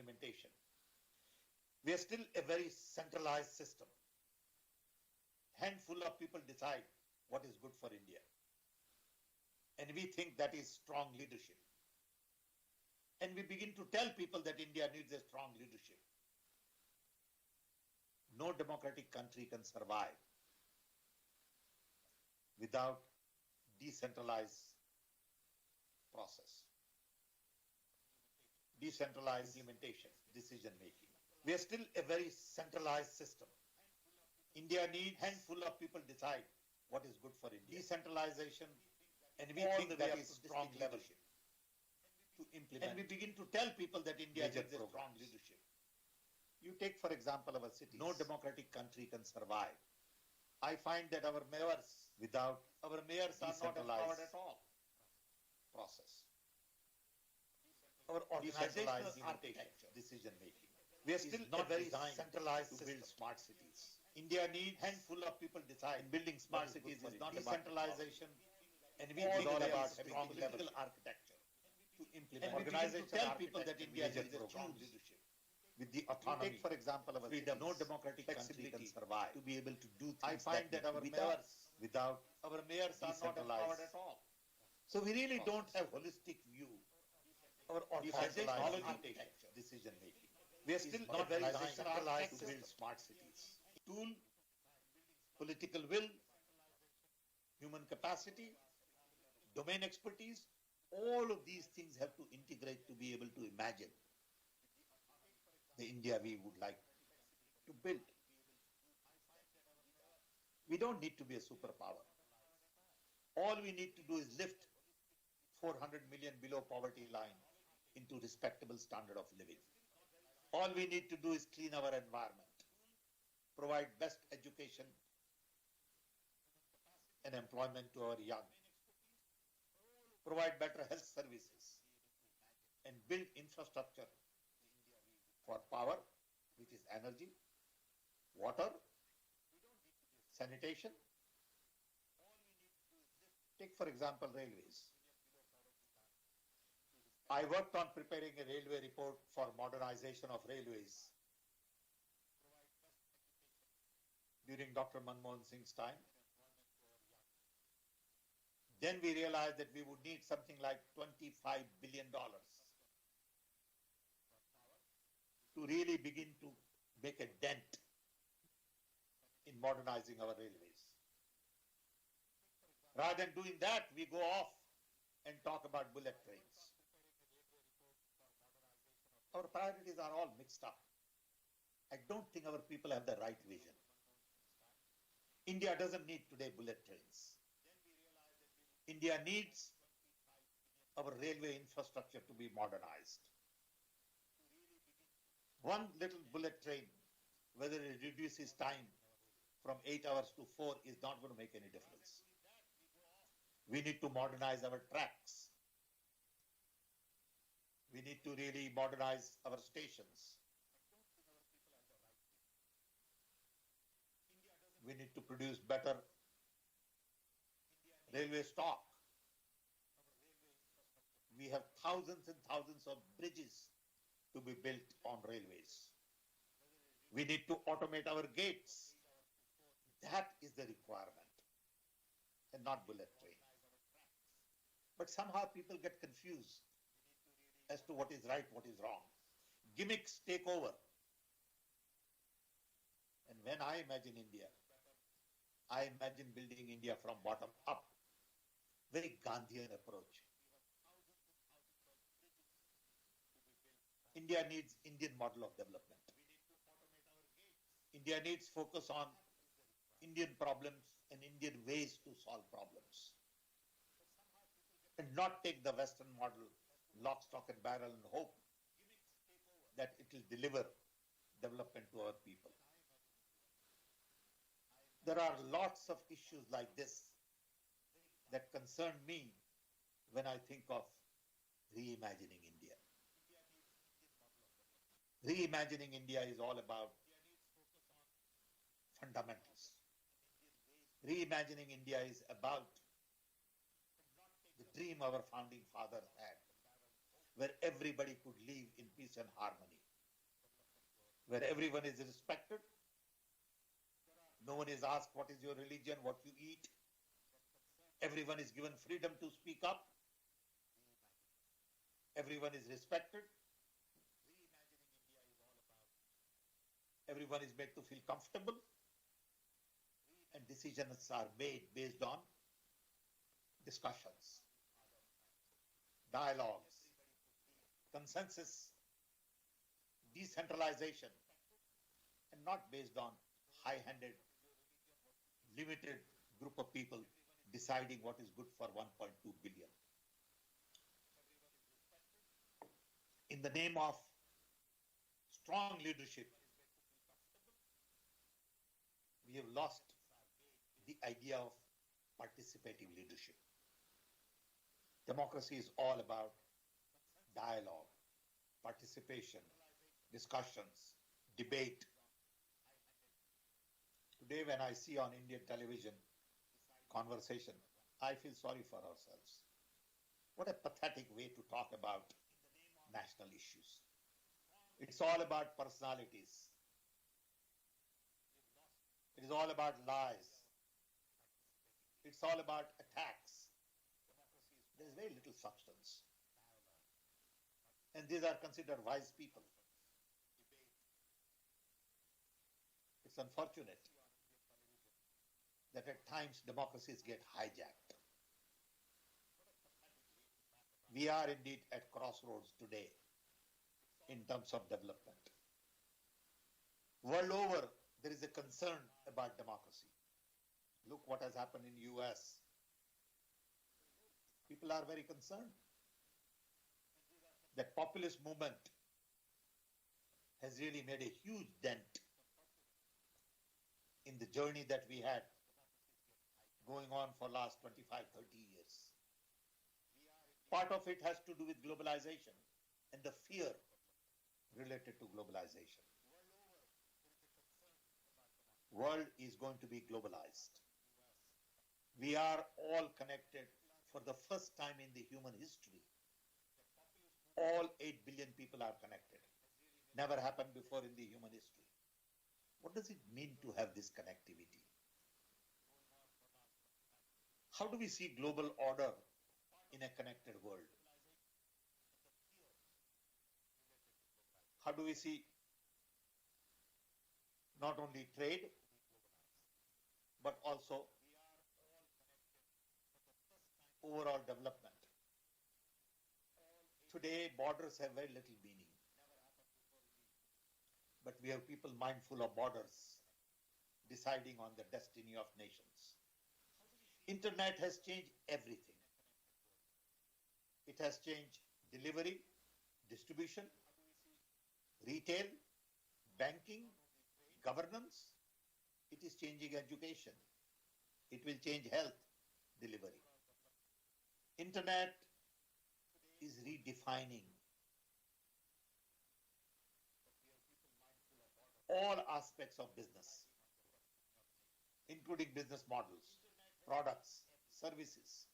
implementation. We are still a very centralized system. Handful of people decide what is good for India. And we think that is strong leadership. And we begin to tell people that India needs a strong leadership. No democratic country can survive without decentralized process, decentralized implementation, decision making. We are still a very centralized system. India needs a handful of people decide what is good for India. Decentralization, and we think that is strong leadership to implement. And we begin to tell people that India needs a strong leadership. You take, for example, our cities. No democratic country can survive. I find that our mayors are not empowered at all. Process. Our organizational architecture, decision making. We are still not very centralized to build smart cities. India needs a handful of people decide. And building smart cities is not decentralization, and we think all about strong political architecture to implement. And we begin to tell people that India needs a strong leadership. With the autonomy, take for example, our freedom, no democratic country can survive to be able to do things. I find that our mayors are not empowered at all. So we really don't have holistic view. Our organizational architecture, decision making. We are still not very centralized to build smart cities. Tool, political will, human capacity, domain expertise, all of these things have to integrate to be able to imagine the India we would like to build. We don't need to be a superpower. All we need to do is lift 400 million below poverty line into respectable standard of living. All we need to do is clean our environment, provide best education and employment to our young, provide better health services, and build infrastructure for power, which is energy, water, sanitation. Take, for example, railways. I worked on preparing a railway report for modernization of railways during Dr. Manmohan Singh's time. Then we realized that we would need something like $25 billion to really begin to make a dent in modernizing our railways. Rather than doing that, we go off and talk about bullet trains. Our priorities are all mixed up. I don't think our people have the right vision. India doesn't need today bullet trains. India needs our railway infrastructure to be modernized. One little bullet train, whether it reduces time from 8 hours to 4, is not going to make any difference. We need to modernize our tracks. We need to really modernize our stations. We need to produce better railway stock. We have thousands and thousands of bridges to be built on railways. We need to automate our gates. That is the requirement, and not bullet train. But somehow people get confused as to what is right, what is wrong. Gimmicks take over. And when I imagine India, I imagine building India from bottom up. Very Gandhian approach. India needs Indian model of development. India needs focus on Indian problems and Indian ways to solve problems. And not take the Western model, lock, stock and barrel, and hope that it will deliver development to our people. There are lots of issues like this that concern me when I think of reimagining India. Reimagining India is all about fundamentals. Reimagining India is about the dream our founding fathers had, where everybody could live in peace and harmony. where everyone is respected. No one is asked what is your religion, what you eat. Everyone is given freedom to speak up. Everyone is respected. Everyone is made to feel comfortable. And decisions are made based on discussions, dialogues, consensus, decentralization, and not based on high-handed, limited group of people deciding what is good for 1.2 billion. In the name of strong leadership, we have lost the idea of participative leadership. Democracy is all about dialogue, participation, discussions, debate. Today, when I see on Indian television conversation, I feel sorry for ourselves. What a pathetic way to talk about national issues. It's all about personalities. It is all about lies. It's all about attacks. There is very little substance. And these are considered wise people. It's unfortunate that at times democracies get hijacked. We are indeed at crossroads today in terms of development. World over, there is a concern about democracy. Look what has happened in US. People are very concerned. That populist movement has really made a huge dent in the journey that we had going on for last 25, 30 years. Part of it has to do with globalization and the fear related to globalization. World is going to be globalized. We are all connected for the first time in the human history. All 8 billion people are connected. Never happened before in the human history. What does it mean to have this connectivity? How do we see global order in a connected world? How do we see not only trade, but also overall development? Today, borders have very little meaning. But we have people mindful of borders, deciding on the destiny of nations. Internet has changed everything. It has changed delivery, distribution, retail, banking, governance. It is changing education. It will change health delivery. Internet is redefining all aspects of business, including business models, products, services.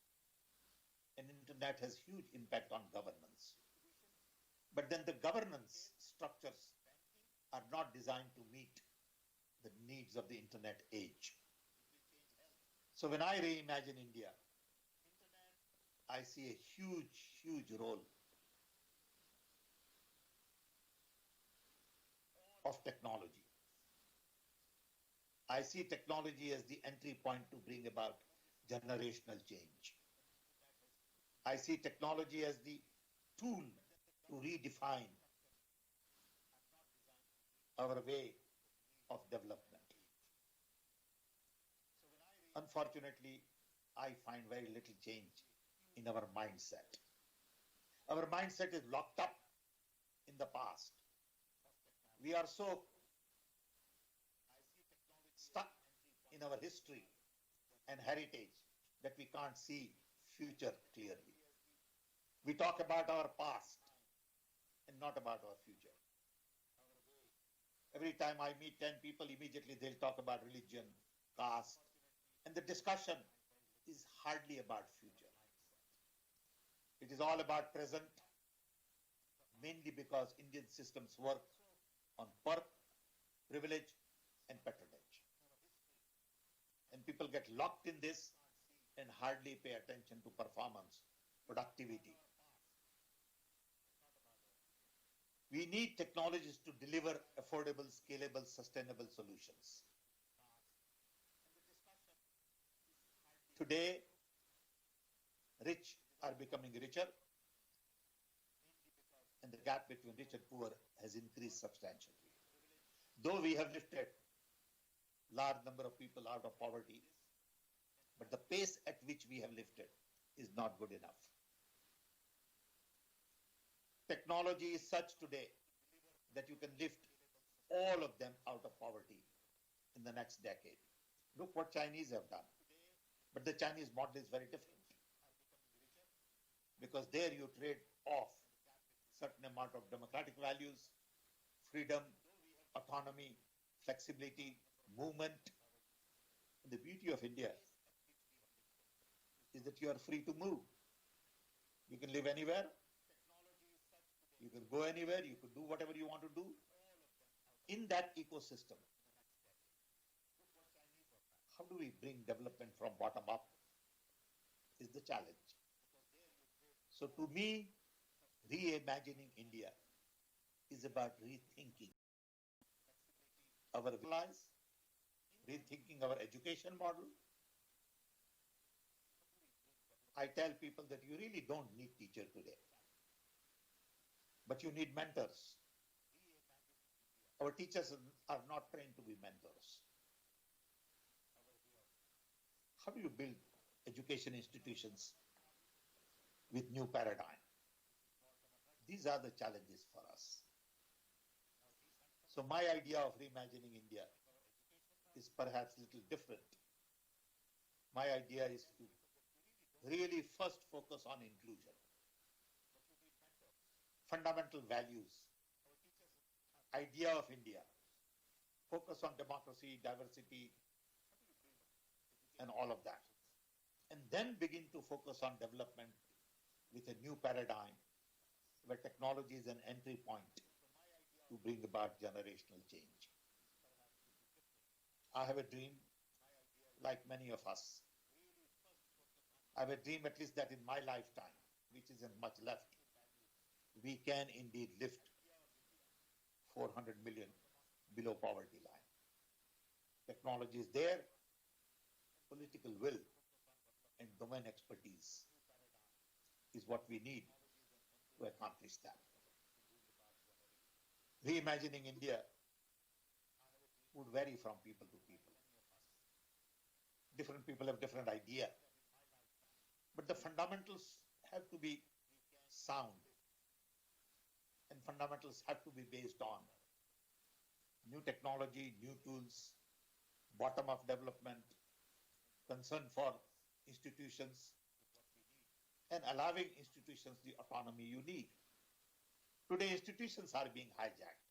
And internet has huge impact on governance. But then the governance structures are not designed to meet the needs of the internet age. So when I reimagine India, I see a huge, huge role of technology. I see technology as the entry point to bring about generational change. I see technology as the tool to redefine our way of development. Unfortunately, I find very little change in our mindset. Our mindset is locked up in the past. We are so stuck in our history and heritage that we can't see future clearly. We talk about our past and not about our future. Every time I meet 10 people, immediately they'll talk about religion, caste, and the discussion is hardly about future. It is all about present, mainly because Indian systems work on birth, privilege, and patronage. And people get locked in this and hardly pay attention to performance, productivity. We need technologies to deliver affordable, scalable, sustainable solutions. Today, rich are becoming richer, and the gap between rich and poor has increased substantially. Though we have lifted large number of people out of poverty, but the pace at which we have lifted is not good enough. Technology is such today that you can lift all of them out of poverty in the next decade. Look what Chinese have done. But the Chinese model is very different, because there you trade off certain amount of democratic values, freedom, autonomy, flexibility, movement. And the beauty of India is that you are free to move. You can live anywhere. You can go anywhere. You can do whatever you want to do. In that ecosystem, how do we bring development from bottom up is the challenge. So to me, reimagining India is about rethinking our lives, rethinking our education model. I tell people that you really don't need teacher today, but you need mentors. Our teachers are not trained to be mentors. How do you build education institutions with new paradigm? These are the challenges for us. So my idea of reimagining India is perhaps a little different. My idea is to really first focus on inclusion, fundamental values, idea of India, focus on democracy, diversity, and all of that. And then begin to focus on development with a new paradigm where technology is an entry point to bring about generational change. I have a dream, like many of us. I have a dream at least that in my lifetime, which isn't much left, we can indeed lift 400 million below poverty line. Technology is there, political will and domain expertise is what we need to accomplish that. Reimagining India would vary from people to people. Different people have different idea, but the fundamentals have to be sound, and fundamentals have to be based on new technology, new tools, bottom-up development, concern for institutions, and allowing institutions the autonomy you need. Today, institutions are being hijacked.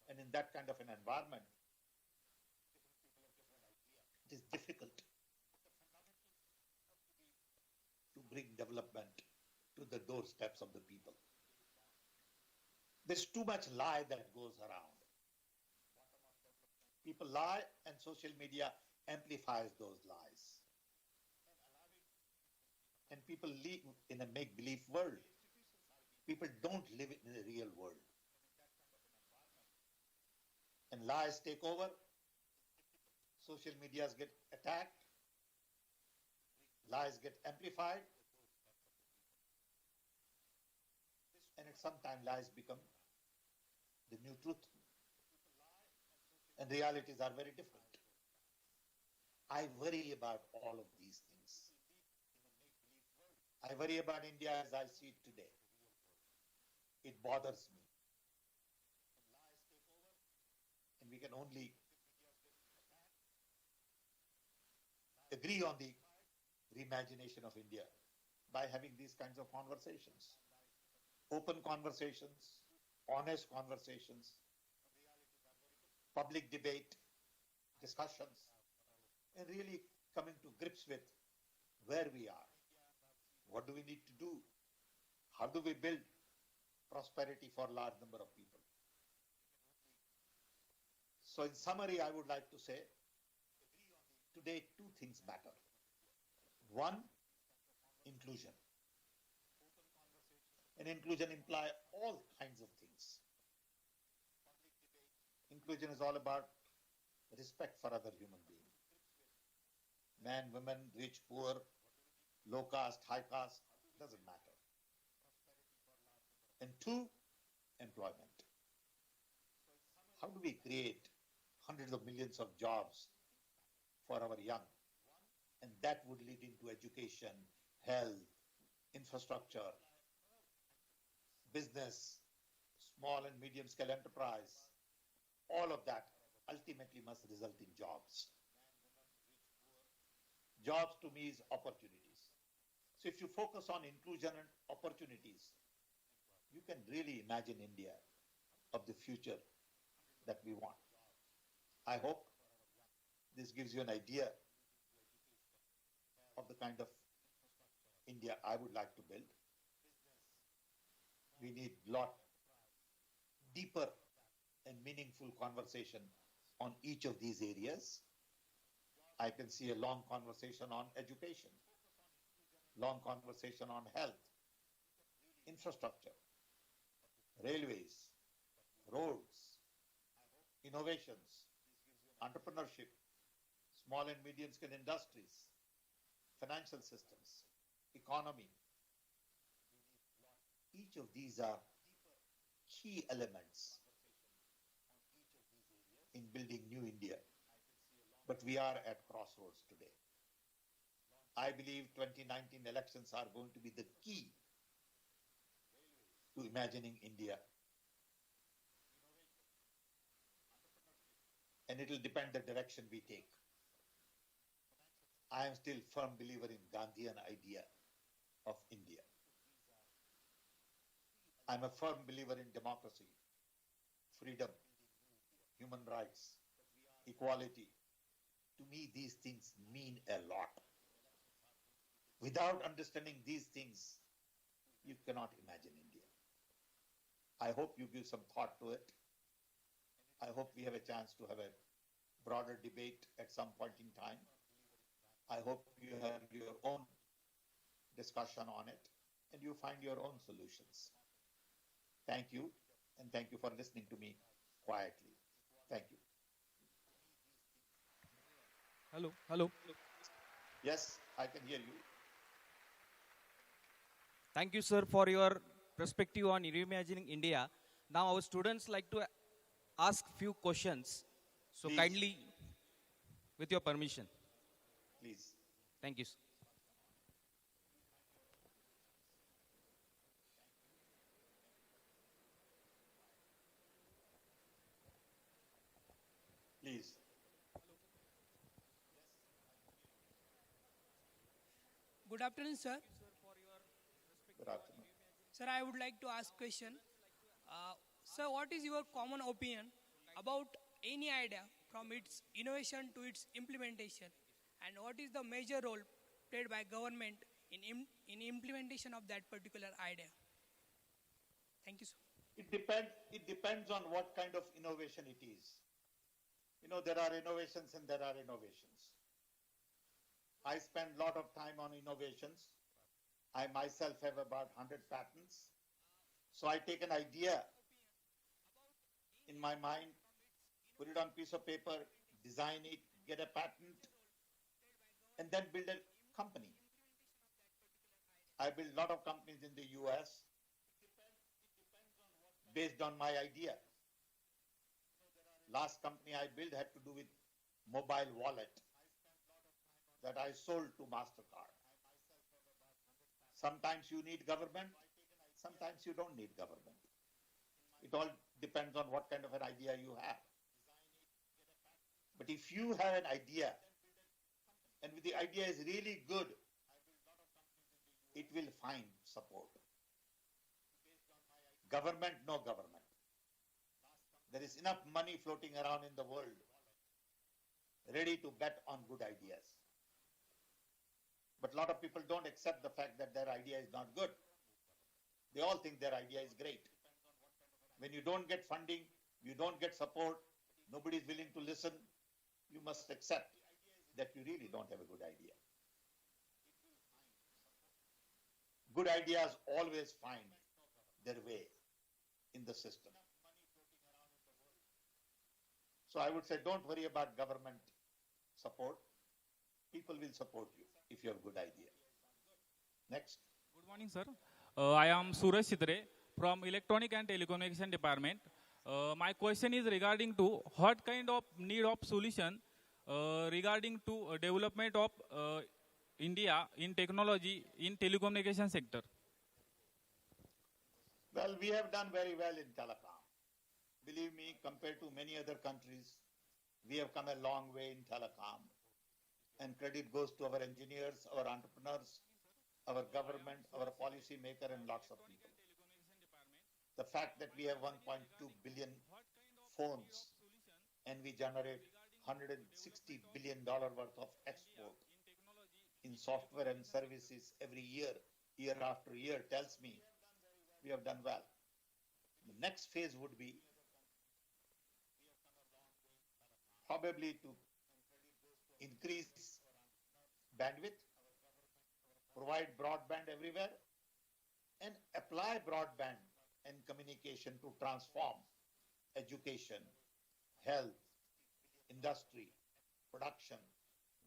And in that kind of an environment, it is difficult to bring development to the doorsteps of the people. There's too much lie that goes around. People lie, and social media amplifies those lies. And people live in a make-believe world. People don't live in a real world. And lies take over. Social medias get attacked. Lies get amplified. And at some time, lies become the new truth. And realities are very different. I worry about all of these things. I worry about India as I see it today. It bothers me. And we can only agree on the reimagination of India by having these kinds of conversations. Open conversations, honest conversations, public debate, discussions, and really coming to grips with where we are. What do we need to do? How do we build prosperity for a large number of people? So in summary, I would like to say today two things matter. One, inclusion. And inclusion imply all kinds of things. Inclusion is all about respect for other human beings. Man, women, rich, poor, low caste, high caste, doesn't matter. And two, employment. How do we create hundreds of millions of jobs for our young? And that would lead into education, health, infrastructure, business, small and medium scale enterprise. All of that ultimately must result in jobs. Jobs to me is opportunities. So if you focus on inclusion and opportunities, you can really imagine India of the future that we want. I hope this gives you an idea of the kind of India I would like to build. We need lot deeper and meaningful conversation on each of these areas. I can see a long conversation on education, long conversation on health, infrastructure, railways, roads, innovations, entrepreneurship, small and medium scale industries, financial systems, economy. Each of these are key elements in building new India. But we are at crossroads today. I believe 2019 elections are going to be the key to imagining India. And it will depend the direction we take. I am still firm believer in Gandhian idea of India. I'm a firm believer in democracy, freedom, human rights, equality. To me, these things mean a lot. Without understanding these things, you cannot imagine India. I hope you give some thought to it. I hope we have a chance to have a broader debate at some point in time. I hope you have your own discussion on it and you find your own solutions. Thank you, and thank you for listening to me quietly. Thank you. Hello, hello. Yes, I can hear you. Thank you, sir, for your perspective on reimagining India. Now, our students like to ask few questions. So, Please, kindly, with your permission. please. Thank you, sir. Please. Good afternoon, sir. Good afternoon. Sir, I would like to ask question. Sir, what is your common opinion about any idea from its innovation to its implementation, and what is the major role played by government in implementation of that particular idea? Thank you, sir. It depends on what kind of innovation it is. You know, there are innovations and there are innovations. I spend a lot of time on innovations. I myself have about 100 patents. So I take an idea in my mind, put it on piece of paper, design it, get a patent, and then build a company. I built a lot of companies in the US based on my idea. Last company I built had to do with mobile wallet that I sold to MasterCard. Sometimes you need government, sometimes you don't need government. It all depends on what kind of an idea you have. But if you have an idea, and the idea is really good, it will find support. Government, no government. There is enough money floating around in the world ready to bet on good ideas. But a lot of people don't accept the fact that their idea is not good. They all think their idea is great. When you don't get funding, you don't get support, nobody is willing to listen, you must accept that you really don't have a good idea. Good ideas always find their way in the system. So I would say don't worry about government support. People will support you if you have a good idea. Next. Good morning, sir. I am Suraj Sidre from Electronic and Telecommunication Department. My question is regarding to what kind of need of solution regarding to development of India in technology in telecommunication sector. Well, we have done very well in telecom. Believe me, compared to many other countries, we have come a long way in telecom. And credit goes to our engineers, our entrepreneurs, our government, our policy maker, and lots of people. The fact that we have 1.2 billion phones and we generate $160 billion worth of export in software and services every year, year after year, tells me we have done well. The next phase would be probably to increase bandwidth, provide broadband everywhere, and apply broadband and communication to transform education, health, industry, production,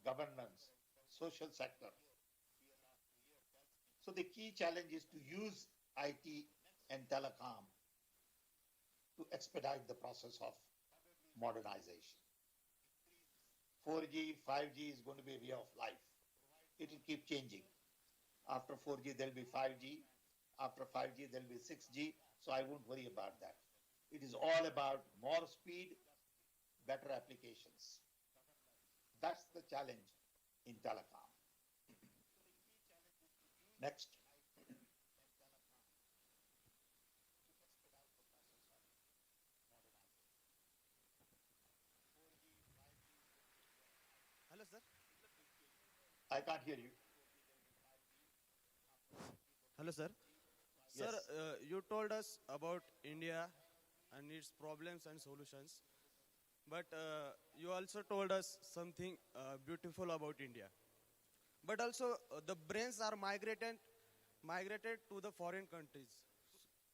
governance, social sector. So the key challenge is to use IT and telecom to expedite the process of modernization. 4G, 5G is going to be a way of life. It will keep changing. After 4G, there will be 5G. After 5G, there will be 6G. So I won't worry about that. It is all about more speed, better applications. That's the challenge in telecom. Next. Hello, sir. I can't hear you. Hello, sir. Yes. Sir, you told us about India and its problems and solutions, but you also told us something beautiful about India. But also, the brains are migrated to the foreign countries,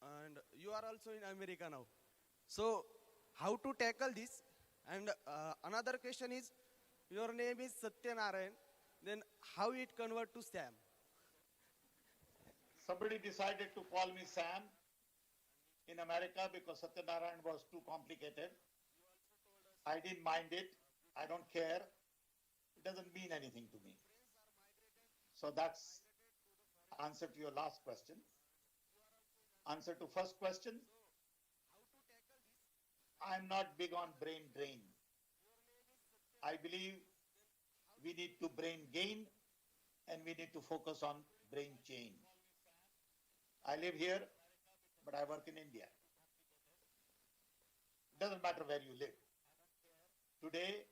and you are also in America now. So, how to tackle this? And another question is, your name is Satyanarayan. Then how it convert to Sam? Somebody decided to call me Sam in America because Satyanarayan was too complicated. I didn't mind it. I don't care. It doesn't mean anything to me. So that's answer to your last question. Answer to first question. I'm not big on brain drain. I believe we need to brain gain and we need to focus on brain change. I live here, but I work in India. It doesn't matter where you live. Today,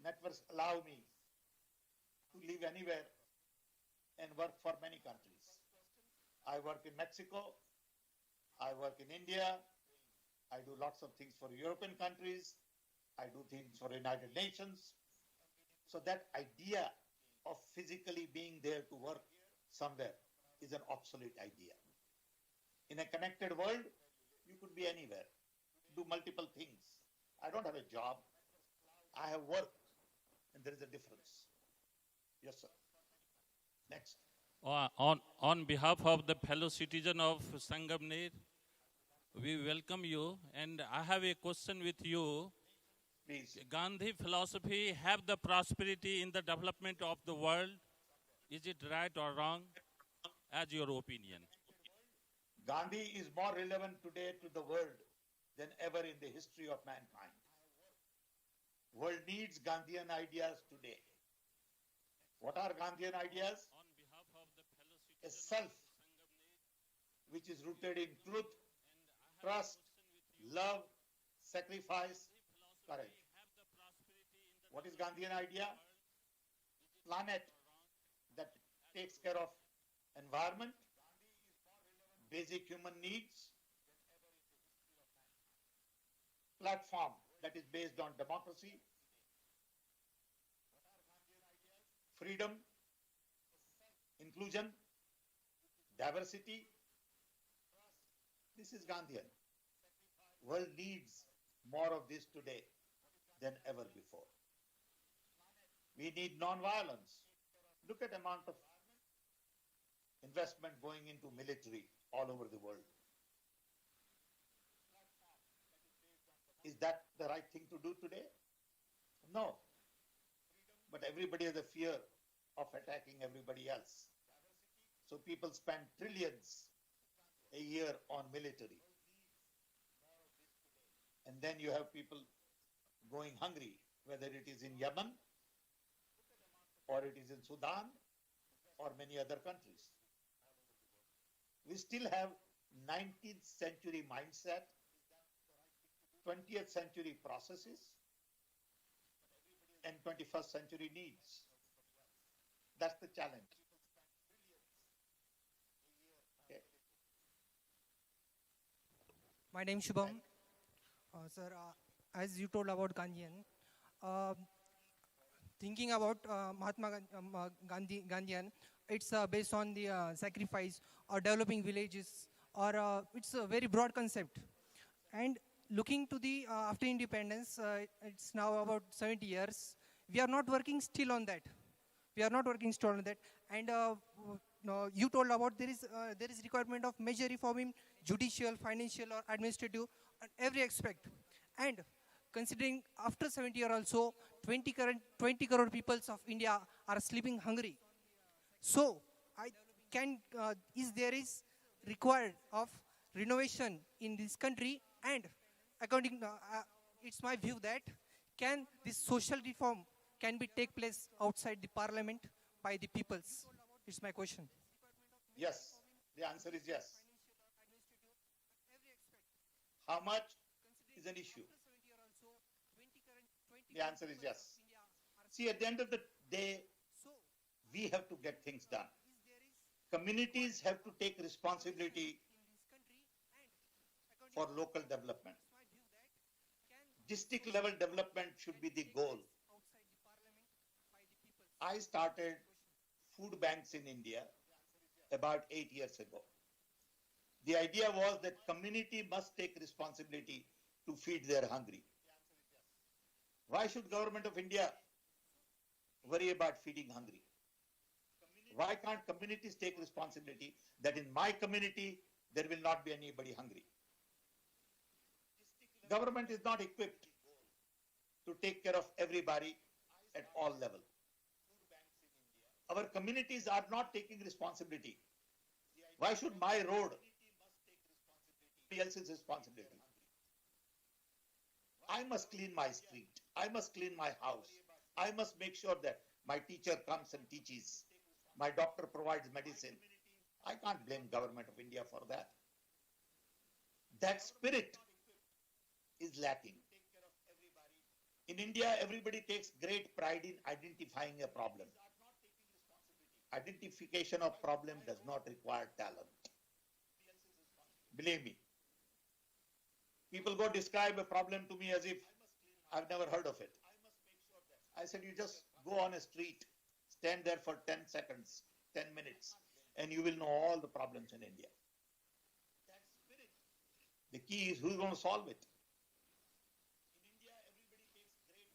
networks allow me to live anywhere and work for many countries. I work in Mexico, I work in India, I do lots of things for European countries, I do things for United Nations. So that idea of physically being there to work somewhere is an obsolete idea. In a connected world, you could be anywhere, do multiple things. I don't have a job, I have work, and there is a difference. Yes, sir. Next. On behalf of the fellow citizen of Sangamner, we welcome you, and I have a question with you. Please. Gandhi philosophy have the prosperity in the development of the world. Is it right or wrong, as your opinion? Gandhi is more relevant today to the world than ever in the history of mankind. World needs Gandhian ideas today. What are Gandhian ideas? On behalf of the fellow A citizen self which is rooted in truth, trust, love, sacrifice, courage. What is Gandhian idea? Planet that takes care of environment, basic human needs, platform that is based on democracy, freedom, inclusion, diversity. This is Gandhian. World needs more of this today than ever before. We need non-violence. Look at the amount of investment going into military all over the world. Is that the right thing to do today? No. But everybody has a fear of attacking everybody else. So people spend trillions a year on military. And then you have people going hungry, whether it is in Yemen, or it is in Sudan, or many other countries. We still have 19th century mindset, 20th century processes, and 21st century needs. That's the challenge. Okay. My name is Shubham. Sir, as you told about Gandhian, thinking about Gandhian, it's based on the sacrifice or developing villages, or it's a very broad concept. And looking to the after independence, it's now about 70 years. We are not working still on that. We are not working still on that. And no, you told about there is requirement of major reform in judicial, financial, or administrative, every aspect. And considering after 70 years also, 20 crore people of India are sleeping hungry. So, there is required of renovation in this country, and according, it's my view that can this social reform can be take place outside the parliament by the peoples. It's my question. Yes, the answer is yes. How much is an issue? The answer is yes. See, at the end of the day, we have to get things done. Communities have to take responsibility for local development. District level development should be the goal. I started food banks in India about 8 years ago. The idea was that community must take responsibility to feed their hungry. Why should government of India worry about feeding hungry? Why can't communities take responsibility that in my community there will not be anybody hungry? Government is not equipped to take care of everybody at all levels. Our communities are not taking responsibility. Why should my road be somebody else's responsibility? I must clean my street. I must clean my house. I must make sure that my teacher comes and teaches. My doctor provides medicine. I can't blame government of India for that. That spirit is lacking. In India, everybody takes great pride in identifying a problem. Identification of problem does not require talent. Believe me. People go describe a problem to me as if I've never heard of it. I said, you just go on a street, stand there for 10 seconds, 10 minutes, and you will know all the problems in India. The key is who's going to solve it.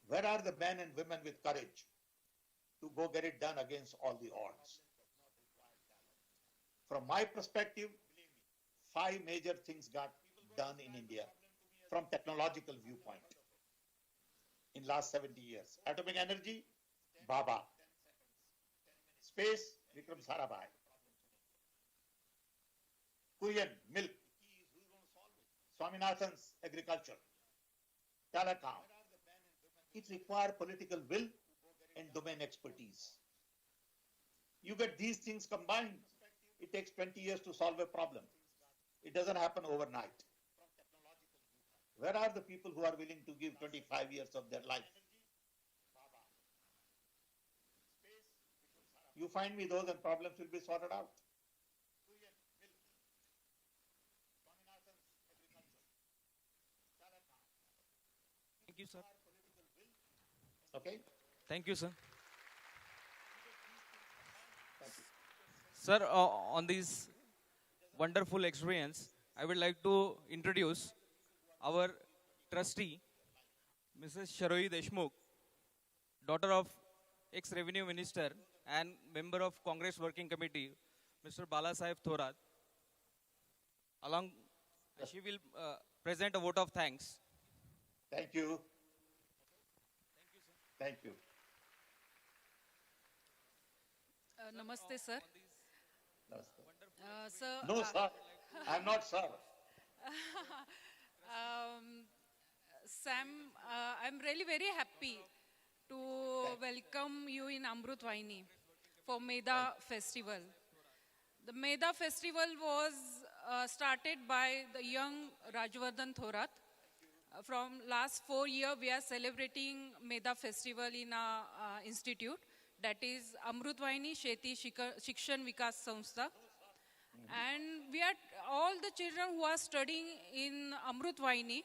Where are the men and women with courage to go get it done against all the odds? From my perspective, 5 major things got done in India from technological viewpoint in last 70 years. Atomic energy, Baba. Space, Vikram Sarabhai. Kuyen, milk. Swaminathan's agriculture. Telecom. It requires political will and domain expertise. You get these things combined, it takes 20 years to solve a problem. It doesn't happen overnight. Where are the people who are willing to give 25 years of their life? You find me those and problems will be sorted out. Thank you, sir. Okay? Thank you, sir. Sir, on this wonderful experience, I would like to introduce our trustee, Mrs. Sharoi Deshmukh, daughter of ex-revenue minister and member of Congress Working Committee, Mr. Bala Saheb Thorat. Along, she will present a vote of thanks. Thank you. Thank you. Namaste, sir. Namaste. Sir, No, sir. I'm not sir. Sam, I'm really very happy to welcome you in Amrut Vaini for Meda Festival. The Meda Festival was started by the young Rajvardhan Thorat. From last 4 years, we are celebrating Meda Festival in our institute. That is Amrut Vaini Sheti Shikshan Vikas Samstha. And we are all the children who are studying in Amrut Vaini,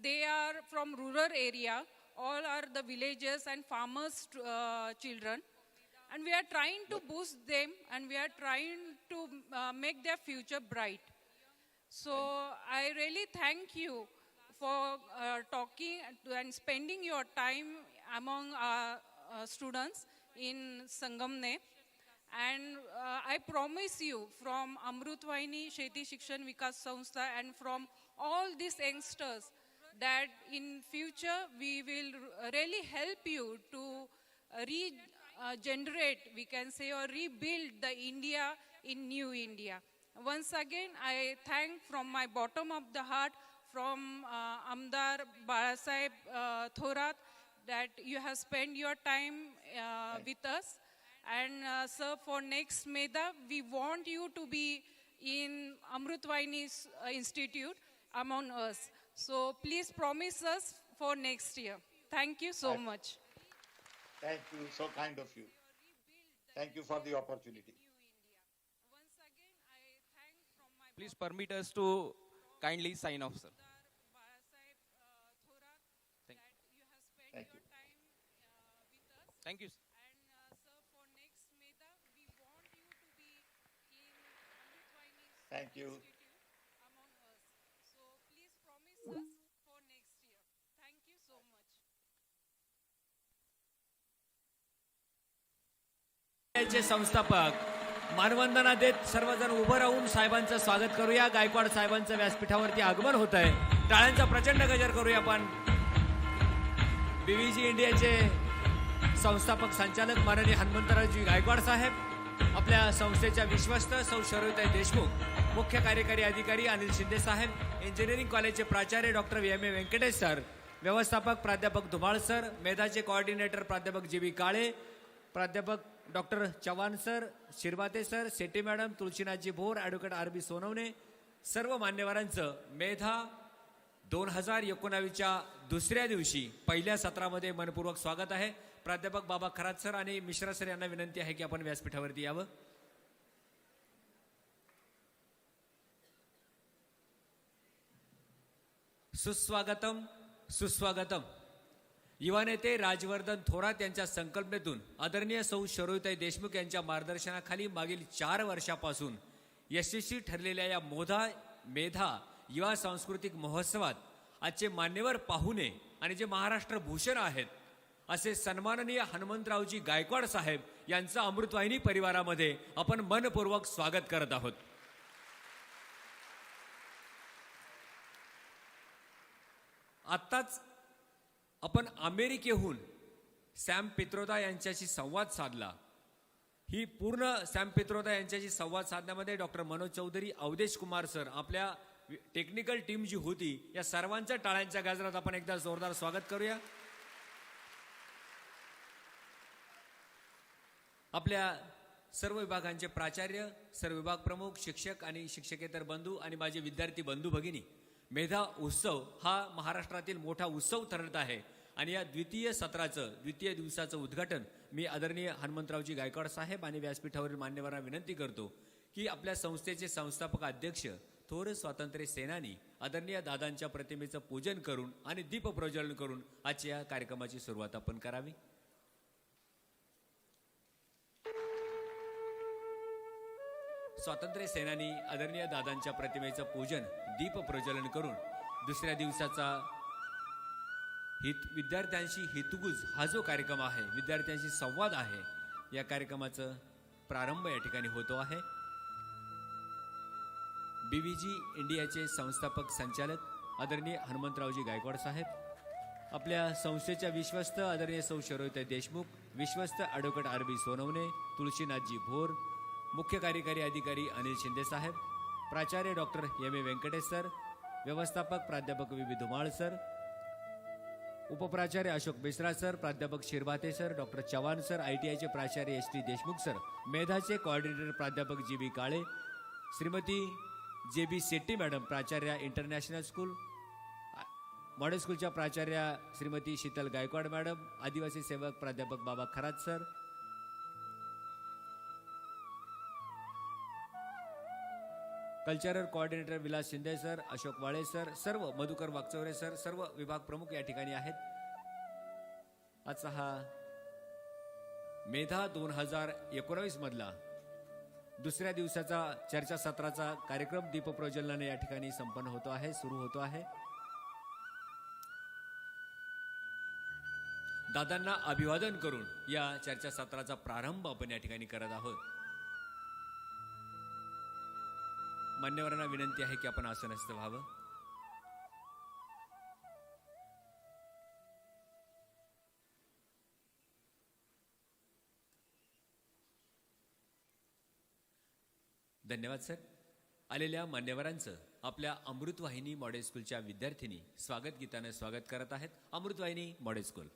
they are from rural area, all are the villagers and farmers children. And we are trying to boost them and we are trying to make their future bright. So I really thank you for talking and spending your time among our students in Sangamne. And I promise you from Amrut Vaini Sheti Shikshan Vikas Samstha and from all these youngsters that in future we will really help you to regenerate, we can say, or rebuild the India in New India. Once again, I thank from my bottom of the heart from Amdar Balasaheb Thorat that you have spent your time with us. And sir, for next Meda, we want you to be in Amrut Vaini's institute among us. So please promise us for next year. Thank you so much. Thank you. So kind of you. Thank you for the opportunity. Once again, I thank from my Please permit us to kindly sign off, sir. Balasaheb Thorat Thank- that you have spent Thank your you. time with us. Thank you, sir. And sir, for next Meda, we want you to be in Amrut Vaini's Thank you. institute among us. So please promise us for next year. Thank you so much. चे संस्थापक मानवंदना देत सर्वजण उभं राहून साहेबांचं स्वागत करूया. गायकवाड साहेबांचं व्यासपीठावरती आगमन होत आहे. टाळ्यांचा प्रचंड गजर करूया आपण. बीव्हीजी इंडियाचे संस्थापक संचालक माननीय हनुमंतरावजी गायकवाड साहेब, आपल्या संस्थेच्या विश्वस्त सौ शरोताई देशमुख, मुख्य कार्यकारी अधिकारी अनिल शिंदे साहेब, इंजिनिअरिंग कॉलेजचे प्राचार्य डॉक्टर VM व्यंकटेश सर, व्यवस्थापक प्राध्यापक धुमाळ सर, मेधाचे कोऑर्डिनेटर प्राध्यापक JB काळे, प्राध्यापक doctor Chavan sir, Shirwate sir, Shetty madam, Tulshinathji Bhor, advocate RB Sonawane, सर्व मान्यवरांचं मेधा 2019च्या दुसऱ्या दिवशी पहिल्या सत्रामध्ये मनपूर्वक स्वागत आहे. प्राध्यापक बाबा खरात सर आणि मिश्रा सर यांना विनंती आहे की आपण व्यासपीठावरती यावं. सुस्वागतम सुस्वागतम. युवा नेते राजवर्धन थोरात यांच्या संकल्पनेतून आदरणीय सौ शरोताई देशमुख यांच्या मार्गदर्शनाखाली मागील 4 वर्षापासून यशस्वी ठरलेल्या या मेधा युवा सांस्कृतिक महोत्सवात आजचे मान्यवर पाहुणे आणि जे महाराष्ट्र भूषण आहेत असे सन्माननीय हनुमंतरावजी गायकवाड साहेब यांचं अमृतवाहिनी परिवारामध्ये आपण मनपूर्वक स्वागत करत आहोत. आत्ताच आपण अमेरिकेहून सॅम पित्रोदा यांच्याशी संवाद साधला. ही पूर्ण सॅम पित्रोदा यांच्याशी संवाद साधण्यामध्ये डॉक्टर मनोज चौधरी, अवधेश कुमार सर, आपल्या टेक्निकल टीम जी होती, या सर्वांच्या टाळ्यांच्या गजरात आपण एकदा जोरदार स्वागत करूया. आपल्या सर्व विभागांचे प्राचार्य, सर्व विभाग प्रमुख, शिक्षक आणि शिक्षकेतर बंधू आणि माझे विद्यार्थी बंधू भगिनी, मेधा उत्सव हा महाराष्ट्रातील मोठा उत्सव ठरत आहे आणि या द्वितीय दिवसाचं उद्घाटन मी आदरणीय हनुमंतरावजी गायकवाड साहेब आणि व्यासपीठावरील मान्यवरांना विनंती करतो की आपल्या संस्थेचे संस्थापक अध्यक्ष थोर स्वातंत्र्य सेनानी आदरणीय दादांच्या प्रतिमेचं पूजन करून आणि दीप प्रज्वलन करून आजच्या या कार्यक्रमाची सुरुवात आपण करावी. स्वातंत्र्य सेनानी आदरणीय दादांच्या प्रतिमेचं पूजन दीप प्रज्वलन करून दुसऱ्या दिवसाचा विद्यार्थ्यांशी हितगुज हा जो कार्यक्रम आहे, विद्यार्थ्यांशी संवाद आहे, या कार्यक्रमाचा प्रारंभ या ठिकाणी होतो आहे. BVG इंडियाचे संस्थापक संचालक आदरणीय हनुमंतरावजी गायकवाड साहेब, आपल्या संस्थेच्या विश्वस्त आदरणीय सौ शरोईताई देशमुख, विश्वस्त ॲडव्होकेट RB सोनवणे, तुळशीनाथजी भोर, मुख्य कार्यकारी अधिकारी अनिल शिंदे साहेब, प्राचार्य डॉक्टर M.A. व्यंकटेश सर, व्यवस्थापक प्राध्यापक VB धुमाळ सर, उपप्राचार्य अशोक बेसरा सर, प्राध्यापक Shirbhate sir, doctor Chavan sir, ITIचे प्राचार्य ST देशमुख सर, मेधाचे कोऑर्डिनेटर प्राध्यापक GB Kale, Shrimati JB Shetty madam, प्राचार्य इंटरनॅशनल स्कूल, मॉडेल स्कूलच्या प्राचार्य श्रीमती शीतल गायकवाड मॅडम, आदिवासी सेवक प्राध्यापक Baba Kharat sir, cultural coordinator Vilas Shinde sir, Ashok Wale sir, सर्व मधुकर वागचौरे सर, सर्व विभाग प्रमुख या ठिकाणी आहेत. आजचा हा मेधा 2019 मधला दुसऱ्या दिवसाचा चर्चासत्राचा कार्यक्रम दीपप्रज्वलनाने या ठिकाणी संपन्न होतो आहे, सुरू होतो आहे. दादांना अभिवादन करून या चर्चासत्राचा प्रारंभ आपण या ठिकाणी करत आहोत. मान्यवरांना विनंती आहे की आपण आसनस्थ व्हावं. धन्यवाद सर. आलेल्या मान्यवरांचं आपल्या अमृतवाहिनी मॉडेल स्कूलच्या विद्यार्थिनी स्वागत गीताने स्वागत करत आहेत. Amrutvahini model school.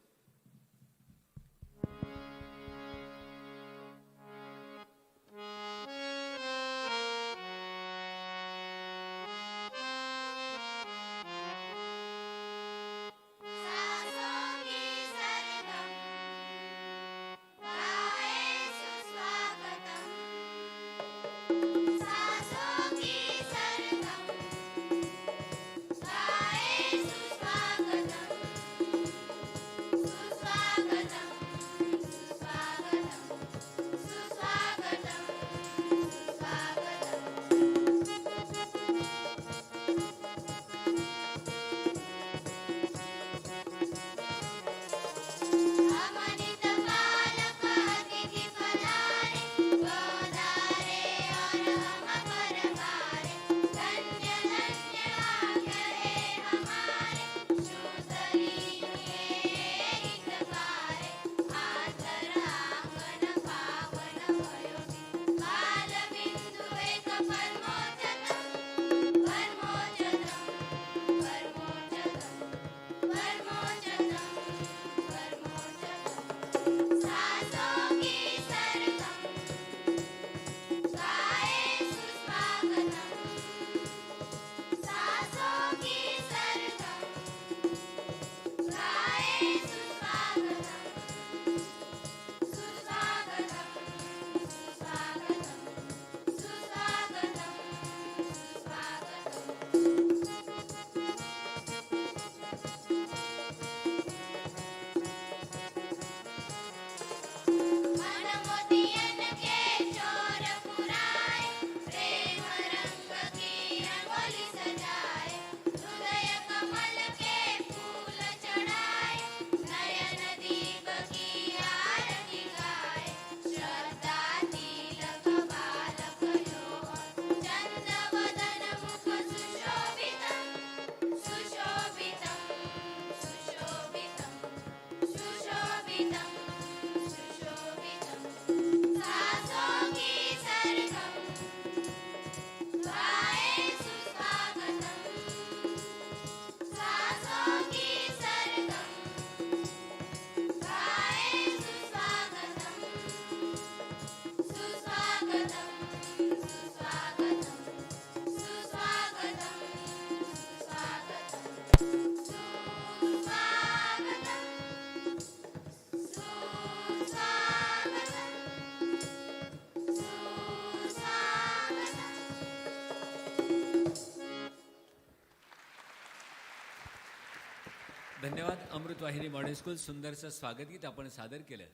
धन्यवाद. अमृतवाहिनी मॉडर्न स्कूल सुंदरचं स्वागत गीत आपण सादर केलं.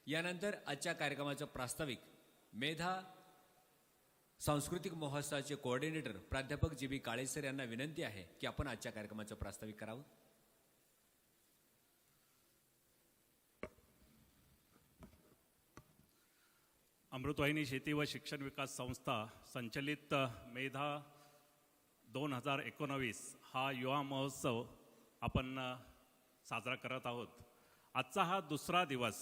यानंतर आजच्या कार्यक्रमाचं प्रास्ताविक मेधा सांस्कृतिक महोत्सवाचे कोऑर्डिनेटर प्राध्यापक जी बी काळे सर यांना विनंती आहे की आपण आजच्या कार्यक्रमाचं प्रास्ताविक करावं. अमृतवाहिनी शेती व शिक्षण विकास संस्था संचलित मेधा 2019 हा युवा महोत्सव आपण साजरा करत आहोत. आजचा हा दुसरा दिवस.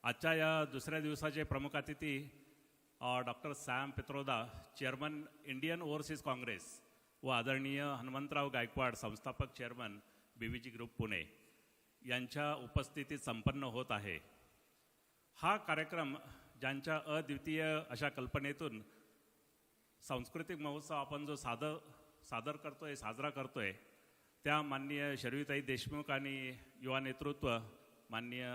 आजच्या या दुसऱ्या दिवसाचे प्रमुख अतिथी doctor Sam Pitroda, chairman Indian overseas Congress व आदरणीय हनुमंतराव गायकवाड, संस्थापक चेअरमन BVG ग्रुप पुणे यांच्या उपस्थितीत संपन्न होत आहे. हा कार्यक्रम ज्यांच्या अद्वितीय अशा कल्पनेतून सांस्कृतिक महोत्सव आपण जो साजरा करतोय त्या माननीय शरयूताई देशमुख आणि युवा नेतृत्व माननीय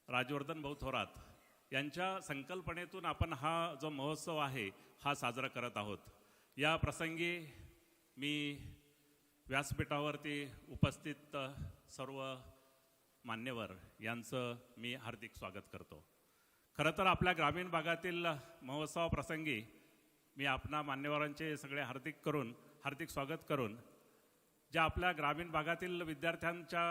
राजवर्धन भाऊ थोरात यांच्या संकल्पनेतून आपण हा जो महोत्सव आहे हा साजरा करत आहोत. या प्रसंगी मी व्यासपीठावरती उपस्थित सर्व मान्यवर यांचं मी हार्दिक स्वागत करतो. खरं तर आपल्या ग्रामीण भागातील महोत्सवाप्रसंगी मी आपणा मान्यवरांचे सगळे हार्दिक स्वागत करून ज्या आपल्या ग्रामीण भागातील विद्यार्थ्यांच्या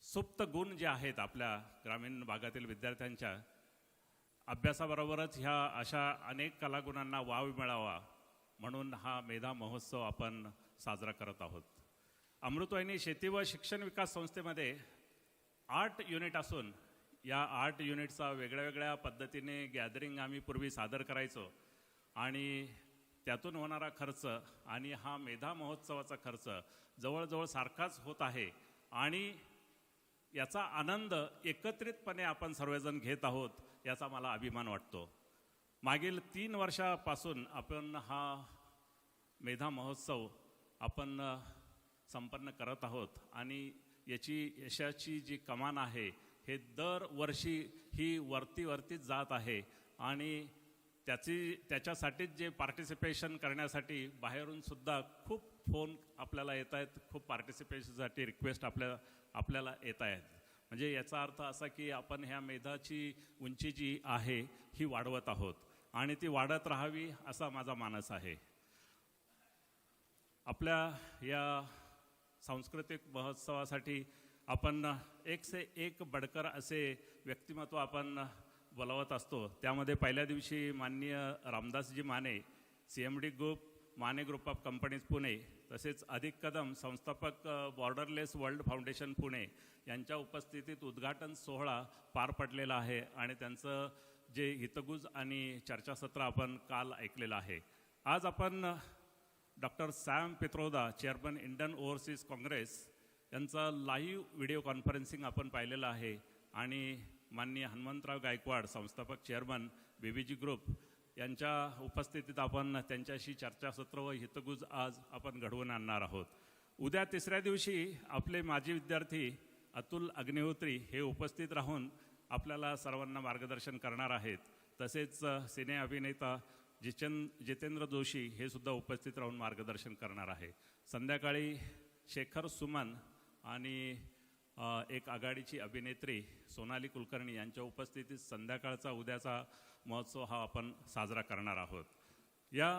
सुप्त गुण जे आहेत, आपल्या ग्रामीण भागातील विद्यार्थ्यांच्या अभ्यासाबरोबरच ह्या अशा अनेक कलागुणांना वाव मिळावा म्हणून हा मेधा महोत्सव आपण साजरा करत आहोत. अमृतवाहिनी शेती व शिक्षण विकास संस्थेमध्ये 8 युनिट असून या 8 युनिटचा वेगळ्या पद्धतीने गॅदरिंग आम्ही पूर्वी सादर करायचो आणि त्यातून होणारा खर्च आणि हा मेधा महोत्सवाचा खर्च जवळजवळ सारखाच होत आहे आणि याचा आनंद एकत्रितपणे आपण सर्वजण घेत आहोत याचा मला अभिमान वाटतो. मागील 3 वर्षापासून आपण हा मेधा महोत्सव आपण संपन्न करत आहोत आणि याची यशाची जी कमान आहे हे दरवर्षी ही वरतीच जात आहे आणि त्याच्यासाठीच जे पार्टिसिपेशन करण्यासाठी बाहेरून सुद्धा खूप फोन आपल्याला येत आहेत, खूप पार्टिसिपेशनसाठी रिक्वेस्ट आपल्याला येत आहेत. म्हणजे याचा अर्थ असा की आपण ह्या मेधाची उंची जी आहे ही वाढवत आहोत आणि ती वाढत राहावी असा माझा मानस आहे. आपल्या या सांस्कृतिक महोत्सवासाठी आपण एक से एक बडकर असे व्यक्तिमत्व आपण बोलावत असतो. त्यामध्ये पहिल्या दिवशी माननीय Ramdasji Mane, CMD group, Mane group of companies Pune, तसेच अधिक कदम, संस्थापक बॉर्डरलेस वर्ल्ड फाउंडेशन पुणे यांच्या उपस्थितीत उद्घाटन सोहळा पार पडलेला आहे आणि त्यांचं जे हितगुज आणि चर्चासत्र आपण काल ऐकलेलं आहे. आज आपण doctor Sam Pitroda, chairman Indian overseas Congress यांचा लाईव्ह व्हिडिओ कॉन्फरन्सिंग आपण पाहिलेलं आहे आणि माननीय हनुमंतराव गायकवाड, संस्थापक चेअरमन BVG ग्रुप यांच्या उपस्थितीत आपण त्यांच्याशी चर्चासत्र व हितगुज आज आपण घडवून आणणार आहोत. उद्या 3ऱ्या दिवशी आपले माजी विद्यार्थी अतुल अग्निहोत्री हे उपस्थित राहून आपल्याला सर्वांना मार्गदर्शन करणार आहेत. तसेच सिने अभिनेता जितेंद्र जोशी हे सुद्धा उपस्थित राहून मार्गदर्शन करणार आहे. संध्याकाळी शेखर सुमन आणि एक आघाडीची अभिनेत्री सोनाली कुलकर्णी यांच्या उपस्थितीत संध्याकाळचा उद्याचा महोत्सव हा आपण साजरा करणार आहोत. या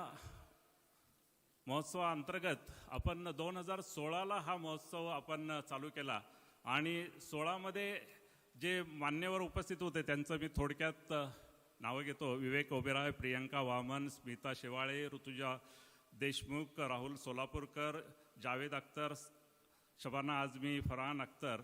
महोत्सवाअंतर्गत आपण 2016ला हा महोत्सव आपण चालू केला आणि 16मध्ये जे मान्यवर उपस्थित होते त्यांचं मी थोडक्यात नावं घेतो. विवेक ओबेरॉय, प्रियंका वामन, स्मिता शेवाळे, ऋतुजा देशमुख, राहुल सोलापूरकर, जावेद अख्तर, शबाना आझमी, फरहान अख्तर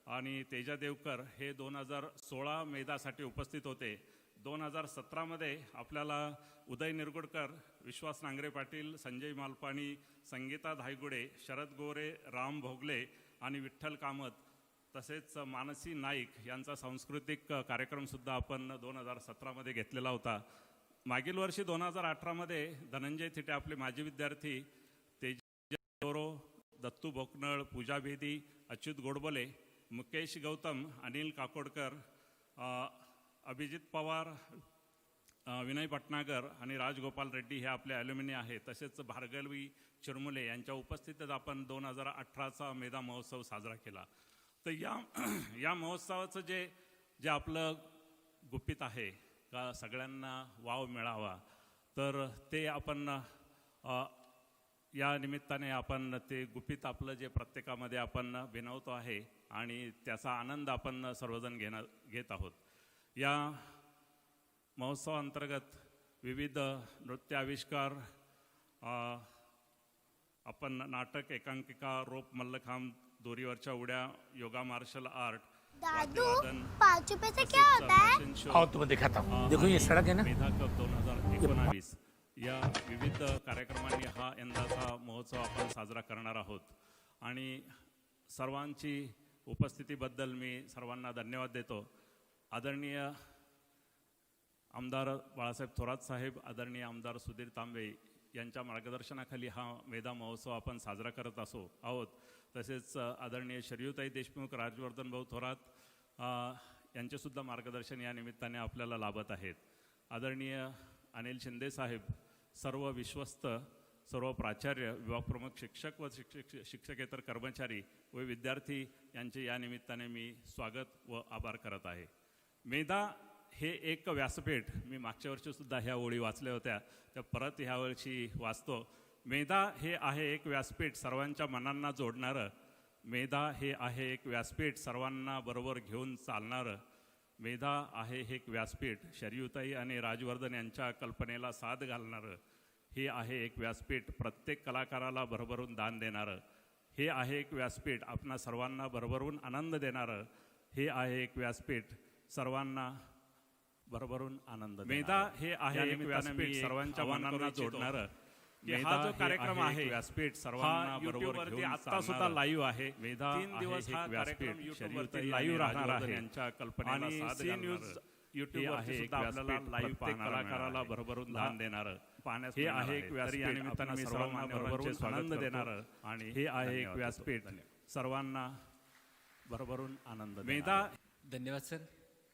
आणि तेजा देवकर हे 2016 मेधासाठी उपस्थित होते. 2017मध्ये आपल्याला उदय निरगुडकर, विश्वास नांगरे पाटील, संजय मालपाणी, संगीता धायगुडे, शरद गोरे, राम भोगले आणि विठ्ठल कामत तसेच मानसी नाईक यांचा सांस्कृतिक कार्यक्रमसुद्धा आपण 2017मध्ये घेतलेला होता. मागील वर्षी 2018मध्ये धनंजय थिटे, आपले माजी विद्यार्थी, तेज गोरो, दत्तू भोकनळ, पूजा बेदी, अच्युत गोडबोले, मुकेश गौतम, अनिल काकोडकर, अभिजित पवार, विनय पटनागर आणि राजगोपाल रेड्डी हे आपले ॲल्युमिनी आहेत. तसेच भार्गवी चिरमुले यांच्या उपस्थितीत आपण 2018चा मेधा महोत्सव साजरा केला. तर या महोत्सवाचं जे आपलं गुपित आहे का सगळ्यांना वाव मिळावा, तर ते आपण या निमित्ताने आपण ते गुपित आपलं जे प्रत्येकामध्ये आपण विनवतो आहे आणि त्याचा आनंद आपण सर्वजण घेत आहोत. या महोत्सवाअंतर्गत विविध नृत्य आविष्कार, आपण नाटक, एकांकिका, रोप, मल्लखांब, दोरीवरच्या उड्या, योगा, मार्शल आर्ट, दादू 5 रुपए से क्या होता है? आओ तुम्हें दिखाता हूँ. देखो ये सड़क है ना, मेधा कप 2019 या विविध कार्यक्रमांनी हा यंदाचा महोत्सव आपण साजरा करणार आहोत. आणि सर्वांची उपस्थितीबद्दल मी सर्वांना धन्यवाद देतो. आदरणीय आमदार बाळासाहेब थोरात साहेब, आदरणीय आमदार सुधीर तांबे यांच्या मार्गदर्शनाखाली हा मेधा महोत्सव आपण साजरा करत आहोत. तसेच आदरणीय शरयूताई देशमुख, राजवर्धन भाऊ थोरात यांचेसुद्धा मार्गदर्शन या निमित्ताने आपल्याला लाभत आहेत. आदरणीय अनिल शिंदे साहेब, सर्व विश्वस्त, सर्व प्राचार्य, विभाग प्रमुख, शिक्षक व शिक्षकेतर कर्मचारी व विद्यार्थी यांचे या निमित्ताने मी स्वागत व आभार करत आहे. मेधा हे एक व्यासपीठ, मी मागच्या वर्षीसुद्धा ह्या ओळी वाचल्या होत्या, त्या परत ह्या वर्षी वाचतो. मेधा हे आहे एक व्यासपीठ सर्वांच्या मनांना जोडणारं. मेधा हे आहे एक व्यासपीठ सर्वांना बरोबर घेऊन चालणारं. मेधा आहे हे एक व्यासपीठ शरयूताई आणि राजवर्धन यांच्या कल्पनेला साथ घालणारं. हे आहे एक व्यासपीठ प्रत्येक कलाकाराला भरभरून दान देणारं. हे आहे एक व्यासपीठ आपणा सर्वांना भरभरून आनंद देणारं. हे आहे एक व्यासपीठ सर्वांना भरभरून आनंद. मेधा हे आहे एक व्यासपीठ सर्वांच्या मनांना जोडणारं. हा जो कार्यक्रम आहे व्यासपीठ सर्वांना बरोबर घेऊन आता सुद्धा लाईव्ह आहे. मेधा 3 दिवस हा व्यासपीठ शरयूताई लाईव्ह राहणार आहे यांच्या कल्पनेला साथ घालणारं. YouTube आहे एक व्यासपीठ लाईव्ह कलाकाराला भरभरून दान देणारं. हे आहे एक व्यासपीठ या निमित्ताने सर्वांना भरभरून आनंद देणारं. आणि हे आहे एक व्यासपीठ सर्वांना भरभरून आनंद. मेधा. धन्यवाद सर.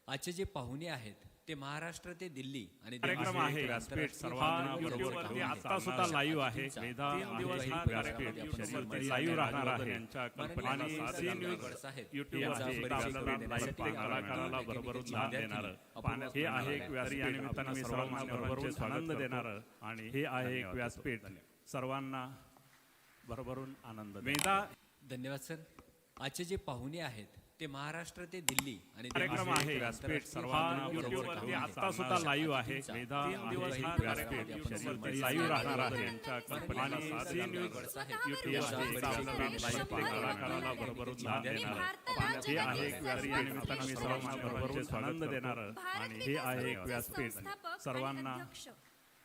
आजचे जे पाहुणे आहेत ते महाराष्ट्र ते दिल्ली आणि कार्यक्रम आहे व्यासपीठ सर्वांना बरोबर आता सुद्धा लाईव्ह आहे. मेधा 3 दिवस हा व्यासपीठ लाईव्ह राहणार आहे यांच्या कल्पनेला साथ घालणारं. YouTube आहे कलाकाराला भरभरून दान देणारं. हे आहे एक व्यासपीठ या निमित्ताने सर्वांना भरभरून आनंद देणारं. आणि हे आहे एक व्यासपीठ सर्वांना भरभरून आनंद. मेधा. धन्यवाद सर. आजचे जे पाहुणे आहेत ते महाराष्ट्र ते दिल्ली आणि कार्यक्रम आहे व्यासपीठ सर्वांना बरोबर आता सुद्धा लाईव्ह आहे. मेधा 3 दिवस हा व्यासपीठ लाईव्ह राहणार आहे यांच्या कल्पनेला साथ घालणारं. YouTube आहे कलाकाराला भरभरून दान देणारं. हे आहे एक व्यासपीठ या निमित्ताने सर्वांना भरभरून आनंद देणारं. आणि हे आहे एक व्यासपीठ सर्वांना भरभरून आनंद. मेधा. धन्यवाद सर. आजचे जे पाहुणे आहेत ते महाराष्ट्र ते दिल्ली आणि कार्यक्रम आहे व्यासपीठ सर्वांना बरोबर आता सुद्धा लाईव्ह आहे. मेधा 3 दिवस हा व्यासपीठ लाईव्ह राहणार आहे यांच्या कल्पनेला कलाकाराला भरभरून दान देणारं. हे आहे एक व्यासपीठ या निमित्ताने सर्वांना भरभरून आनंद देणारं. आणि हे आहे एक व्यासपीठ सर्वांना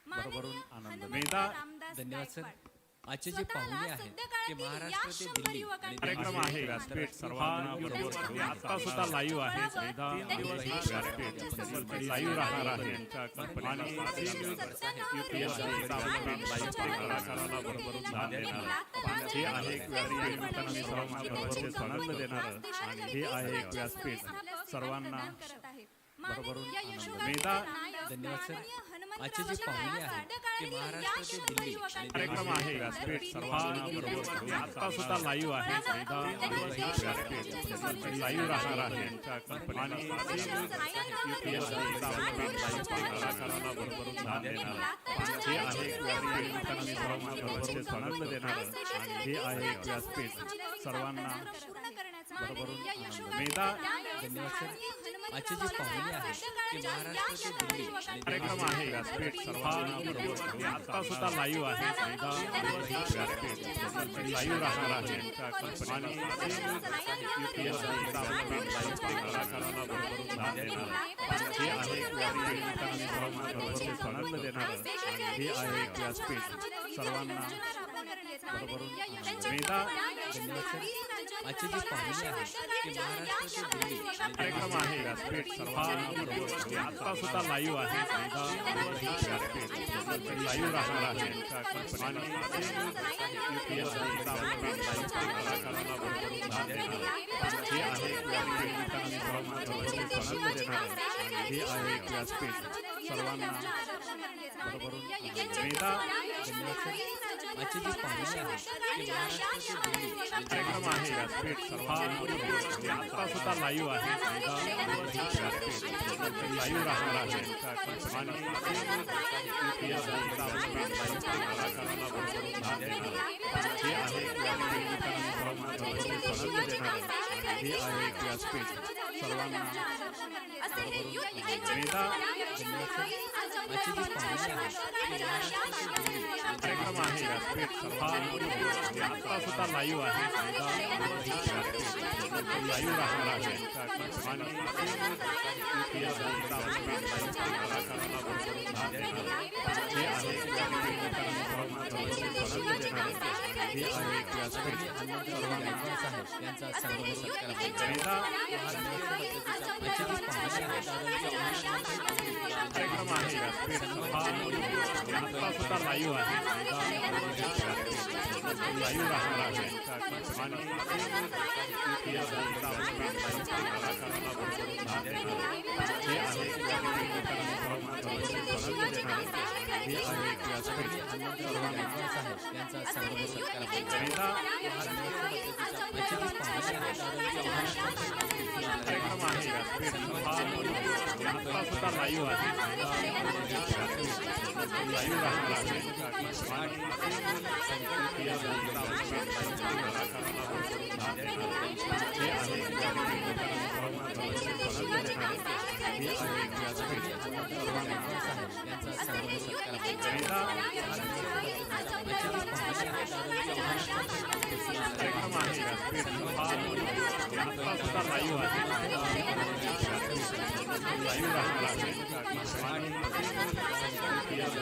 भरभरून आनंद. मेधा. धन्यवाद सर. आजचे जे पाहुणे आहेत ते महाराष्ट्र ते दिल्ली आणि कार्यक्रम आहे व्यासपीठ सर्वांना बरोबर आता सुद्धा लाईव्ह आहे. मेधा 3 दिवस हा व्यासपीठ लाईव्ह राहणार आहे यांच्या कल्पनेला कलाकाराला भरभरून दान देणारं. हे आहे एक व्यासपीठ या निमित्ताने सर्वांना भरभरून आनंद देणारं. आणि हे आहे एक व्यासपीठ सर्वांना भरभरून आनंद. मेधा. धन्यवाद सर. आजचे जे पाहुणे आहेत ते महाराष्ट्र ते दिल्ली आणि कार्यक्रम आहे व्यासपीठ सर्वांना बरोबर आता सुद्धा लाईव्ह आहे. मेधा 3 दिवस हा व्यासपीठ लाईव्ह राहणार आहे यांच्या कल्पनेला कलाकाराला भरभरून दान देणारं. हे आहे एक व्यासपीठ या निमित्ताने सर्वांना भरभरून आनंद देणारं. आणि हे आहे एक व्यासपीठ सर्वांना भरभरून आनंद. मेधा. आजचे जे पाहुणे आहेत ते महाराष्ट्र ते दिल्ली आणि कार्यक्रम आहे व्यासपीठ सर्वांना बरोबर आता सुद्धा लाईव्ह आहे. मेधा 3 दिवस हा व्यासपीठ लाईव्ह राहणार आहे यांच्या कल्पनेला कलाकाराला भरभरून दान देणारं. हे आहे एक व्यासपीठ या निमित्ताने सर्वांना भरभरून आनंद देणारं. आणि हे आहे एक व्यासपीठ सर्वांना भरभरून वेदा आजची जी पाहुणी आहे ती महाराष्ट्राचे दिल्ली कार्यक्रम आहे व्यासपीठ सर्वांना आता सुद्धा लाईव्ह आहे लाईव्ह राहणार आहे आणि हे आहे हे आहे व्यासपीठ सर्वांना वेदा आजची जी पाहुणी आहे ती महाराष्ट्राचे दिल्ली कार्यक्रम आहे व्यासपीठ सर्वांना आता सुद्धा लाईव्ह आहे लाईव्ह राहणार आहे आणि हे आहे हे आहे व्यासपीठ यांचा सर्व सत्कार वेदा कार्यक्रम आहे व्यासपीठ आता सुद्धा लाईव्ह आहे लाईव्ह राहणार आहे आणि हे आहे हे आहे व्यासपीठ यांचा सर्व सत्कार वेदा कार्यक्रम आहे व्यासपीठ आता सुद्धा लाईव्ह आहे लाईव्ह राहणार आहे आणि हे आहे हे आहे व्यासपीठ यांचा सर्व सत्कार वेदा कार्यक्रम आहे व्यासपीठ आता सुद्धा लाईव्ह आहे लाईव्ह राहणार आहे आणि हे आहे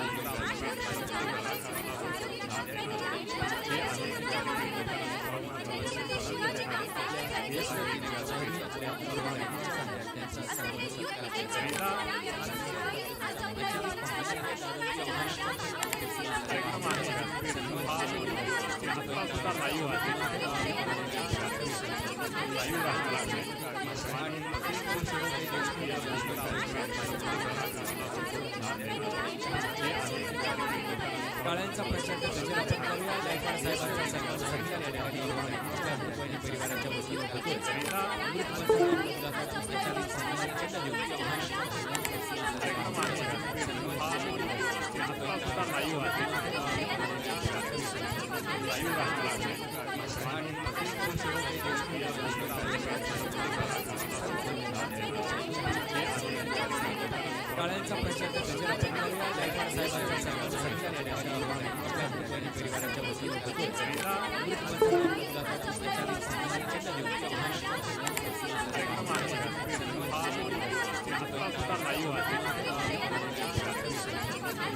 त्यांचा सर्व सत्कार वेदा कार्यक्रम आहे आता सुद्धा लाईव्ह आहे लाईव्ह राहणार आहे आणि टाळ्यांचा प्रचंड गजर आपण करूया गायकवाड साहेबांच्या सन्मानासाठी या ठिकाणी परिवाराच्या वतीने होतोय. मुलाखत संचालित सन्मानाचिन्ह देऊन कार्यक्रम आहे आता सुद्धा लाईव्ह आहे लाईव्ह राहणार आहे आणि टाळ्यांचा प्रचंड गजर आपण करूया गायकवाड साहेबांच्या सन्मानासाठी या ठिकाणी परिवाराच्या वतीने होतोय. मुलाखत संचालित सन्मानाचिन्ह देऊन कार्यक्रम आहे आता सुद्धा लाईव्ह आहे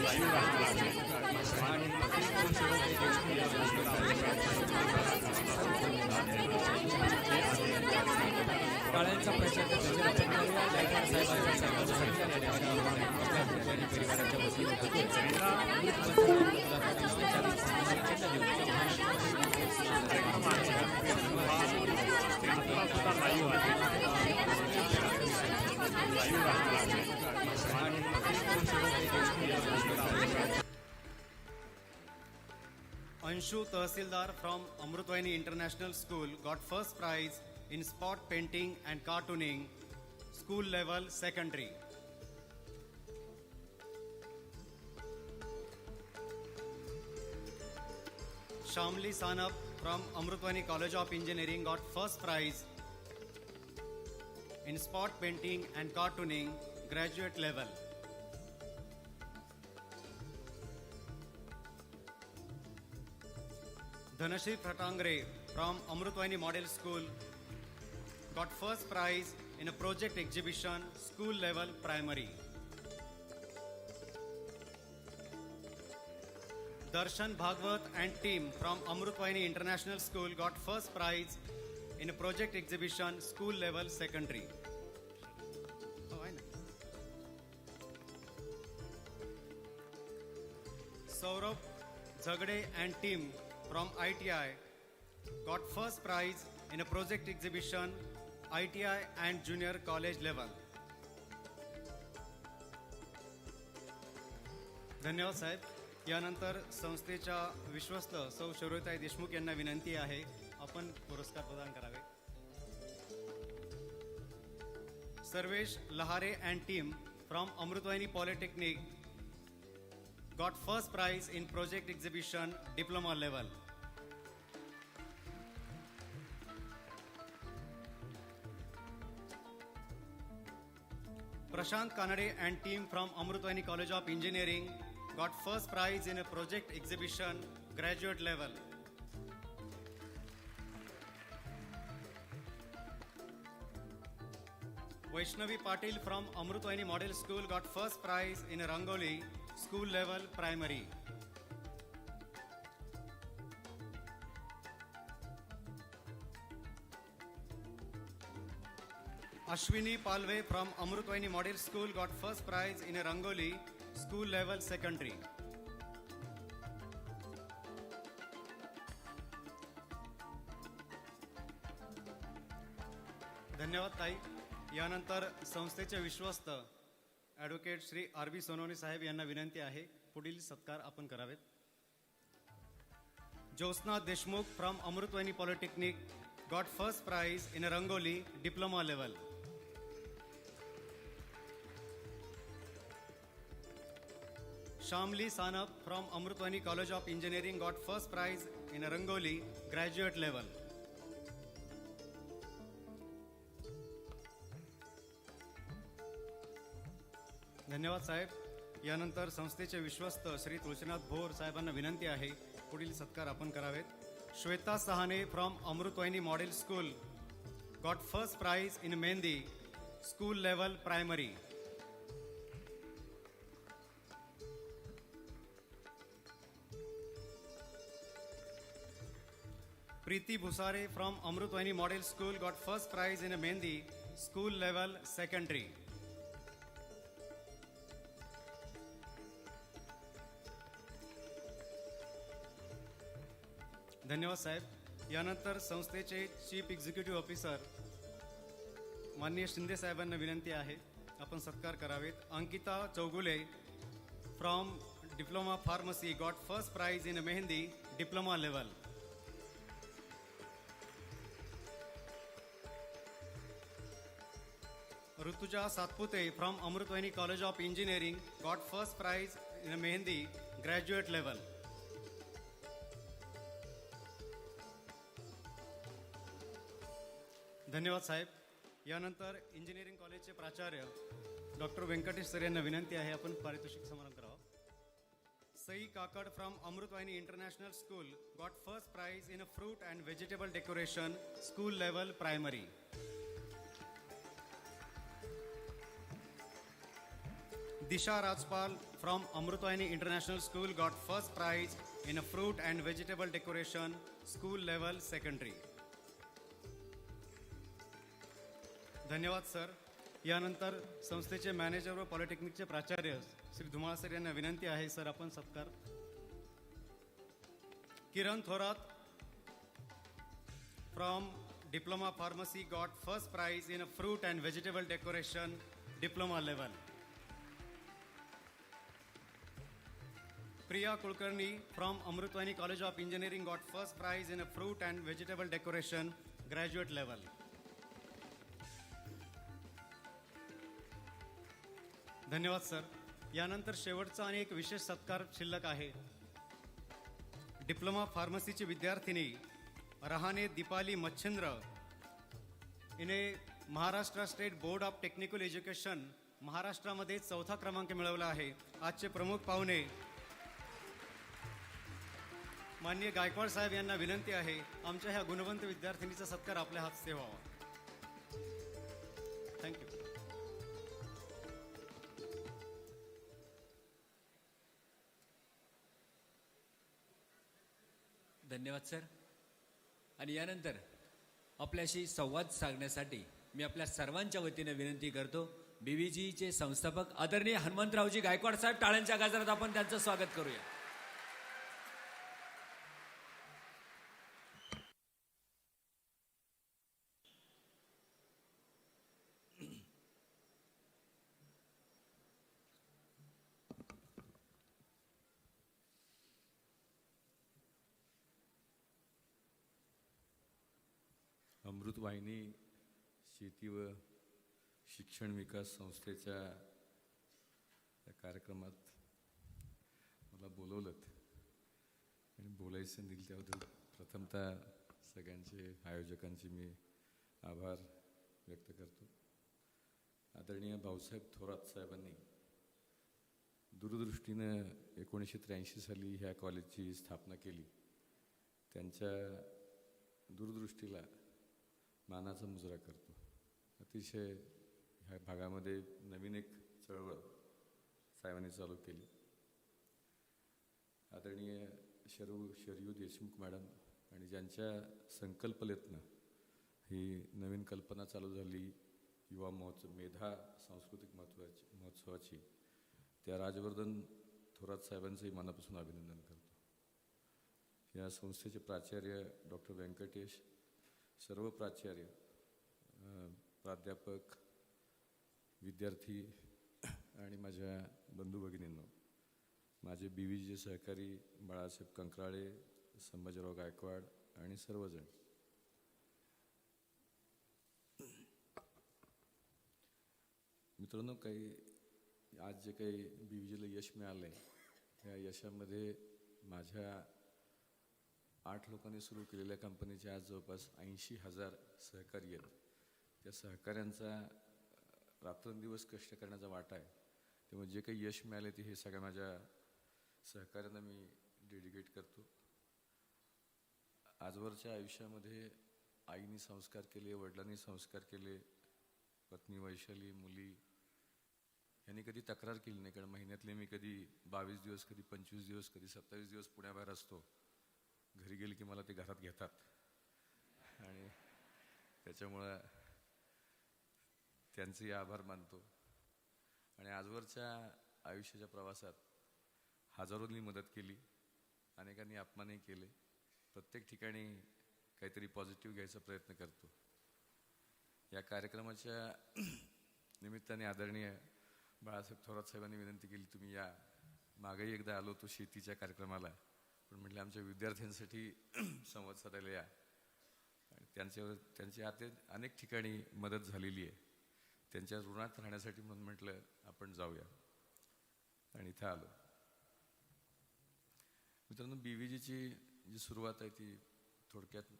लाईव्ह राहणार आहे आणि टाळ्यांचा प्रचंड गजर आपण करूया गायकवाड साहेबांच्या सन्मानासाठी या ठिकाणी परिवाराच्या वतीने होतोय. मुलाखत संचालित सन्मानाचिन्ह देऊन कार्यक्रम आहे आता सुद्धा लाईव्ह आहे लाईव्ह राहणार आहे आणि Anshu Tahsildar from Amrutwaini International School got first prize in spot painting and cartooning, school level secondary. Shamli Sanap from Amrutwaini College of Engineering got first prize in spot painting and cartooning, graduate level. Dhanashri Pratangre from Amrutwaini Model School got first prize in a project exhibition, school level primary. Darshan Bhagwat and team from Amrutwaini International School got first prize in a project exhibition, school level secondary. Saurabh Zagde and team from ITI got first prize in a project exhibition, ITI and junior college level. धन्यवाद साहेब. यानंतर संस्थेच्या विश्वस्त सौ शरोताई देशमुख यांना विनंती आहे आपण पुरस्कार प्रदान करावे. Sarvesh Lahare and team from Amrutvahini polytechnic got first prize in project exhibition diploma level. Prashant Kanade and team from Amrutvahini College of Engineering got first prize in a project exhibition graduate level. Vaishnavi Patil from Amrutvahini Model School got first prize in a Rangoli school level primary. Ashwini Palve from Amrutvahini Model School got first prize in a Rangoli school level secondary. धन्यवाद ताई. यानंतर संस्थेचे विश्वस्त advocate Shri R B Sonawane साहेब यांना विनंती आहे पुढील सत्कार आपण करावेत. Jyotsna Deshmukh from Amrutvahini polytechnic got first prize in rangoli diploma level. Shamli Sanap from Amrutvahini College of Engineering got first prize in Rangoli graduate level. धन्यवाद साहेब. यानंतर संस्थेचे विश्वस्त श्री तुळशीनाथ भोर साहेबांना विनंती आहे पुढील सत्कार आपण करावेत. Shweta Sahane from Amrutvahini model school got first prize in mehndi school level primary. Preeti Bhusare from Amrutvahini Model School got first prize in a Mehendi school level secondary. धन्यवाद साहेब. यानंतर संस्थेचे चीफ एक्झिक्युटिव्ह ऑफिसर माननीय शिंदे साहेबांना विनंती आहे आपण सत्कार करावेत. Ankita Chougule from diploma pharmacy got first prize in mehndi diploma level. Rutuja Satpute from Amrutvahini college of engineering got first prize in mehndi graduate level. धन्यवाद साहेब. यानंतर इंजिनिअरिंग कॉलेजचे प्राचार्य डॉक्टर व्यंकटेश सर यांना विनंती आहे आपण पारितोषिक समारंभ करावा. सई काकड from Amrutvahini international school got first prize in a fruit and vegetable decoration school level primary. Disha Rajpal from Amrutvahini International School got first prize in a fruit and vegetable decoration school level secondary. धन्यवाद sir. यानंतर संस्थेचे manager व पॉलिटेक्निकचे प्राचार्य Shri Dhumal sir यांना विनंती आहे sir आपण सत्कार. Kiran Thorat from diploma pharmacy got first prize in a fruit and vegetable decoration diploma level. Priya Kulkarni from Amrutvahini College of Engineering got first prize in a fruit and vegetable decoration graduate level. धन्यवाद sir. यानंतर शेवटचा आणि एक विशेष सत्कार शिल्लक आहे. Diploma फार्मसीची विद्यार्थिनी रहाने दीपाली मच्छिंद्र हिने Maharashtra state board of technical education महाराष्ट्रामध्ये 4था क्रमांक मिळवला आहे. आजचे प्रमुख पाहुणे माननीय गायकवाड साहेब यांना विनंती आहे आमच्या ह्या गुणवंत विद्यार्थिनीचा सत्कार आपल्या हस्ते व्हावा. थँक्यू. धन्यवाद सर. आणि यानंतर आपल्याशी संवाद साधण्यासाठी मी आपल्या सर्वांच्या वतीने विनंती करतो बीव्हीजीचे संस्थापक आदरणीय हनुमंतरावजी गायकवाड साहेब. टाळ्यांच्या गजरात आपण त्यांचं स्वागत करूया. अमृतवाहिनी शेती व शिक्षण विकास संस्थेच्या या कार्यक्रमात मला बोलवलं आणि बोलायचं दिलं त्याबद्दल प्रथमतः सगळ्यांचे आयोजकांचे मी आभार व्यक्त करतो. आदरणीय भाऊसाहेब थोरात साहेबांनी दूरदृष्टीनं 1983 साली ह्या कॉलेजची स्थापना केली. त्यांच्या दूरदृष्टीला मानाचा मुजरा करतो. अतिशय ह्या भागामध्ये नवीन एक चळवळ साहेबांनी चालू केली. आदरणीय शरयू देशमुख मॅडम आणि ज्यांच्या संकल्पनेतनं ही नवीन कल्पना चालू झाली युवा महोत्सव मेधा सांस्कृतिक महोत्सवाची, त्या राजवर्धन थोरात साहेबांचंही मनापासून अभिनंदन करतो. या संस्थेचे प्राचार्य डॉक्टर व्यंकटेश, सर्व प्राचार्य, प्राध्यापक, विद्यार्थी आणि माझ्या बंधू भगिनींनो, माझे BVG सहकारी बाळासाहेब कंकराळे, संभाजीराव गायकवाड आणि सर्वजण, मित्रांनो, आज जे काही BVGला यश मिळालं आहे, त्या यशामध्ये माझ्या 8 लोकांनी सुरू केलेल्या कंपनीचे आज जवळपास 80,000 सहकारी आहेत. त्या सहकाऱ्यांचा रात्रंदिवस कष्ट करण्याचा वाटा आहे. त्यामुळे जे काही यश मिळाले ते हे सगळ्या माझ्या सहकाऱ्यांना मी डेडिकेट करतो. आजवरच्या आयुष्यामध्ये आईने संस्कार केले, वडिलांनी संस्कार केले, पत्नी वैशाली, मुली यांनी कधी तक्रार केली नाही. कारण महिन्यातले मी कधी 22 दिवस, कधी 25 दिवस, कधी 27 दिवस पुण्याबाहेर असतो. घरी गेले की मला ते घरात घेतात आणि त्याच्यामुळं त्यांचेही आभार मानतो. आणि आजवरच्या आयुष्याच्या प्रवासात हजारोंनी मदत केली, अनेकांनी अपमानही केले. प्रत्येक ठिकाणी काहीतरी पॉझिटिव्ह घ्यायचा प्रयत्न करतो. या कार्यक्रमाच्या निमित्ताने आदरणीय बाळासाहेब थोरात साहेबांनी विनंती केली, तुम्ही या. मागेही एकदा आलो होतो शेतीच्या कार्यक्रमाला, पण म्हटलं आमच्या विद्यार्थ्यांसाठी संवाद साधायला या. आणि त्यांची आता अनेक ठिकाणी मदत झालेली आहे. त्यांच्या ऋणात राहण्यासाठी म्हणून म्हटलं आपण जाऊया आणि इथं आलो. मित्रांनो, BVGची जी सुरुवात आहे ती थोडक्यात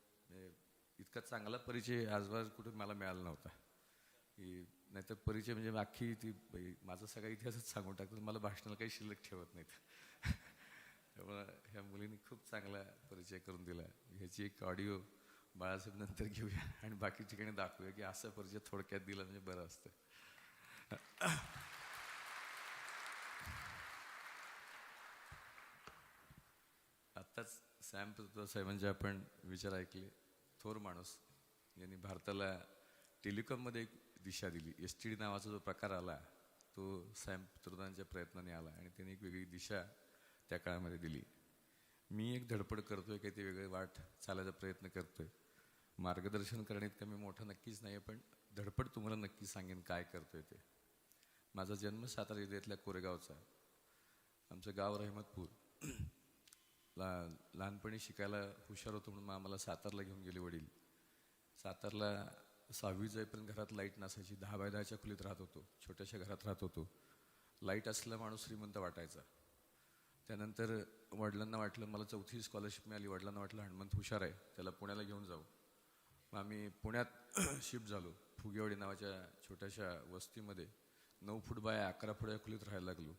इतका चांगला परिचय आजवर कुठे मला मिळाला नव्हता. की नाहीतर परिचय म्हणजे अख्खी ती माझा सगळा इतिहासच सांगून टाकतो. मला भाषणाला काही शिल्लक ठेवत नाहीत. त्यामुळं ह्या मुलींनी खूप चांगला परिचय करून दिला. ह्याची एक ऑडिओ बाळासाहेब नंतर घेऊया आणि बाकी ठिकाणी दाखवूया की असा परिचय थोडक्यात दिला म्हणजे बरं असतं. आत्ताच सॅम साहेबांचे आपण विचार ऐकले. थोर माणूस, यांनी भारताला टेलिकॉममध्ये एक दिशा दिली. STD नावाचा जो प्रकार आला तो सॅम पित्रोदांच्या प्रयत्नाने आला आणि त्यांनी एक वेगळी दिशा त्या काळामध्ये दिली. मी एक धडपड करतोय, काही ते वेगळे वाट चालायचा प्रयत्न करतोय. मार्गदर्शन करण्यात कमी मोठा नक्कीच नाही, पण धडपड तुम्हाला नक्की सांगेन काय करतोय ते. माझा जन्म सातारा जिल्ह्यातल्या कोरेगावचा. आमचं गाव रहमतपूर. लहानपणी शिकायला हुशार होतो म्हणून आम्हाला सातारला घेऊन गेले वडील. सातारला 6वी जाईपर्यंत घरात लाईट नसायची. 10 बाय 10च्या खोलीत राहत होतो, छोट्याशा घरात राहत होतो. लाईट असलेला माणूस श्रीमंत वाटायचा. त्यानंतर वडिलांना वाटलं, मला 4थी स्कॉलरशिप मिळाली. वडिलांना वाटलं हनुमंत हुशार आहे, त्याला पुण्याला घेऊन जाऊ. मग आम्ही पुण्यात शिफ्ट झालो. फुगेवाडी नावाच्या छोट्याशा वस्तीमध्ये 9 फूट बाय 11 फूट या खोलीत राहायला लागलो.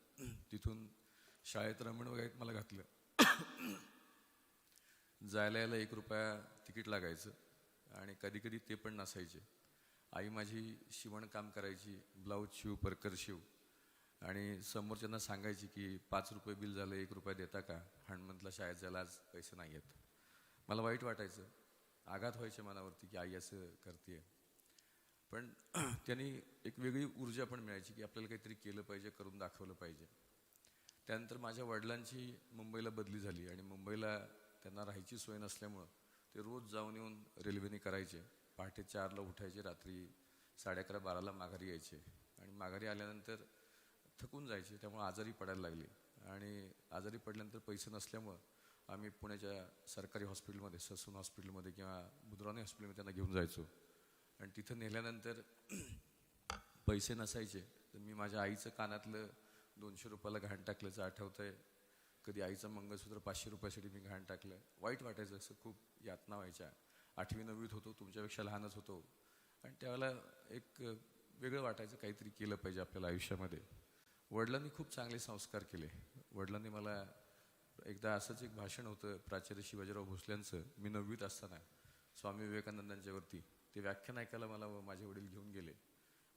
तिथून शाळेत रमण वगैरे मला घातलं. जायला यायला 1 रुपया तिकीट लागायचं आणि कधी कधी ते पण नसायचे. आई माझी शिवणकाम करायची, ब्लाऊज शिव, परकर शिव, आणि समोरच्यांना सांगायची की 5 रुपये बिल झालं, 1 रुपया देता का, हनुमंतला शाळेत जायला आज पैसे नाही आहेत. मला वाईट वाटायचं, आघात व्हायचे मनावरती की आई असं करते. पण त्यांनी एक वेगळी ऊर्जा पण मिळायची की आपल्याला काहीतरी केलं पाहिजे, करून दाखवलं पाहिजे. त्यानंतर माझ्या वडिलांची मुंबईला बदली झाली आणि मुंबईला त्यांना राहायची सोय नसल्यामुळं ते रोज जाऊन येऊन रेल्वेने करायचे. पहाटे 4ला उठायचे, रात्री 11:30-12ला माघारी यायचे आणि माघारी आल्यानंतर थकून जायचे. त्यामुळे आजारी पडायला लागले आणि आजारी पडल्यानंतर पैसे नसल्यामुळं आम्ही पुण्याच्या सरकारी हॉस्पिटलमध्ये, ससून हॉस्पिटलमध्ये किंवा बुधराव सुराने हॉस्पिटलमध्ये त्यांना घेऊन जायचो. आणि तिथं नेल्यानंतर पैसे नसायचे, तर मी माझ्या आईचं कानातलं 200 रुपयाला घाण टाकल्याचं आठवतं आहे. कधी आईचं मंगळसूत्र 500 रुपयासाठी मी घाण टाकलं. वाईट वाटायचं, असं खूप यातना व्हायच्या. 8वी 9वीत होतो, तुमच्यापेक्षा लहानच होतो, आणि त्यावेळेला एक वेगळं वाटायचं, काहीतरी केलं पाहिजे आपल्याला आयुष्यामध्ये. वडिलांनी खूप चांगले संस्कार केले. वडिलांनी मला एकदा असंच एक भाषण होतं प्राचार्य शिवाजीराव भोसल्यांचं, मी 9वीत असताना, स्वामी विवेकानंदांच्यावरती. ते व्याख्यान ऐकायला मला माझे वडील घेऊन गेले,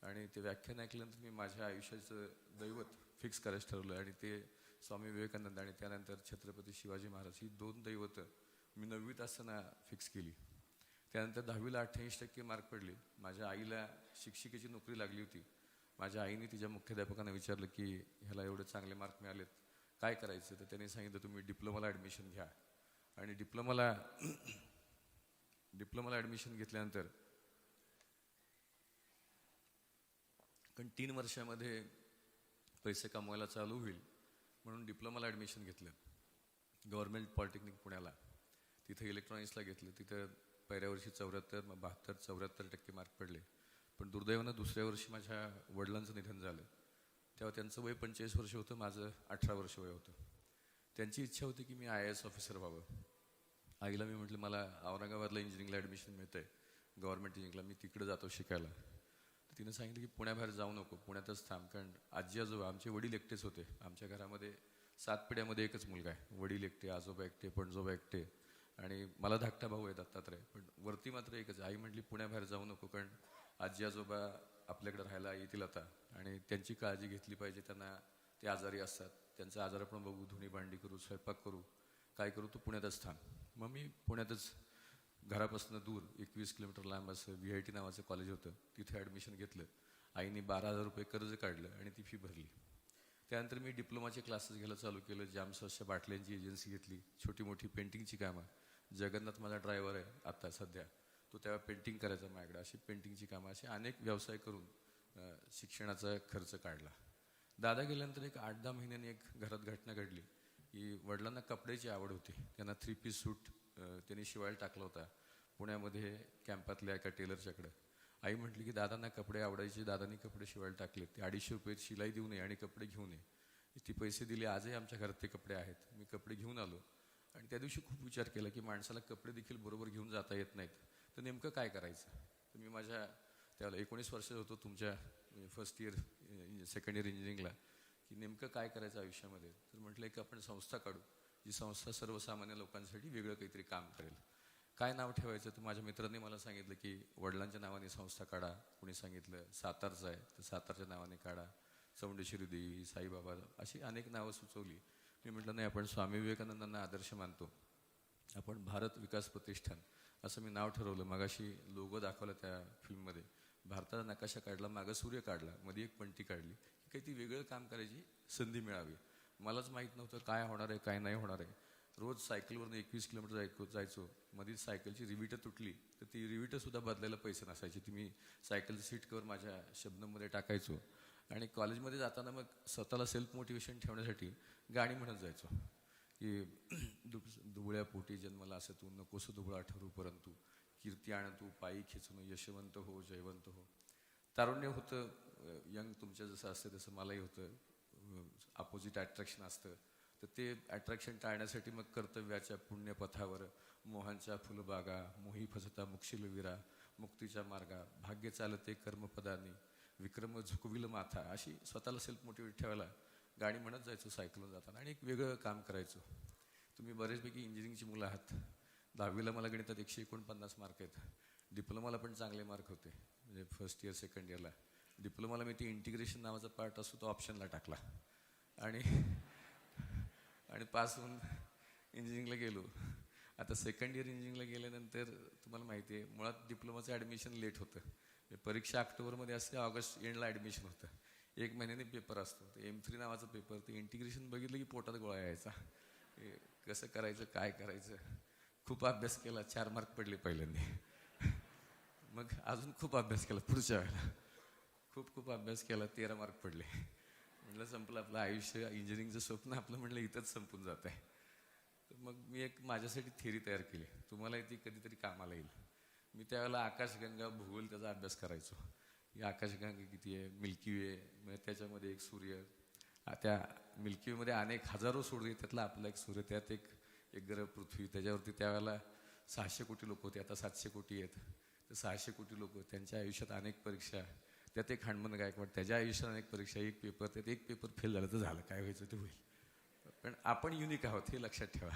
आणि ते व्याख्यान ऐकल्यानंतर मी माझ्या आयुष्याचं दैवत फिक्स करायचं ठरवलं, आणि ते स्वामी विवेकानंद आणि त्यानंतर छत्रपती शिवाजी महाराज, ही 2 दैवतं मी 9वीत असताना फिक्स केली. त्यानंतर 10वीला 88% मार्क पडले. माझ्या आईला शिक्षिकेची नोकरी लागली होती. माझ्या आईने तिच्या मुख्याध्यापकांना विचारलं की ह्याला एवढे चांगले मार्क मिळालेत, काय करायचं? तर त्यांनी सांगितलं तुम्ही डिप्लोमाला ॲडमिशन घ्या. आणि डिप्लोमाला ॲडमिशन घेतल्यानंतर कारण 3 वर्षामध्ये पैसे कमवायला चालू होईल म्हणून डिप्लोमाला ॲडमिशन घेतलं गव्हर्नमेंट पॉलिटेक्निक पुण्याला. तिथं इलेक्ट्रॉनिक्सला घेतलं. तिथं पहिल्या वर्षी 74, मग 72, 74% मार्क पडले. पण दुर्दैवानं दुसऱ्या वर्षी माझ्या वडिलांचं निधन झालं. तेव्हा त्यांचं वय 45 वर्ष होतं, माझं 18 वर्ष वय होतं. त्यांची इच्छा होती की मी IAS ऑफिसर व्हावं. आईला मी म्हटलं मला औरंगाबादला इंजिनिअरिंगला ॲडमिशन मिळतं आहे, गव्हर्नमेंट इंजिनिअरिंगला, मी तिकडे जातो शिकायला. तर तिनं सांगितलं की पुण्याबाहेर जाऊ नको, पुण्यातच थांब. कारण आजी आजोबा, आमचे वडील एकटेच होते. आमच्या घरामध्ये 7 पिढ्यामध्ये एकच मुलगा आहे. वडील एकटे, आजोबा एकटे, पणजोबा एकटे, आणि मला धाकटा भाऊ आहे दत्तात्रय. पण वरती मात्र एकच. आई म्हटली पुण्याबाहेर जाऊ नको, कारण आजी आजोबा आपल्याकडे राहायला येतील आता, आणि त्यांची काळजी घेतली पाहिजे. त्यांना ते आजारी असतात, त्यांचा आजार आपण बघू, धुणी भांडी करू, स्वयंपाक करू, काय करू, तू पुण्यातच थांब. मग मी पुण्यातच घरापासून दूर 21 किलोमीटर लांब असं VIT नावाचं कॉलेज होतं, तिथे ॲडमिशन घेतलं. आईने 12,000 रुपये कर्ज काढलं आणि ती फी भरली. त्यानंतर मी डिप्लोमाचे क्लासेस घ्यायला चालू केलं. जामसॉसच्या बाटल्यांची एजन्सी घेतली, छोटी मोठी पेंटिंगची कामं. जगन्नाथ माझा ड्रायव्हर आहे आता सध्या, तो तेव्हा पेंटिंग करायचा माझ्याकडे. अशी पेंटिंगची कामं, असे अनेक व्यवसाय करून शिक्षणाचा खर्च काढला. दादा गेल्यानंतर एक 8-10 महिन्यांनी एक घरात घटना घडली की वडिलांना कपड्याची आवड होती. त्यांना 3 पीस सूट त्यांनी शिवायला टाकला होता पुण्यामध्ये कॅम्पातल्या एका टेलरच्याकडं. आई म्हटली की दादांना कपडे आवडायचे, दादांनी कपडे शिवायला टाकले, ते 250 रुपये शिलाई देऊ नये आणि कपडे घेऊन ये. ती पैसे दिले, आजही आमच्या घरात ते कपडे आहेत. मी कपडे घेऊन आलो, आणि त्या दिवशी खूप विचार केला की माणसाला कपडे देखील बरोबर घेऊन जाता येत नाहीत, तर नेमकं काय करायचं. तर मी माझ्या त्यावेळेला 19 वर्ष होतो, तुमच्या फर्स्ट इयर सेकंड इयर इंजिनिअरिंगला, की नेमकं काय करायचं आयुष्यामध्ये. तर म्हटलं एक आपण संस्था काढू, जी संस्था सर्वसामान्य लोकांसाठी वेगळं काहीतरी काम करेल. काय नाव ठेवायचं? तर माझ्या मित्रांनी मला सांगितलं की वडिलांच्या नावाने संस्था काढा. कुणी सांगितलं सातारचं आहे तर सातारच्या नावाने काढा, चौंडेश्वरी देवी, साईबाबा, अशी अनेक नावं सुचवली. मी म्हटलं नाही, आपण स्वामी विवेकानंदांना आदर्श मानतो, आपण भारत विकास प्रतिष्ठान असं मी नाव ठरवलं. मगाशी लोगो दाखवला त्या फिल्ममध्ये, भारताचा नकाशा काढला, मागं सूर्य काढला, मध्ये एक पंटी काढली, की काही ती वेगळं काम करायची संधी मिळावी. मलाच माहीत नव्हतं काय होणार आहे, काय नाही होणार आहे. रोज सायकलवरून 21 किलोमीटर जायचो. मध्येच सायकलची रिविटं तुटली तर ती रिविटंसुद्धा बदलायला पैसे नसायचे. ती मी सायकलचं सीट कवर माझ्या शब्दामध्ये टाकायचो. आणि कॉलेजमध्ये जाताना मग स्वतःला सेल्फ मोटिवेशन ठेवण्यासाठी गाणी म्हणत जायचो की दुबळ्या पोटी जन्मला असं तू, नकोस दुबळा ठरू परंतु, कीर्ती आण तू पायी खेचून, यशवंत हो जयवंत हो. तारुण्य होतं, यंग तुमच्या जसं असतं तसं मलाही होतं. अपोजिट अट्रॅक्शन असतं, तर ते अट्रॅक्शन टाळण्यासाठी मग कर्तव्याच्या पुण्यपथावर मोहांच्या फुलबागा, मोही फसता मुक्षिल विरा, मुक्तीच्या मार्गा, भाग्य चालते कर्मपदानी, विक्रम झुकविल माथा, अशी स्वतःला सेल्फ मोटिवेट ठेवायला गाणी म्हणत जायचो सायकलवर जाताना. आणि एक वेगळं काम करायचो. तुम्ही बरेचपैकी इंजिनिअरिंगची मुलं आहात. 10वीला मला गणितात 149 मार्क आहेत. डिप्लोमाला पण चांगले मार्क होते, म्हणजे फर्स्ट इयर सेकंड इयरला. डिप्लोमाला मी ती इंटिग्रेशन नावाचा पार्ट असतो तो ऑप्शनला टाकला, आणि पास होऊन इंजिनिअरिंगला गेलो. आता सेकंड इयर इंजिनिअरिंगला गेल्यानंतर तुम्हाला माहिती आहे, मुळात डिप्लोमाचं ॲडमिशन लेट होतं. परीक्षा ऑक्टोबरमध्ये असते, ऑगस्ट एंडला ॲडमिशन होतं. 1 महिन्याने पेपर असतो. ते M3 नावाचा पेपर, ते इंटिग्रेशन बघितलं की पोटात गोळा यायचा. कसं करायचं, काय करायचं. खूप अभ्यास केला, 4 मार्क पडले पहिल्यांदा. मग अजून खूप अभ्यास केला पुढच्या वेळेला, खूप अभ्यास केला, 13 मार्क पडले. म्हटलं संपलं आपलं आयुष्य, इंजिनिअरिंगचं स्वप्न आपलं म्हटलं इथंच संपून जात आहे. तर मग मी एक माझ्यासाठी थेअरी तयार केली, तुम्हाला ती कधीतरी कामाला येईल. त्यावेळेला आकाशगंगा भूगोल त्याचा अभ्यास करायचो की आकाशगंगा किती आहे, मिल्की वे, मग त्याच्यामध्ये एक सूर्य, त्या मिल्की वेमध्ये अनेक हजारो सूर्य, त्यातला आपला एक सूर्य, त्यात एक ग्रह पृथ्वी, त्याच्यावरती त्यावेळेला 600 कोटी लोक होते, आता 700 कोटी आहेत. तर 600 कोटी लोक, त्यांच्या आयुष्यात अनेक परीक्षा, त्यात एक हनुमान गायकवाड, त्याच्या आयुष्यात अनेक परीक्षा, एक पेपर, त्यात एक पेपर फेल झालं तर झालं, काय व्हायचं ते होईल. पण आपण युनिक आहोत हे लक्षात ठेवा.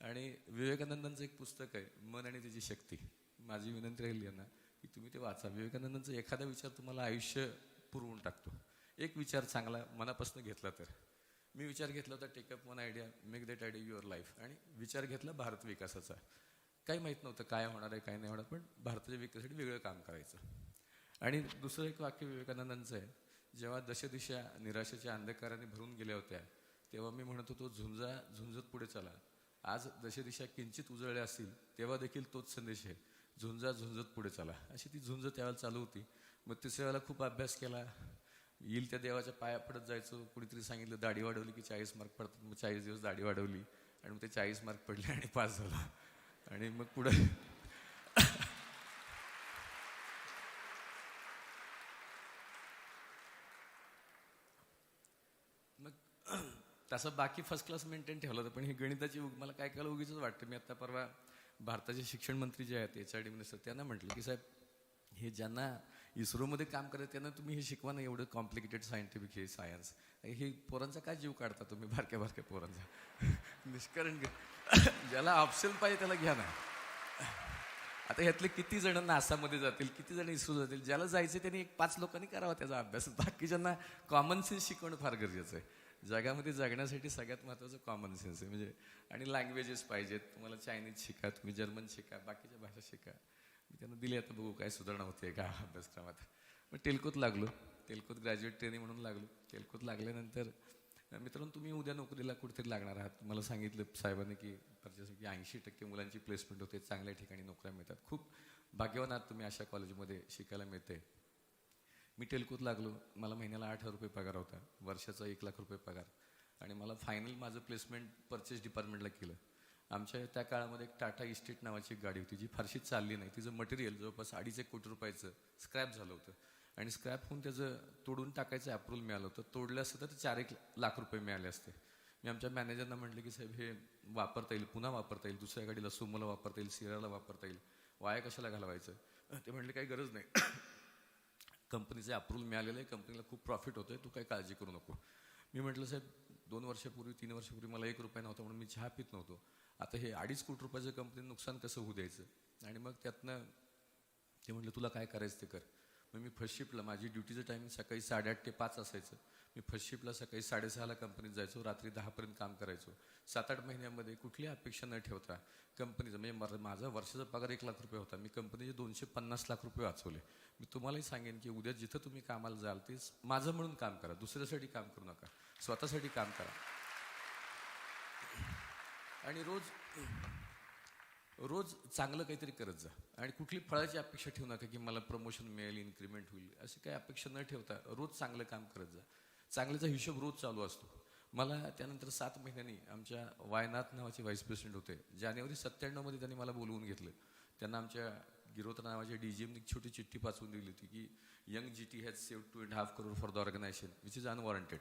आणि विवेकानंदांचं एक पुस्तक आहे, मन आणि त्याची शक्ती. माझी विनंती राहील यांना की तुम्ही ते वाचा. विवेकानंदांचा एखादा विचार तुम्हाला आयुष्य पुरवून टाकतो. एक विचार चांगला मनापासून घेतला तर. मी विचार घेतला होता, take up one idea, make that idea your life. आणि विचार घेतला भारत विकासाचा. काही माहीत नव्हतं काय होणार आहे काय नाही होणार, पण भारताच्या विकासासाठी वेगळं काम करायचं. आणि दुसरं एक वाक्य विवेकानंदांचं आहे, जेव्हा दशदिशा निराशेच्या अंधकाराने भरून गेल्या होत्या तेव्हा मी म्हणत होतो, झुंजत पुढे चला. आज दशदिशा किंचित उजळल्या असतील तेव्हा देखील तोच संदेश आहे, झुंजत पुढे चला. अशी ती झुंज त्यावेळेला चालू होती. मग तिसऱ्या वेळेला खूप अभ्यास केला, येईल त्या देवाच्या पाया पडत जायचो. कुणीतरी सांगितलं दाढी वाढवली की 40 मार्क पडतात, मग 40 दिवस दाढी वाढवली आणि मग ते 40 मार्क पडले आणि पास झालो. आणि मग पुढे मग तसं बाकी फर्स्ट क्लास मेंटेन ठेवलं होतं. पण ही गणिताची मला काय कळलं उगीच वाटतं. मी आता परवा भारताचे शिक्षण मंत्री जे आहेत HRD मिनिस्टर, त्यांना म्हटलं की साहेब, हे ज्यांना इस्रोमध्ये काम करायचं त्यांना तुम्ही हे शिकवा ना, एवढं कॉम्प्लिकेटेड सायंटिफिक हे सायन्स. हे पोरांचा काय जीव काढता तुम्ही, बारक्या पोरांचा. निष्करण ज्याला ऑप्शन पाहिजे त्याला घ्या ना. आता ह्यातले किती जण नासामध्ये जातील, किती जण इस्रो जातील. ज्याला जायचं त्यांनी 5 लोकांनी करावा त्याचा अभ्यास. बाकीच्यांना कॉमन सेन्स शिकवणं फार गरजेचं आहे. जगामध्ये जगण्यासाठी सगळ्यात महत्त्वाचं कॉमन सेन्स आहे. म्हणजे आणि लँग्वेजेस पाहिजेत. तुम्हाला चायनीज शिका, तुम्ही जर्मन शिका, बाकीच्या भाषा शिका. मी त्यांना दिली, आता बघू काय सुधारणा होते का अभ्यासक्रमात. मग टेलकोत लागलो, टेलकोत ग्रॅज्युएट ट्रेनिंग म्हणून लागलो. टेलकोत लागल्यानंतर मित्रांनो, तुम्ही उद्या नोकरीला कुठेतरी लागणार आहात. मला सांगितलं साहेबांनी की 80% मुलांची प्लेसमेंट होते, चांगल्या ठिकाणी नोकऱ्या मिळतात. खूप भाग्यवान आहात तुम्ही, अशा कॉलेजमध्ये शिकायला मिळते. मी टेलकोत लागलो, मला महिन्याला 8,000 रुपये पगार होता, वर्षाचा 1 लाख रुपये पगार. आणि मला फायनल माझं प्लेसमेंट परचेस डिपार्टमेंटला केलं. आमच्या त्या काळामध्ये एक टाटा इस्टेट नावाची एक गाडी होती, जी फारशी चालली नाही. तिचं मटेरियल जवळपास 2.5 कोटी रुपयाचं स्क्रॅप झालं होतं. आणि स्क्रॅप होऊन त्याचं तोडून टाकायचं अप्रूव्हल मिळालं होतं. तोडलं असतं तर 4-1 लाख रुपये मिळाले असते. मी आमच्या मॅनेजरना म्हटलं की साहेब, हे वापरता येईल, पुन्हा वापरता येईल, दुसऱ्या गाडीला सुमोला वापरता येईल, सिराला वापरता येईल, वाया कशाला घालवायचं. ते म्हटले काही गरज नाही, कंपनीचे अप्रूव्हल मिळालेलं आहे, कंपनीला खूप प्रॉफिट होतोय, तू काही काळजी करू नको. मी म्हटलं साहेब, 2 वर्षापूर्वी 3 वर्षापूर्वी मला 1 रुपया नव्हता म्हणून मी चहा पित नव्हतो. आता हे 2.5 कोटी रुपयाचं कंपनी नुकसान कसं होऊ द्यायचं. आणि मग त्यातनं ते म्हटलं तुला काय करायचं ते कर. मग मी फर्स्ट शिफ्टला, माझी ड्युटीचं टायमिंग सकाळी 8:30 ते 5 असायचं. मी फर्स्ट शिफ्टला सकाळी 6:30ला कंपनीत जायचो, रात्री 10पर्यंत काम करायचो. 7-8 महिन्यामध्ये कुठली अपेक्षा न ठेवता कंपनीचं, म्हणजे माझा वर्षाचा पगार 1 लाख रुपये होता, मी कंपनीचे 250 लाख रुपये वाचवले. मी तुम्हालाही सांगेन की उद्या जिथं तुम्ही कामाला जाल ते माझं म्हणून काम करा, दुसऱ्यासाठी काम करू नका, स्वतःसाठी काम करा. आणि रोज चांगलं काहीतरी करत जा. आणि कुठली फळाची अपेक्षा ठेवू नका की मला प्रमोशन मिळेल, इन्क्रीमेंट होईल, अशी काही अपेक्षा न ठेवता रोज चांगलं काम करत जा. चांगल्याचा हिशोब रोज चालू असतो. मला त्यानंतर 7 महिन्यांनी आमच्या वायनाथ नावाचे व्हाईस प्रेसिडेंट होते. जानेवारी 97 त्यांनी मला बोलवून घेतलं. त्यांना आमच्या गिरोत्र नावाच्या DGMनी एक छोटी चिठ्ठी पाठवून दिली होती की young GT has saved 2.5 crore for the organisation which is unwarranted.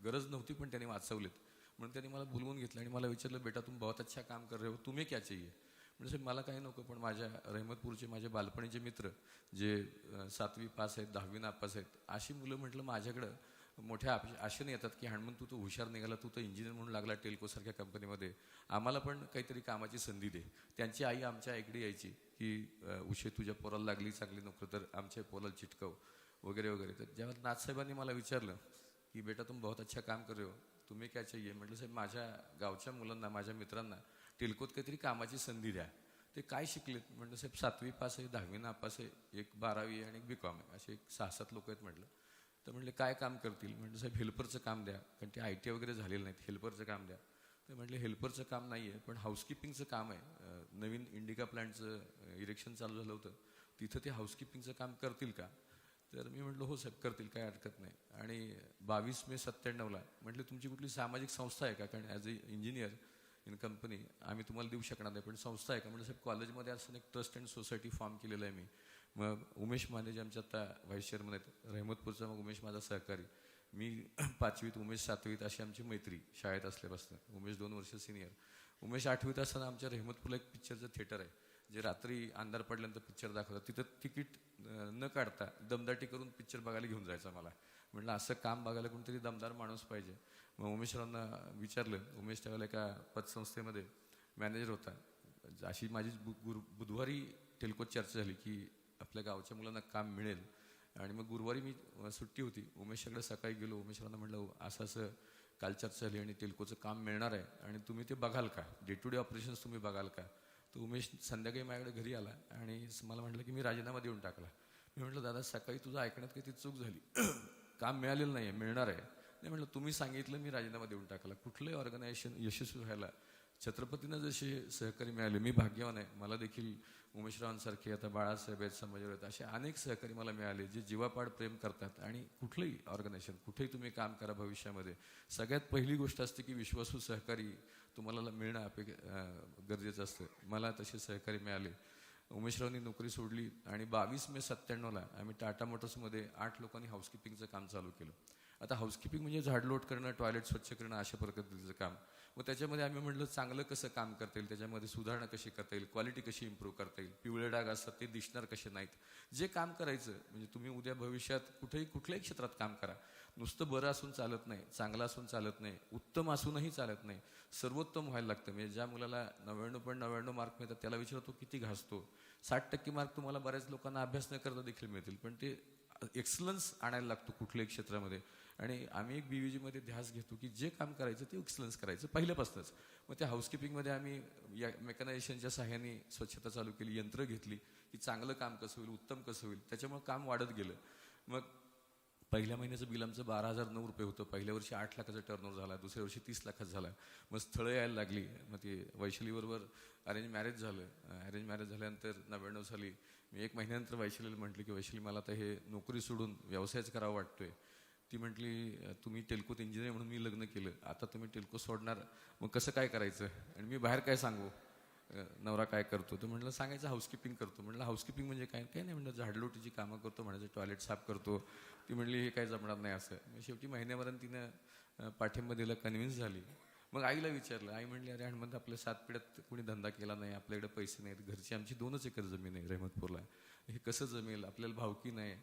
गरज नव्हती पण त्यांनी वाचवलेत. म्हणून त्यांनी मला बोलवून घेतलं आणि मला विचारलं, बेटा तुम बहुत अच्छा काम कर रहे हो, तुम्हें क्या चाहिए. म्हणजे मला काही नको, पण माझ्या रहमतपूरचे माझे बालपणीचे मित्र जे 7वी पास आहेत, 10वी नापास आहेत, अशी मुलं म्हटलं माझ्याकडं मोठ्या आशेने येतात की हनुमंत तू तर हुशार निघाला, तू तर इंजिनियर म्हणून लागला टेल्कोसारख्या कंपनीमध्ये, आम्हाला पण काहीतरी कामाची संधी दे. त्यांची आई आमच्या आईकडे यायची की उशे तुझ्या पोराला लागली चांगली नोकरी तर आमच्या पोराला चिटकव वगैरे वगैरे. तर जेव्हा नाथसाहेबांनी मला विचारलं की बेटा तुम बहुत अच्छा काम कर रहे हो, तुम्ही काय चाहिए. म्हटलं साहेब माझ्या गावच्या मुलांना, माझ्या मित्रांना टेल्कोत काहीतरी कामाची संधी द्या. ते काय शिकलेत. म्हटलं साहेब 7वी पास आहे, 10वी नापास आहे, एक 12वी आणि एक BCom आहे, असे 6-7 लोक आहेत. म्हटलं तर म्हटले काय काम करतील. म्हटलं साहेब हेल्परचं काम द्या, कारण ते IT वगैरे झालेलं नाहीत, हेल्परचं काम द्या. तर म्हटलं हेल्परचं काम नाही आहे, पण हाऊसकीपिंगचं काम आहे. नवीन इंडिका प्लांटचं इरेक्शन चालू झालं होतं, तिथं ते हाऊसकीपिंगचं काम करतील का. तर मी म्हटलं हो साहेब करतील, काय हरकत नाही. आणि 22 मे 97ला म्हटलं तुमची कुठली सामाजिक संस्था आहे का, कारण as a engineer in company आम्ही तुम्हाला देऊ शकणार नाही, पण संस्था आहे का? म्हणजे साहेब कॉलेजमध्ये असं एक ट्रस्ट अँड सोसायटी फॉर्म केलेलं आहे मी. मग उमेश माने जे आमचे आता व्हाईस चेअरमन आहेत रहमतपूरचा, मग उमेश माझा सहकारी, मी 5वीत, उमेश 7वीत, अशी आमची मैत्री शाळेत असल्यापासून. उमेश 2 वर्ष सिनियर. उमेश 8वीत असताना आमच्या रहमतपूरला एक पिक्चरचं थिएटर आहे, जे रात्री अंधार पडल्यानंतर पिक्चर दाखवतात. तिथं तिकीट न काढता दमदाटी करून पिक्चर बघायला घेऊन जायचा मला. म्हटलं असं काम बघायला कोणतरी दमदार माणूस पाहिजे. मग उमेशरावांना विचारलं. उमेश त्यावेळेला एका पतसंस्थेमध्ये मॅनेजर होता. अशी माझी बुधवारी टेल्कोत चर्चा झाली की आपल्या गावच्या मुलांना काम मिळेल, आणि मग गुरुवारी मी सुट्टी होती. उमेशकडे सकाळी गेलो. उमेशरावांना म्हटलं असं असं काल चर्चा झाली आणि टेल्कोचं काम मिळणार आहे, आणि तुम्ही ते बघाल का? डे टू डे ऑपरेशन्स तुम्ही बघाल का? तर उमेश संध्याकाळी माझ्याकडे घरी आला आणि मला म्हटलं की मी राजीनामा देऊन टाकला. मी म्हटलं दादा सकाळी तुझं ऐकण्यात काही ती चूक झाली, काम मिळालेलं नाही आहे, मिळणार आहे. नाही म्हटलं तुम्ही सांगितलं, मी राजीनामा देऊन टाकला. कुठलंही ऑर्गनायझेशन यशस्वी व्हायला छत्रपतींना जसे सहकारी मिळाले, मी भाग्यवान आहे. मला देखील उमेशरावांसारखे, आता बाळासाहेब आहेत, संभाजीराव आहेत, असे अनेक सहकारी मला मिळाले जे जीवापाड प्रेम करतात. आणि कुठलंही ऑर्गनायझेशन, कुठेही तुम्ही काम करा भविष्यामध्ये, सगळ्यात पहिली गोष्ट असते की विश्वासू सहकारी तुम्हाला मिळणं गरजेचं असतं. मला तसे सहकारी मिळाले. उमेशरावांनी नोकरी सोडली आणि 22 मे 97ला आम्ही टाटा मोटर्समध्ये 8 लोकांनी हाऊसकीपिंगचं काम चालू केलं. आता हाऊसकीपिंग म्हणजे झाडलोट करणं, टॉयलेट स्वच्छ करणं, अशा पद्धतीचं काम. मग त्याच्यामध्ये आम्ही म्हटलं चांगलं कसं काम करता येईल, त्याच्यामध्ये सुधारणा कशी करता येईल, क्वालिटी कशी इम्प्रूव्ह करता येईल, पिवळे डाग असतात ते दिसणार कसे नाहीत. जे काम करायचं म्हणजे तुम्ही उद्या भविष्यात कुठल्याही क्षेत्रात काम करा, नुसतं बरं असून चालत नाही, चांगलं असून चालत नाही, उत्तम असूनही चालत नाही, सर्वोत्तम व्हायला लागतं. म्हणजे ज्या मुलाला 99.99 मार्क मिळतात त्याला विचारतो किती घासतो. 60% मार्क तुम्हाला बऱ्याच लोकांना अभ्यास न करता देखील मिळतील, पण ते एक्सलन्स आणायला लागतो कुठल्याही क्षेत्रामध्ये. आणि आम्ही एक BVG मध्ये ध्यास घेतो की जे काम करायचं ते एक्सलन्स करायचं पहिल्यापासूनच. मग त्या हाऊसकीपिंगमध्ये आम्ही या मेकनायझेशनच्या सहाय्याने स्वच्छता चालू केली, यंत्र घेतली की चांगलं काम कसं होईल, उत्तम कसं होईल, त्याच्यामुळे काम वाढत गेलं. मग पहिल्या महिन्याचं बिल आमचं 12,009 रुपये होतं. पहिल्या वर्षी 8 लाखाचा टर्नओव्हर झाला, दुसऱ्या वर्षी 30 लाखाचा झाला. मग स्थळं यायला लागली. मग ते वैशालीबरोबर अरेंज मॅरेज झालं. अरेंज मॅरेज झाल्यानंतर 99 साली मी 1 महिन्यानंतर वैशालीला म्हटलं की वैशाली मला आता हे नोकरी सोडून व्यवसायच करावा वाटतोय. ती म्हटली तुम्ही टेल्कोत इंजिनियर म्हणून मी लग्न केलं, आता तुम्ही टेल्को सोडणार, मग कसं काय करायचं? आणि मी बाहेर काय सांगू नवरा काय करतो? तर म्हटलं सांगायचं हाऊसकीपिंग करतो. म्हटलं हाऊसकीपिंग म्हणजे काय? काय नाही म्हटलं झाडलोटीची कामं करतो म्हणायचं, टॉयलेट साफ करतो. ती म्हणली हे काय जमणार नाही असं. मग शेवटी महिन्याभरात तिनं पाठिंबा दिला, कन्व्हिन्स झाली. मग आईला विचारलं. आई म्हणली अरे म्हणतात आपल्या 7 पिढ्यात कोणी धंदा केला नाही, आपल्याकडे पैसे नाहीत, घरची आमची 2च एकर जमीन आहे रहमतपूरला, हे कसं जमेल? आपल्याला भावकी नाही,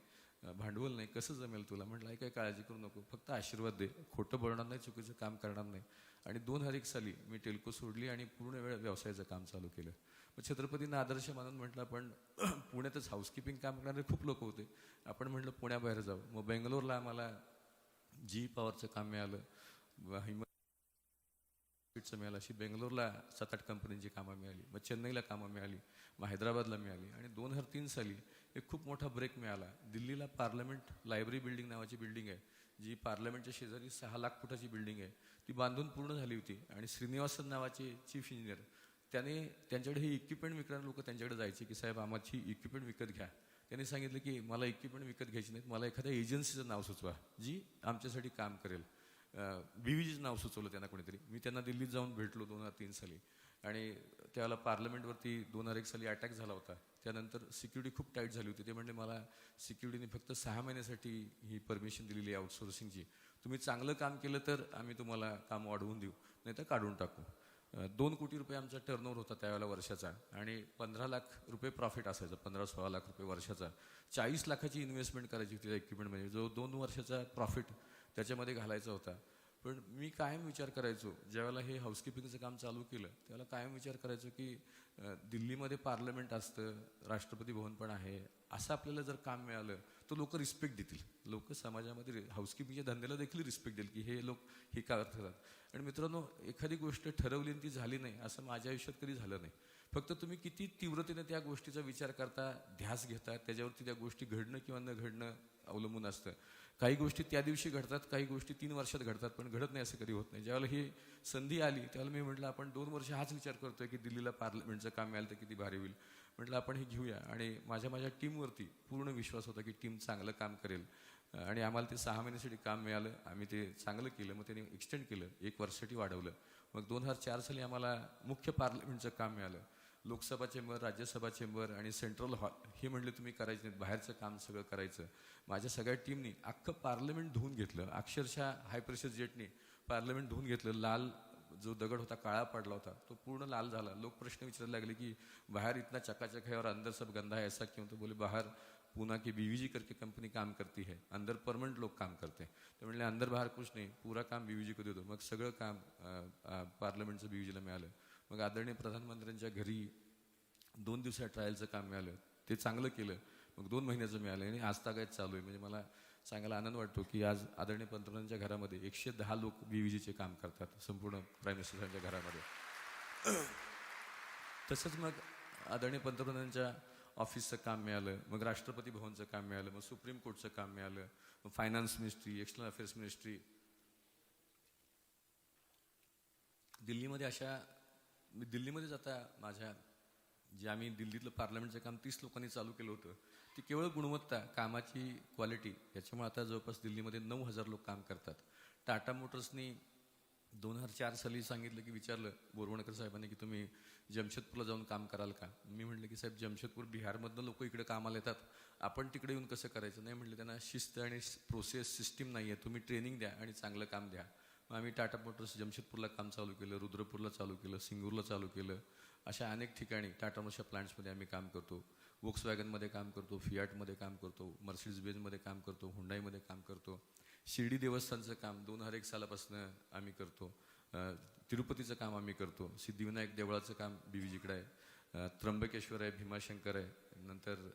भांडवल नाही, कसं जमेल तुला? म्हटलं आई काय काळजी करू नको, फक्त आशीर्वाद दे, खोटं बोलणार नाही, चुकीचं काम करणार नाही. आणि 2001 साली मी टेल्को सोडली आणि पूर्ण वेळ व्यवसायाचं काम चालू केलं. मग छत्रपतींना आदर्श मानून म्हटलं आपण पुण्यातच हाऊसकीपिंग काम करणारे खूप लोक होते, आपण म्हटलं पुण्याबाहेर जाऊ. मग बेंगलोरला आम्हाला GE पॉवरचं काम मिळालं, मिळालं. अशी बेंगलोरला 7-8 कंपनीची कामं मिळाली. मग चेन्नईला कामं मिळाली, मग हैदराबादला मिळाली. आणि 2003 साली एक खूप मोठा ब्रेक मिळाला. दिल्लीला पार्लमेंट लायब्ररी बिल्डिंग नावाची बिल्डिंग आहे, जी पार्लमेंटच्या शेजारी 6 लाख फुटाची बिल्डिंग आहे. ती बांधून पूर्ण झाली होती. आणि श्रीनिवासन नावाचे चीफ इंजिनियर, त्यांच्याकडे हे इक्विपमेंट विकणारे लोक त्यांच्याकडे जायचे की साहेब आम्हाची इक्विपमेंट विकत घ्या. त्यांनी सांगितलं की मला इक्विपमेंट विकत घ्यायची नाहीत, मला एखाद्या एजन्सीचं नाव सुचवा जी आमच्यासाठी काम करेल. BVGचं नाव सुचवलं त्यांना कोणीतरी. मी त्यांना दिल्लीत जाऊन भेटलो 2003 साली. आणि त्यावेळेला पार्लमेंटवरती 2001 साली अटॅक झाला होता. त्यानंतर सिक्युरिटी खूप टाईट झाली होती. ते म्हणजे मला सिक्युरिटीने फक्त 6 महिन्यासाठी ही परमिशन दिलेली आहे आउटसोर्सिंगची, तुम्ही चांगलं काम केलं तर आम्ही तुम्हाला काम वाढवून देऊ, नाही तर काढून टाकू. 2 कोटी रुपये आमचा टर्नओव्हर होता त्यावेळेला वर्षाचा, आणि 15 लाख रुपये प्रॉफिट असायचा, 15-16 लाख रुपये वर्षाचा. 40 लाखाची इन्व्हेस्टमेंट करायची होती त्या इक्विपमेंटमध्ये, जो 2 वर्षाचा प्रॉफिट त्याच्यामध्ये घालायचा होता. पण मी कायम विचार करायचो, ज्यावेळेला हे हाऊसकीपिंगचं काम चालू केलं त्यावेळेला कायम विचार करायचो की दिल्लीमध्ये पार्लमेंट असतं, राष्ट्रपती भवन पण आहे, असं आपल्याला जर काम मिळालं तर लोक रिस्पेक्ट देतील, लोक समाजामध्ये हाऊसकीपिंगच्या धंद्याला देखील रिस्पेक्ट देईल की हे लोक हे का करतात. आणि मित्रांनो, एखादी गोष्ट ठरवली आणि ती झाली नाही असं माझ्या आयुष्यात कधी झालं नाही. फक्त तुम्ही किती तीव्रतेने त्या गोष्टीचा विचार करता, ध्यास घेता, त्याच्यावरती त्या गोष्टी घडणं किंवा न घडणं अवलंबून असतं. काही गोष्टी त्या दिवशी घडतात, काही गोष्टी 3 वर्षात घडतात, पण घडत नाही असं कधी होत नाही. ज्यावेळेला ही संधी आली त्यावेळेला मी म्हटलं आपण 2 वर्ष हाच विचार करतोय की दिल्लीला पार्लमेंटचं काम मिळालं तर किती भारी होईल. म्हटलं आपण हे घेऊया. आणि माझ्या टीमवरती पूर्ण विश्वास होता की टीम चांगलं काम करेल. आणि आम्हाला ते 6 महिन्यासाठी काम मिळालं, आम्ही ते चांगलं केलं. मग त्यांनी एक्सटेंड केलं, 1 वर्षासाठी वाढवलं. मग 2004 साली आम्हाला मुख्य पार्लमेंटचं काम मिळालं. लोकसभा चेंबर, राज्यसभा चेंबर आणि सेंट्रल हॉल हे म्हणले तुम्ही करायचे नाहीत, बाहेरचं काम सगळं करायचं. माझ्या सगळ्या टीमनी अख्खं पार्लमेंट धुवून घेतलं. अक्षरशः हाय प्रेशर जेटने पार्लमेंट धुवून घेतलं. लाल जो दगड होता, काळा पडला होता, तो पूर्ण लाल झाला. लोक प्रश्न विचारायला लागले की बाहर इतना चकाचक है और अंदर सब गंदा है, ऐसा क्यों? तो बोले बाहर पूना की बीवीजी करके कंपनी काम करती है, अंदर परमनंट लोग काम करते हैं. ते म्हणले अंदर बाहर कुछ नाही, पूरा काम बीवीजी को देतो. मग सगळं काम पार्लमेंटचं बीवीजीला मिळालं. मग आदरणीय प्रधानमंत्र्यांच्या घरी 2 दिवसात ट्रायलचं काम मिळालं, ते चांगलं केलं. मग 2 महिन्याचं मिळालं आणि आज तागायत चालू आहे. म्हणजे मला सांगायला आनंद वाटतो की आज आदरणीय पंतप्रधानांच्या घरामध्ये 110 लोक बीवीजीचे काम करतात, संपूर्ण प्राईम मिनिस्टरांच्या घरामध्ये. तसंच मग आदरणीय पंतप्रधानांच्या ऑफिसचं काम मिळालं, मग राष्ट्रपती भवनचं काम मिळालं, मग सुप्रीम कोर्टचं काम मिळालं, मग finance ministry, external affairs ministry. दिल्लीमध्येच आता माझ्या जे आम्ही दिल्लीतलं पार्लमेंटचं काम 30 लोकांनी चालू केलं होतं, ती केवळ गुणवत्ता, कामाची क्वालिटी याच्यामुळे आता जवळपास दिल्लीमध्ये 9,000 लोक काम करतात. टाटा मोटर्सनी 2004 साली सांगितलं की विचारलं बोरवणकर साहेबांनी की तुम्ही जमशेदपूरला जाऊन काम कराल का? मी म्हटलं की साहेब जमशेदपूर बिहारमधनं लोक इकडे कामाला येतात, आपण तिकडे येऊन कसं करायचं? नाही म्हटलं त्यांना शिस्त आणि प्रोसेस सिस्टीम नाही आहे, तुम्ही ट्रेनिंग द्या आणि चांगलं काम द्या. मग आम्ही टाटा मोटर्स जमशेदपूरला काम चालू केलं, रुद्रपूरला चालू केलं, सिंगूरला चालू केलं. अशा अनेक ठिकाणी टाटा मोटर्सच्या प्लांट्समध्ये आम्ही काम करतो. वोक्सवॅगनमध्ये काम करतो, फियाटमध्ये काम करतो, मर्सिडीज बेंझमध्ये काम करतो, हुंडाईमध्ये काम करतो. शिर्डी देवस्थानचं काम 2001 सालापासून आम्ही करतो. तिरुपतीचं काम आम्ही करतो. सिद्धिविनायक देवळाचं काम बीवीजीकडे आहे. त्र्यंबकेश्वर आहे, भीमाशंकर आहे, नंतर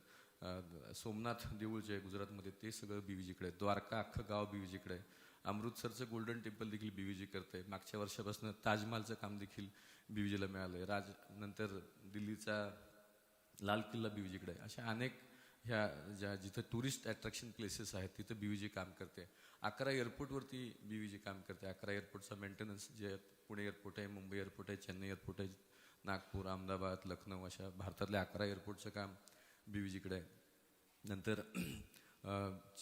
सोमनाथ देऊळ जे आहे गुजरातमध्ये ते सगळं बीवीजीकडे आहे. द्वारका अख्खं गाव बीवीजीकडे आहे. अमृतसरचं गोल्डन टेम्पल देखील बीवीजी करते. मागच्या वर्षापासून ताजमहालचं काम देखील बीवीजीला मिळालं आहे. नंतर दिल्लीचा लाल किल्ला बीवीजीकडे आहे. अशा अनेक ह्या जिथं टुरिस्ट अट्रॅक्शन प्लेसेस आहेत तिथं बीवीजी काम करते. 11 एअरपोर्टवरती बीवीजी काम करते. 11 एअरपोर्टचा मेंटेनन्स जे पुणे एअरपोर्ट आहे, मुंबई एअरपोर्ट आहे, चेन्नई एअरपोर्ट आहे, नागपूर, अहमदाबाद, लखनौ अशा भारतातल्या 11 एअरपोर्टचं काम बीवीजीकडे आहे. नंतर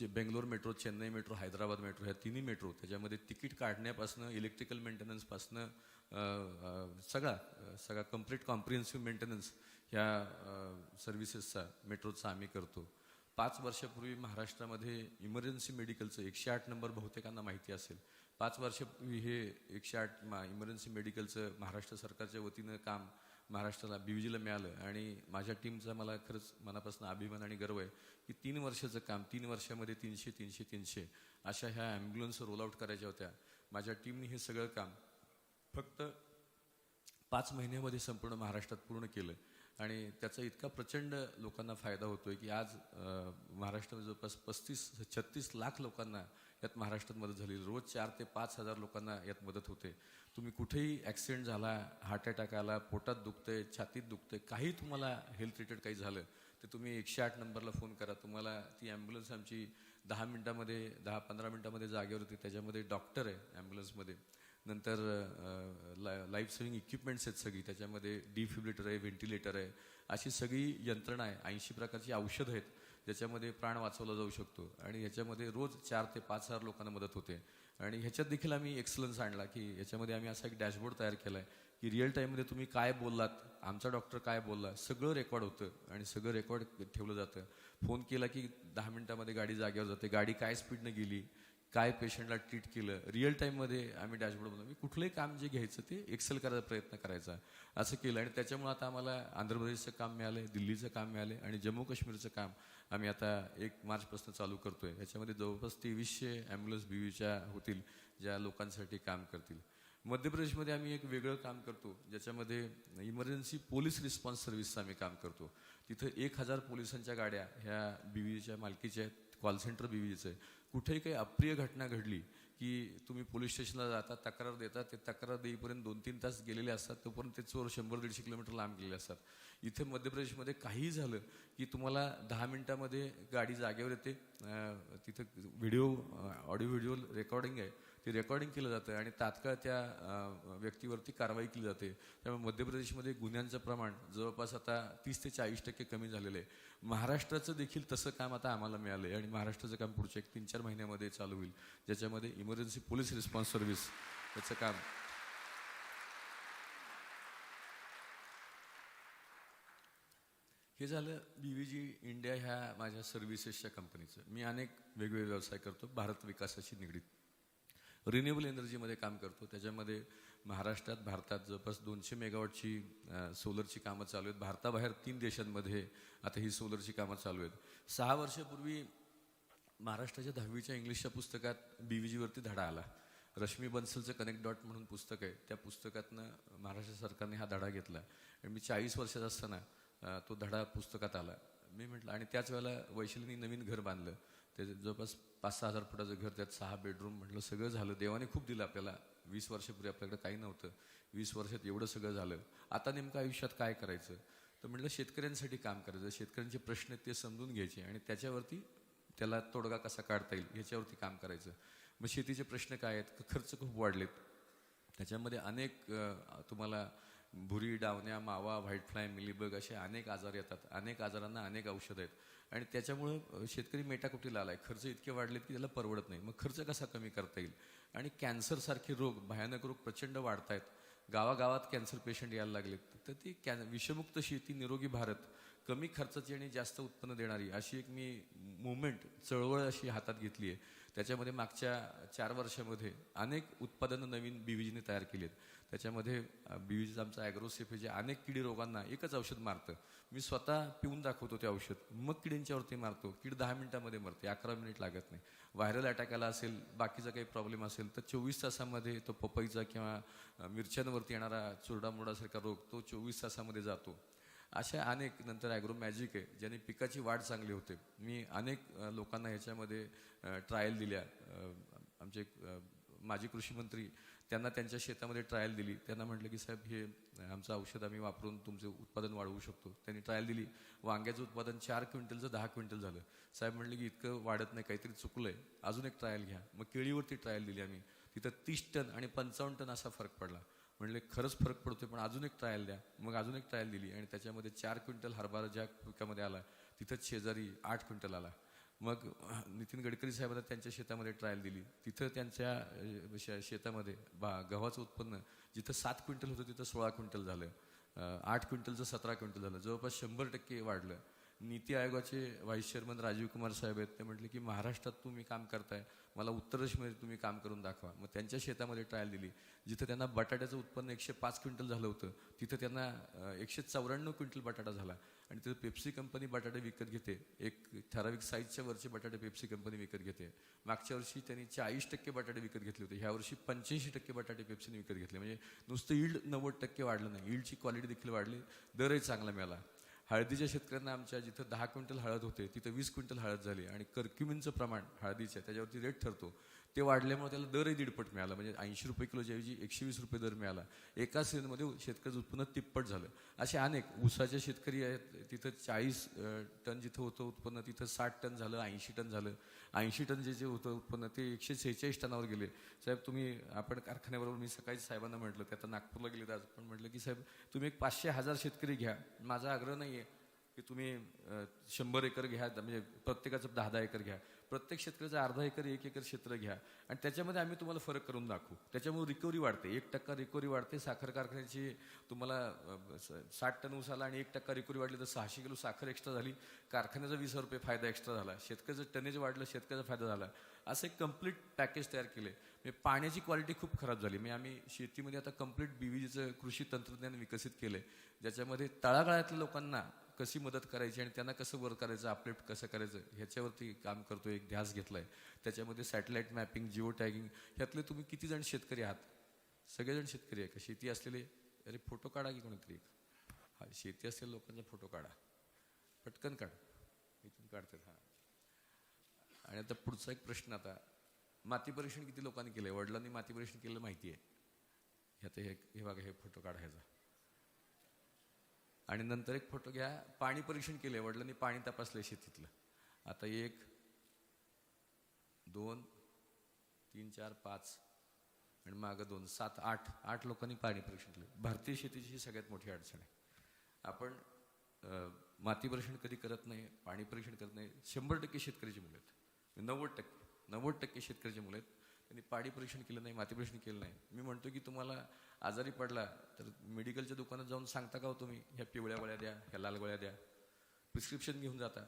Bangalore metro, Chennai metro, Hyderabad metro ह्या तिन्ही मेट्रो त्याच्यामध्ये तिकीट काढण्यापासून इलेक्ट्रिकल मेंटेनन्सपासनं सगळा कम्प्लीट कॉम्प्रिहेन्सिव्ह मेंटेनन्स ह्या सर्व्हिसेसचा मेट्रोचा आम्ही करतो. 5 वर्षापूर्वी महाराष्ट्रामध्ये इमर्जन्सी मेडिकलचं 108 नंबर बहुतेकांना माहिती असेल. 5 वर्षापूर्वी हे 108 इमर्जन्सी मेडिकलचं महाराष्ट्र सरकारच्या वतीनं काम महाराष्ट्राला बीवीजीला मिळालं आणि माझ्या टीमचा मला खरंच मनापासून अभिमान आणि गर्व आहे की 3 वर्षाचं काम 3 वर्षामध्ये 300 अशा ह्या ॲम्ब्युलन्स रोल आउट करायच्या होत्या. माझ्या टीमने हे सगळं काम फक्त 5 महिन्यामध्ये संपूर्ण महाराष्ट्रात पूर्ण केलं आणि त्याचा इतका प्रचंड लोकांना फायदा होतोय की आज महाराष्ट्रात जवळपास 35-36 लाख लोकांना यात महाराष्ट्रात मदत झाली. रोज 4 ते 5 हजार लोकांना यात मदत होते. तुम्ही कुठेही ॲक्सिडेंट झाला, हार्ट अटॅक आला, पोटात दुखतंय, छातीत दुखतंय, काही तुम्हाला हेल्थ रिलेटेड काही झालं तर तुम्ही 108 नंबरला फोन करा. तुम्हाला ती ॲम्ब्युलन्स आमची 10 मिनटामध्ये 10-15 मिनटामध्ये जागेवर होती. त्याच्यामध्ये डॉक्टर आहे ॲम्ब्युलन्समध्ये, नंतर लाईफ सेव्हिंग इक्विपमेंट्स आहेत सगळी, त्याच्यामध्ये डिफिब्रिलेटर आहे, व्हेंटिलेटर आहे, अशी सगळी यंत्रणा आहे. 80 प्रकारची औषधं आहेत ज्याच्यामध्ये प्राण वाचवला जाऊ शकतो आणि ह्याच्यामध्ये रोज 4 ते 5 हजार लोकांना मदत होते. आणि ह्याच्यात देखील आम्ही एक्सलन्स आणला की ह्याच्यामध्ये आम्ही असा एक डॅशबोर्ड तयार केला आहे की रिअल टाईममध्ये तुम्ही काय बोललात, आमचा डॉक्टर काय बोलला, सगळं रेकॉर्ड होतं आणि सगळं रेकॉर्ड ठेवलं जातं. फोन केला की 10 मिनटामध्ये गाडी जागेवर जाते, गाडी काय स्पीडनं गेली, काय पेशंटला ट्रीट केलं, रिअल टाईममध्ये आम्ही डॅशबोर्ड बनवलं. मी कुठलंही काम जे घ्यायचं ते एक्सेल करायचा प्रयत्न करायचा असं केलं आणि त्याच्यामुळे आता आम्हाला आंध्र प्रदेशचं काम मिळालं आहे, दिल्लीचं काम मिळालं आहे आणि जम्मू काश्मीरचं काम आम्ही आता 1 मार्चपासून चालू करतोय. याच्यामध्ये जवळपास 2300 ॲम्ब्युलन्स बीवीच्या होतील ज्या लोकांसाठी काम करतील. मध्य प्रदेशमध्ये आम्ही एक वेगळं काम करतो ज्याच्यामध्ये इमर्जन्सी पोलीस रिस्पॉन्स सर्व्हिसचं आम्ही काम करतो. तिथं 1000 पोलिसांच्या गाड्या ह्या बीवीच्या मालकीच्या आहेत. कॉल सेंटर बीवीचं आहे. कुठेही काही अप्रिय घटना घडली की तुम्ही पोलीस स्टेशनला जाता, तक्रार देतात, ते तक्रार देईपर्यंत 2-3 तास गेलेले असतात, तोपर्यंत ते चोर 100-150 किलोमीटर लांब गेलेले असतात. इथे मध्य प्रदेशमध्ये काहीही झालं की तुम्हाला 10 मिनटामध्ये गाडी जागेवर येते. तिथं ऑडिओ व्हिडिओ रेकॉर्डिंग आहे, ते रेकॉर्डिंग केलं जातं आणि तात्काळ त्या व्यक्तीवरती कारवाई केली जाते. त्यामुळे मध्य प्रदेशमध्ये गुन्ह्यांचं प्रमाण जवळपास आता 30 ते 40% कमी झालेलं आहे. महाराष्ट्राचं देखील तसं काम आता आम्हाला मिळालं आहे आणि महाराष्ट्राचं काम पुढच्या 1-3-4 महिन्यामध्ये चालू होईल ज्याच्यामध्ये इमर्जन्सी पोलीस रिस्पॉन्स सर्व्हिस याचं काम हे झालं BVG इंडिया ह्या माझ्या सर्व्हिसेसच्या कंपनीचं. मी अनेक वेगवेगळे व्यवसाय करतो भारत विकासाशी निगडीत. रिन्युएबल एनर्जीमध्ये काम करतो. त्याच्यामध्ये भारतात जवळपास 200 मेगावॉटची सोलरची कामं चालू आहेत. भारताबाहेर 3 देशांमध्ये आता ही सोलरची कामं चालू आहेत. 6 वर्षापूर्वी महाराष्ट्राच्या 10वीच्या इंग्लिशच्या पुस्तकात BVGवरती धडा आला. रश्मी बन्सलचं कनेक्ट डॉट म्हणून पुस्तक आहे. त्या पुस्तकातनं महाराष्ट्र सरकारने हा धडा घेतला आणि मी 40 वर्षाचा असताना तो धडा पुस्तकात आला. मी म्हटलं आणि त्याच वेळेला वैशालीनी नवीन घर बांधलं. ते जवळपास 5-6 हजार फुटाचं घर, त्यात 6 बेडरूम. म्हटलं सगळं झालं, देवाने खूप दिलं आपल्याला. 20 वर्षापूर्वी आपल्याकडे काही नव्हतं, 20 वर्षात एवढं सगळं झालं. आता नेमकं आयुष्यात काय करायचं? तर म्हटलं शेतकऱ्यांसाठी काम करायचं, शेतकऱ्यांचे प्रश्न आहेत ते समजून घ्यायचे आणि त्याच्यावरती त्याला तोडगा कसा काढता येईल ह्याच्यावरती काम करायचं. मग शेतीचे प्रश्न काय आहेत? खर्च खूप वाढलेत. त्याच्यामध्ये अनेक तुम्हाला भुरी, डावण्या, मावा, व्हाईट फ्लाय, मिलीबग असे अनेक आजार येतात. अनेक आजारांना अनेक औषधं आहेत आणि त्याच्यामुळं शेतकरी मेटाकुटीला आला आहे. खर्च इतके वाढलेत की त्याला परवडत नाही. मग खर्च कसा कमी करता येईल? आणि कॅन्सरसारखे रोग, भयानक रोग प्रचंड वाढत आहेत. गावागावात कॅन्सर पेशंट यायला लागलेत. तर ती विषमुक्त शेती, निरोगी भारत, कमी खर्चाची आणि जास्त उत्पन्न देणारी अशी एक मी मुवमेंट, चळवळ अशी हातात घेतली आहे. त्याच्यामध्ये मागच्या 4 वर्षामध्ये अनेक उत्पादनं नवीन BVGने तयार केली आहेत. त्याच्यामध्ये BVGचं आमचं ॲग्रोसेफ हे जे अनेक किडी रोगांना एकच औषध मारतं. मी स्वतः पिऊन दाखवतो ते औषध, मग किडींच्यावरती मारतो. कीड 10 मिनिटामध्ये मरते, 11 मिनिट लागत नाही. व्हायरल अटॅक आला असेल, बाकीचा काही प्रॉब्लेम असेल तर 24 तासामध्ये तो पपईचा किंवा मिरच्यांवरती येणारा चुरडामुरडासारखा रोग तो 24 तासामध्ये जातो. अशा अनेक, नंतर ॲग्रो मॅजिक आहे ज्याने पिकाची वाढ चांगली होते. मी अनेक लोकांना ह्याच्यामध्ये ट्रायल दिल्या. आमचे माजी कृषी मंत्री, त्यांना त्यांच्या शेतामध्ये ट्रायल दिली. त्यांना म्हटलं की साहेब हे आमचं औषध आम्ही वापरून तुमचं उत्पादन वाढवू शकतो. त्यांनी ट्रायल दिली. वांग्याचं उत्पादन 4 क्विंटलचं 10 क्विंटल झालं. साहेब म्हटलं की इतकं वाढत नाही, काहीतरी चुकलं आहे, अजून एक ट्रायल घ्या. मग केळीवरती ट्रायल दिली आम्ही. तिथं 30 टन आणि 55 टन असा फरक पडला. म्हणले खरंच फरक पडतोय, पण अजून एक ट्रायल द्या. मग अजून एक ट्रायल दिली आणि त्याच्यामध्ये 4 क्विंटल हरभरा ज्या पिकामध्ये आला तिथंच शेजारी 8 क्विंटल आला. मग नितीन गडकरी साहेबांना त्यांच्या शेतामध्ये ट्रायल दिली. तिथं त्यांच्या शेतामध्ये गव्हाचं उत्पन्न जिथं 7 क्विंटल होतं तिथं 16 क्विंटल झालं. 8 क्विंटलचं 17 क्विंटल झालं. जवळपास 100% वाढलं. नीती आयोगाचे व्हाईस चेअरमन राजीव कुमार साहेब आहेत. ते म्हटले की महाराष्ट्रात तुम्ही काम करताय, मला उत्तर प्रदेशमध्ये तुम्ही काम करून दाखवा. मग त्यांच्या शेतामध्ये ट्रायल दिली. जिथं त्यांना बटाट्याचं उत्पन्न 105 क्विंटल झालं होतं तिथं त्यांना 194 क्विंटल बटाटा झाला. आणि तिथं पेप्सी कंपनी बटाटे विकत घेते. एक ठराविक साईजच्या वरचे बटाटे पेप्सी कंपनी विकत घेते. मागच्या वर्षी त्यांनी 40% बटाटे विकत घेतले होते. ह्या वर्षी 85% बटाटे पेप्सीने विकत घेतले. म्हणजे नुसतं यील्ड 90% वाढलं नाही, यील्डची क्वालिटी देखील वाढली, दरही चांगला मिळाला. हळदीच्या शेतकऱ्यांना आमच्या जिथं 10 क्विंटल हळद होते तिथं 20 क्विंटल हळद झाली. आणि कर्क्युमिनचं प्रमाण हळदीचं त्याच्यावरती रेट ठरतो ते वाढल्यामुळे त्याला दरही 1.5 मिळाला. म्हणजे 80 रुपये किलोच्या ऐवजी 120 रुपये दर मिळाला. एका सीझनमध्ये शेतकऱ्याचं उत्पन्न तिप्पट झालं. असे अनेक ऊसाचे शेतकरी आहेत. तिथं 40 टन जिथं होतं उत्पन्न तिथं 60 टन झालं, 80 टन झालं. 80 टन जे होतं उत्पन्न ते 146 टनावर गेले. साहेब तुम्ही, आपण कारखान्याबरोबर मी सकाळी साहेबांना म्हटलं, ते आता नागपूरला गेले आज, पण म्हटलं की साहेब तुम्ही एक 500-1000 शेतकरी घ्या. माझा आग्रह नाही आहे की तुम्ही 100 एकर घ्या, म्हणजे प्रत्येकाचं 10-10 एकर घ्या. प्रत्येक शेतकऱ्याचं अर्धा एकर, 1 एकर क्षेत्र घ्या आणि त्याच्यामध्ये आम्ही तुम्हाला फरक करून दाखवू. त्याच्यामुळे रिकव्हरी वाढते, 1% रिकव्हरी वाढते. साखर कारखान्याची तुम्हाला 60 टन ऊस आला आणि 1% रिकव्हरी वाढली तर 600 किलो साखर एक्स्ट्रा झाली. कारखान्याचा 20,000 रुपये फायदा एक्स्ट्रा झाला. शेतकऱ्याचं टनेज वाढलं, शेतकऱ्याचा फायदा झाला. असं एक कम्प्लीट पॅकेज तयार केले. म्हणजे पाण्याची क्वालिटी खूप खराब झाली. म्हणजे आम्ही शेतीमध्ये आता कम्प्लीट BVGचं कृषी तंत्रज्ञान विकसित केलं आहे, ज्याच्यामध्ये तळागाळातल्या लोकांना कशी मदत करायची आणि त्यांना कसं वर करायचं, अपलिफ्ट कसं करायचं ह्याच्यावरती काम करतो. एक ध्यास घेतला आहे. त्याच्यामध्ये सॅटेलाईट मॅपिंग, जिओ टॅगिंग. ह्यातले तुम्ही किती जण शेतकरी आहात? सगळेजण शेतकरी आहे का? शेती असलेले, अरे फोटो काढा की कोणीतरी. हा, शेती असलेल्या लोकांचा फोटो काढा, पटकन काढ, इथून काढतात. हां. आणि आता पुढचा एक प्रश्न, आता माती परीक्षण किती लोकांनी केलं आहे? वडिलांनी माती परीक्षण केलं माहिती आहे. ह्यात हे बघा, हे फोटो काढायचा. आणि नंतर एक फोटो घ्या, पाणी परीक्षण केलंय, वडिलांनी पाणी तपासलंय शेतीतलं. आता 1 2 3 4 5 आणि मागं 2 7 8 लोकांनी पाणी परीक्षण केलं. भारतीय शेतीची ही सगळ्यात मोठी अडचण आहे. आपण माती परीक्षण कधी करत नाही, पाणी परीक्षण करत नाही. 100% शेतकऱ्याची मुलं आहेत, 90% शेतकऱ्याची मुलं आहेत. त्यांनी पाणी परीक्षण केलं नाही, माती परीक्षण केलं नाही. मी म्हणतो की तुम्हाला आजारी पडला तर मेडिकलच्या दुकानात जाऊन सांगता का हो तुम्ही, ह्या पिवळ्या गोळ्या द्या, ह्या लाल गोळ्या द्या? प्रिस्क्रिप्शन घेऊन जाता,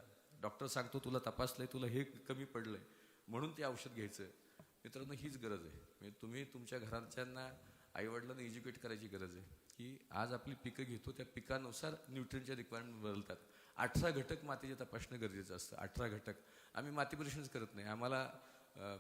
डॉक्टर सांगतो तुला तपासलंय, तुला हे कमी पडलंय म्हणून ते औषध घ्यायचं. मित्रांनो, हीच गरज आहे. म्हणजे तुम्ही तुमच्या घराच्यांना, आईवडिलांना एज्युकेट करायची गरज आहे की आज आपली पिकं घेतो, त्या पिकानुसार न्यूट्रियनच्या रिक्वायरमेंट बदलतात. 18 घटक मातीचे तपासणं गरजेचं असतं. 18 घटक. आम्ही माती परीक्षणच करत नाही. आम्हाला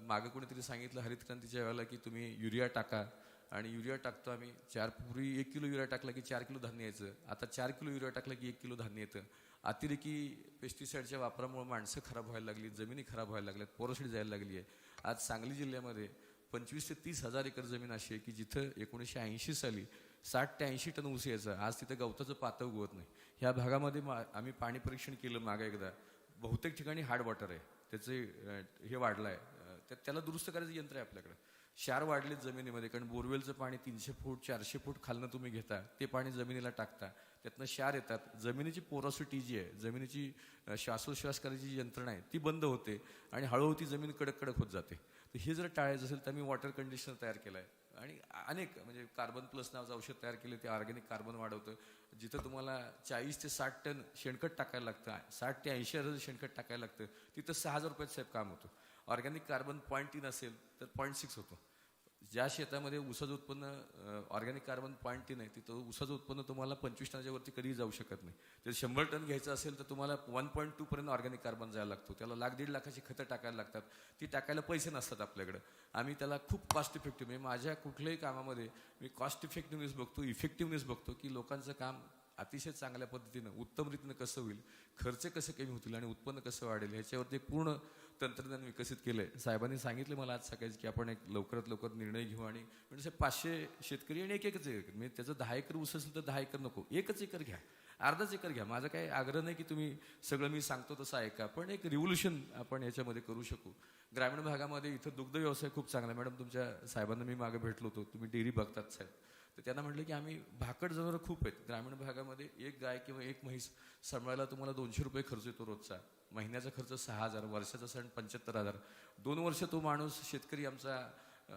मागं कोणीतरी सांगितलं हरित क्रांतीच्या वेळेला की तुम्ही युरिया टाका, आणि युरिया टाकतो आम्ही. पूर्वी 1 किलो युरिया टाकला की 4 किलो धान्य यायचं. आता 4 किलो युरिया टाकला की 1 किलो धान्य येतं. अतिरेकी पेस्टिसाईडच्या वापरामुळे माणसं खराब व्हायला लागली, जमिनी खराब व्हायला लागल्यात, पोरोसिटी जायला लागली आहे. आज सांगली जिल्ह्यामध्ये 25 ते 30 हजार एकर जमीन अशी आहे की जिथं 1980 साली 60 ते 80 टन ऊस यायचा. आज तिथं गवताचं पातळ उगवत नाही. ह्या भागामध्ये आम्ही पाणी परीक्षण केलं मागं एकदा. बहुतेक ठिकाणी हार्ड वॉटर आहे, त्याचे हे वाढलं आहे. त्याला दुरुस्त करायचं यंत्र आहे आपल्याकडे. क्षार वाढलेत जमिनीमध्ये, कारण बोरवेलचं पाणी 300 फूट 400 फूट खालनं तुम्ही घेता, ते पाणी जमिनीला टाकता, त्यातनं क्षार येतात. जमिनीची पोरॉसिटी जी आहे, जमिनीची श्वासोश्वास करायची जी यंत्रणा आहे ती बंद होते आणि हळूहळू ती जमीन कडक कडक होत जाते. तर हे जर टाळायचं असेल तर मी वॉटर कंडिशनर तयार केलं आहे आणि अनेक म्हणजे कार्बन प्लस नावाचं औषध तयार केलं. ते ऑर्गॅनिक कार्बन वाढवतं. जिथं तुम्हाला 40 ते 60 टन शेणखत टाकायला लागतं, 60 ते 80 हजार शेणखत टाकायला लागतं, तिथं 6,000 रुपयात साहेब काम होतं. ऑर्गॅनिक कार्बन 0.3 असेल तर 0.6 होतो. ज्या शेतामध्ये ऊसाचं उत्पन्न ऑर्गॅनिक कार्बन 0.3 आहे, तिथं ऊसाचं उत्पन्न तुम्हाला 25 टनाच्या वरती कधीही जाऊ शकत नाही. तर 100 टन घ्यायचं असेल तर तुम्हाला 1.2 पर्यंत ऑर्गॅनिक कार्बन जायला लागतो. त्याला 1,00,000-1.5 लाखाची खतं टाकायला लागतात. ती टाकायला पैसे नसतात आपल्याकडं. आम्ही त्याला खूप कॉस्ट इफेक्टिव्ह, म्हणजे माझ्या कुठल्याही कामामध्ये मी कॉस्ट इफेक्टिव्हनेस बघतो, इफेक्टिव्हनेस बघतो की लोकांचं काम अतिशय चांगल्या पद्धतीनं उत्तम रीतीनं कसं होईल, खर्च कसे कमी होतील आणि उत्पन्न कसं वाढेल ह्याच्यावरती पूर्ण तंत्रज्ञान विकसित केलं आहे. साहेबांनी सांगितलं मला आज सकाळी की आपण एक लवकरात लवकर निर्णय घेऊ आणि म्हणजे 500 शेतकरी आणि एकच एकर, म्हणजे त्याचं 10 एकर ऊस असेल तर 10 एकर नको, 1च एकर घ्या, अर्धाच एकर घ्या. माझा काही आग्रह नाही की तुम्ही सगळं मी सांगतो तसं ऐका, पण एक रिव्होल्युशन आपण याच्यामध्ये करू शकू. ग्रामीण भागामध्ये इथं दुग्ध व्यवसाय खूप चांगला आहे. मॅडम, तुमच्या साहेबांना मी मागे भेटलो होतो, तुम्ही डेअरी बघतात साहेब, तर त्यांना म्हटलं की आम्ही भाकड जनावरं खूप आहेत ग्रामीण भागामध्ये. एक गाय किंवा एक म्हैस सांभाळायला तुम्हाला 200 रुपये खर्च येतो रोजचा. महिन्याचा खर्च 6,000, वर्षाचा सण 75,000. 2 वर्ष तो माणूस शेतकरी आमचा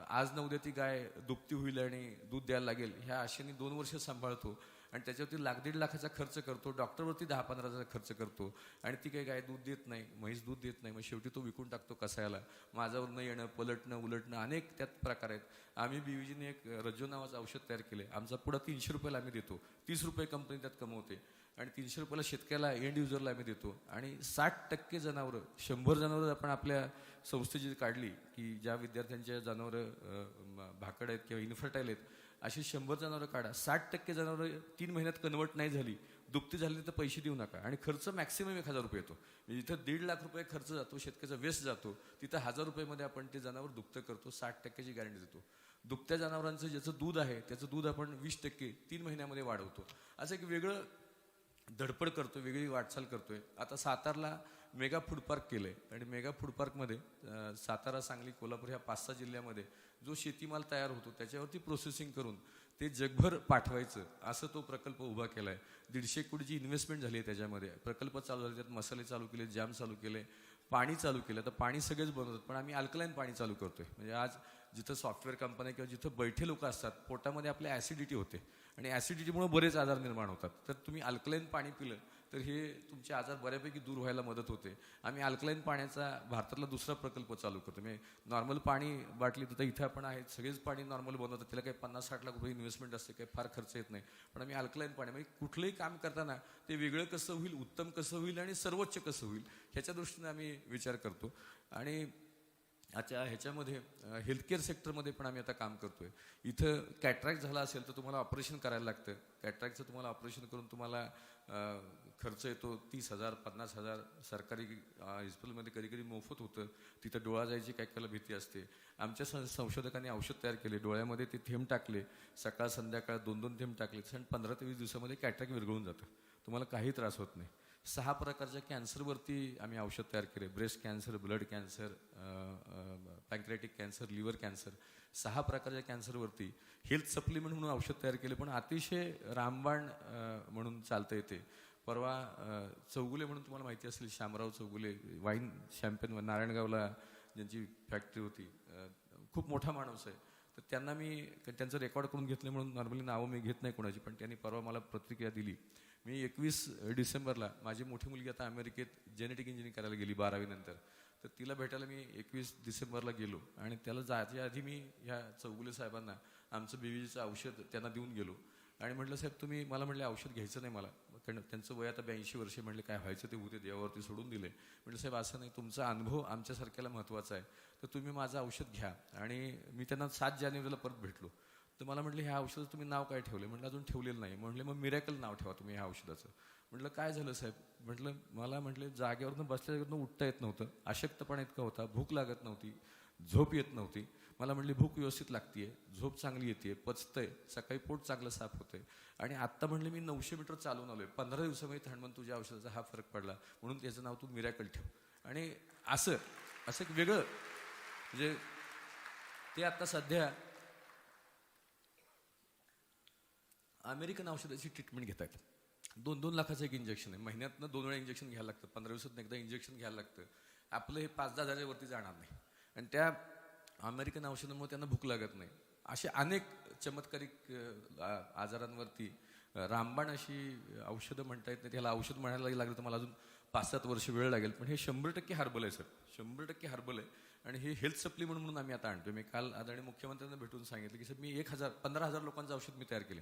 आज न उद्या ती गाय दुभती होईल आणि दूध द्यायला लागेल ह्या आशेने 2 वर्ष सांभाळतो आणि त्याच्यावरती 1,00,000-1.5 लाखाचा खर्च करतो. डॉक्टरवरती 10-15 हजाराचा खर्च करतो आणि ती काही गाय दूध देत नाही, म्हैस दूध देत नाही. मग शेवटी तो विकून टाकतो कसायला. माझ्यावरनं येणं, पलटणं, उलटणं अनेक त्यात प्रकार आहेत. आम्ही बीवीजीने एक रज्जो नावाचं औषध तयार केलं आहे. आमचा पुढं 300 रुपयाला आम्ही देतो. 30 रुपये कंपनी त्यात कमवते आणि 300 रुपयाला शेतकऱ्याला एंड युजरला आम्ही देतो. आणि 60% जनावरं, 100 जनावरं आपण आपल्या संस्थेची काढली की ज्या विद्यार्थ्यांच्या जनावरं भाकड आहेत किंवा इन्फर्टाईल आहेत, अशी 100 जनावरं काढा. 60% जनावरं 3 महिन्यात कन्वर्ट नाही झाली, दुभती झाली तर पैसे देऊ नका. आणि खर्च मॅक्सिमम 1,000 रुपये येतो. म्हणजे जिथं 1.5 लाख रुपये खर्च जातो, शेतकऱ्याचा वेस्ट जातो, तिथं 1,000 रुपयेमध्ये आपण ते जनावर दुभतं करतो. 60%ची गॅरंटी देतो. दुभत्या जनावरांचं ज्याचं दूध आहे त्याचं दूध आपण 20% 3 महिन्यामध्ये वाढवतो. असं एक वेगळं धडपड करतो, वेगळी वाटचाल करतोय. आता सातारला मेगा फूड पार्क केलंय आणि मेगा फूड पार्कमध्ये सातारा, सांगली, कोल्हापूर ह्या 5-6 जिल्ह्यामध्ये जो शेतीमाल तयार होतो त्याच्यावरती प्रोसेसिंग करून ते जगभर पाठवायचं असं तो प्रकल्प उभा केला आहे. 150 कोटीची इन्व्हेस्टमेंट झाली आहे त्याच्यामध्ये. प्रकल्प चालू झाले, त्यात मसाले चालू केले, जॅम चालू केले, पाणी चालू केलं. तर पाणी सगळेच बनवतात, पण आम्ही अल्कलाईन पाणी चालू करतोय. म्हणजे आज जिथं सॉफ्टवेअर कंपन्या किंवा जिथं बैठे लोक असतात, पोटामध्ये आपल्या ॲसिडिटी होते आणि ॲसिडिटीमुळे बरेच आजार निर्माण होतात. तर तुम्ही अल्कलाईन पाणी पिलं तर हे तुमचे आजार बऱ्यापैकी दूर व्हायला मदत होते. आम्ही अल्कलाईन पाण्याचा भारतातला दुसरा प्रकल्प चालू करतो. म्हणजे नॉर्मल पाणी बाटली तर इथं आपण आहेत, सगळेच पाणी नॉर्मल बनवतात, त्याला काही 50-60 लाख रुपये इन्व्हेस्टमेंट असते, काही फार खर्च येत नाही. पण आम्ही अल्कलाईन पाणी, म्हणजे कुठलंही काम करताना ते वेगळं कसं होईल, उत्तम कसं होईल आणि सर्वोच्च कसं होईल ह्याच्या दृष्टीने आम्ही विचार करतो. आणि आता ह्याच्यामध्ये हेल्थकेअर सेक्टरमध्ये पण आम्ही आता काम करतोय. इथं कॅट्रॅक्ट झाला असेल तर तुम्हाला ऑपरेशन करायला लागतं. कॅट्रॅक्टचं तुम्हाला ऑपरेशन करून तुम्हाला खर्च येतो 30,000, 50,000. सरकारी हॉस्पिटलमध्ये कधी कधी मोफत होतं. तिथं डोळा जायची काही काही भीती असते. आमच्या संशोधकांनी औषध तयार केले, डोळ्यामध्ये ते थेंब टाकले, सकाळ संध्याकाळ 2-2 थेंब टाकले, आणि 15 ते 20 दिवसामध्ये कॅट्रॅक्ट विरघळून जातं. तुम्हाला काही त्रास होत नाही. 6 प्रकारच्या कॅन्सरवरती आम्ही औषध तयार केले. Breast cancer, blood cancer, pancreatic cancer, liver cancer, 6 प्रकारच्या कॅन्सरवरती हेल्थ सप्लिमेंट म्हणून औषध तयार केले. पण अतिशय रामबाण म्हणून चालतं येते. परवा चौगुले म्हणून तुम्हाला माहिती असेल, शामराव चौगुले, वाईन चॅम्पियन, नारायणगावला ज्यांची फॅक्टरी होती, खूप मोठा माणूस आहे. तर त्यांना मी त्यांचं रेकॉर्ड करून घेतलं म्हणून नॉर्मली नावं मी घेत नाही कोणाची, पण त्यांनी परवा मला प्रतिक्रिया दिली मी 21 डिसेंबरला माझी मोठी मुलगी आता अमेरिकेत जेनेटिक इंजिनिअरिंग करायला गेली 12वी नंतर, तर तिला भेटायला मी 21 डिसेंबरला गेलो आणि त्याला जायच्या आधी मी ह्या चौगुले साहेबांना आमचं बीवीजीचं औषध त्यांना देऊन गेलो आणि म्हटलं साहेब तुम्ही मला म्हटले औषध घ्यायचं नाही मला, कारण त्यांचं वय आता 82 वर्षे, म्हटले काय व्हायचं ते होते, देवावरती सोडून दिले. म्हटलं साहेब असं नाही, तुमचा अनुभव आमच्यासारख्याला महत्त्वाचा आहे, तर तुम्ही माझं औषध घ्या. आणि मी त्यांना 7 जानेवारीला परत भेटलो, तर मला म्हटलं ह्या औषधाचं तुम्ही नाव काय ठेवले? म्हटलं अजून ठेवलेलं नाही. म्हटले मग मिरॅकल नाव ठेवा तुम्ही ह्या औषधाचं. म्हटलं काय झालं साहेब? म्हटलं मला म्हटले जागेवरनं बसल्या जागेवरनं उठता येत नव्हतं, अशक्तपणा इतका होता, भूक लागत नव्हती, झोप येत नव्हती. मला म्हटली भूक व्यवस्थित लागतीये, झोप चांगली येते, पचतंय, सकाळी पोट चांगलं साफ होतंय. आणि आत्ता म्हटले मी 900 मीटर चालून आलोय, 15 दिवसामध्ये हनुमान तुझ्या औषधाचा हा फरक पडला, म्हणून त्याचं नाव तू मिरॅकल ठेव. आणि असं एक वेगळं म्हणजे ते आता सध्या अमेरिकन औषधाची ट्रीटमेंट घेत आहेत. 2-2 लाखाचं एक इंजेक्शन आहे, महिन्यातनं 2 वेळा इंजेक्शन घ्यायला लागतं, 15 दिवसात एकदा इंजेक्शन घ्यायला लागतं. आपलं हे 5-10 हजाराच्या वरती जाणार नाही आणि त्या अमेरिकन औषधामुळे त्यांना भूक लागत नाही. असे अनेक चमत्कारिक आजारांवरती रामबाण अशी औषधं म्हणता येत नाही. त्याला औषध म्हणायला लागलं तर मला अजून 5-7 वर्ष वेळ लागेल, पण हे 100% हर्बल आहे सर, 100% हर्बल आहे. आणि हे हेल्थ सप्लिमेंट म्हणून आम्ही आता आणतो. मी काल आदरणीय मुख्यमंत्र्यांना भेटून सांगितलं की सर मी 15,000 लोकांचं औषध मी तयार केले.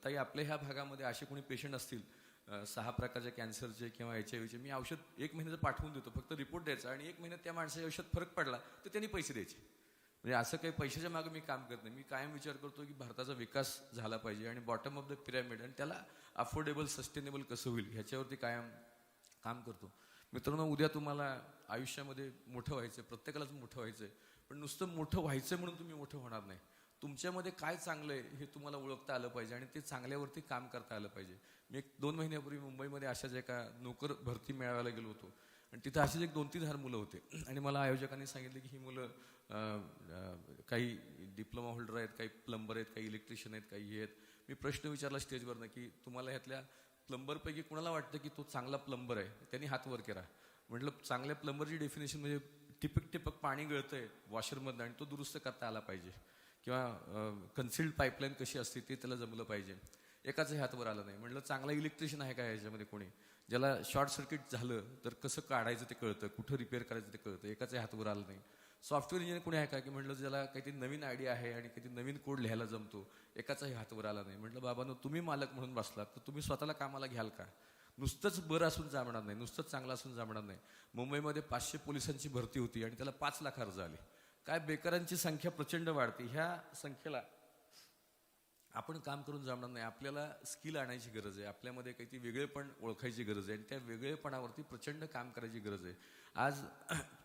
ताई आपल्या ह्या भागामध्ये असे कोणी पेशंट असतील 6 प्रकारच्या कॅन्सरचे किंवा HIV मी औषध 1 महिन्याचं पाठवून देतो, फक्त रिपोर्ट द्यायचा आणि 1 महिन्यात त्या माणसाच्या औषध फरक पडला तर त्यांनी पैसे द्यायचे. म्हणजे असं काही पैशाच्या मागे मी काम करत नाही. मी कायम विचार करतो की भारताचा विकास झाला पाहिजे आणि बॉटम ऑफ द पिरॅमिड आणि त्याला अफोर्डेबल सस्टेनेबल कसं होईल ह्याच्यावरती कायम काम करतो. मित्रांनो उद्या तुम्हाला आयुष्यामध्ये मोठं व्हायचं, प्रत्येकालाच मोठं व्हायचं आहे, पण नुसतं मोठं व्हायचं म्हणून तुम्ही मोठं होणार नाही. तुमच्यामध्ये काय चांगलं आहे हे तुम्हाला ओळखता आलं पाहिजे आणि ते चांगल्यावरती काम करता आलं पाहिजे. मी 1-2 महिन्यापूर्वी मुंबईमध्ये अशाच एका नोकर भरती मेळाव्याला गेलो होतो आणि तिथं अशीच एक 2-3 मुलं होते आणि मला आयोजकांनी सांगितलं की ही मुलं काही डिप्लोमा होल्डर आहेत, काही प्लंबर आहेत, काही इलेक्ट्रिशियन आहेत, काही हे आहेत. मी प्रश्न विचारला स्टेजवरनं की तुम्हाला ह्यातल्या प्लंबरपैकी कुणाला वाटतं की तो चांगला प्लंबर आहे? त्यांनी हात वर केला. म्हटलं चांगल्या प्लंबरची डेफिनेशन म्हणजे टिपक पाणी गळतंय वॉशरमधनं आणि तो दुरुस्त करता आला पाहिजे, किंवा कन्सिल्ड पाईपलाईन कशी असते ते त्याला जमलं पाहिजे. एकाचं हातवर आलं नाही. म्हटलं चांगला इलेक्ट्रिशियन आहे का ह्याच्यामध्ये कोणी, ज्याला शॉर्ट सर्किट झालं तर कसं काढायचं ते कळतं, कुठं रिपेअर करायचं ते कळतं? एकाचं हातवर आलं नाही. सॉफ्टवेअर इंजिनियर कोणी आहे का की म्हटलं ज्याला काहीतरी नवीन आयडिया आहे आणि काहीतरी नवीन कोड लिहायला जमतो? एकाचाही हातवर आला नाही. म्हटलं बाबांनो तुम्ही मालक म्हणून बसलात तर तुम्ही स्वतःला कामाला घ्याल का? नुसतंच बरं असून जमणार नाही, नुसतंच चांगलं असून जमणार नाही. मुंबईमध्ये 500 पोलिसांची भरती होती आणि त्याला 5 लाख अर्ज आले. काय बेकारांची संख्या प्रचंड वाढते. ह्या संख्येला आपण काम करून जमणार नाही. आपल्याला स्किल आणायची गरज आहे, आपल्यामध्ये काहीतरी वेगळेपण ओळखायची गरज आहे आणि त्या वेगळेपणावरती प्रचंड काम करायची गरज आहे. आज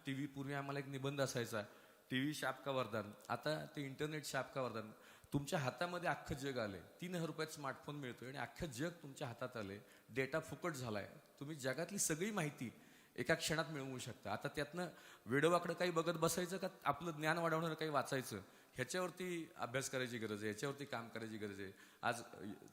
TV पूर्वी आम्हाला एक निबंध असायचा, TV शाप का वरदान, आता ते इंटरनेट शाप का वरदान. तुमच्या हातामध्ये अख्खं जग आलंय, 3,000 रुपयात स्मार्टफोन मिळतोय आणि अख्खं जग तुमच्या हातात आलंय. डेटा फुकट झालाय, तुम्ही जगातली सगळी माहिती एका क्षणात मिळवू शकता. आता त्यातनं वेडवाकडं काही बघत बसायचं का आपलं ज्ञान वाढवणारं काही वाचायचं? ह्याच्यावरती अभ्यास करायची गरज आहे, ह्याच्यावरती काम करायची गरज आहे. आज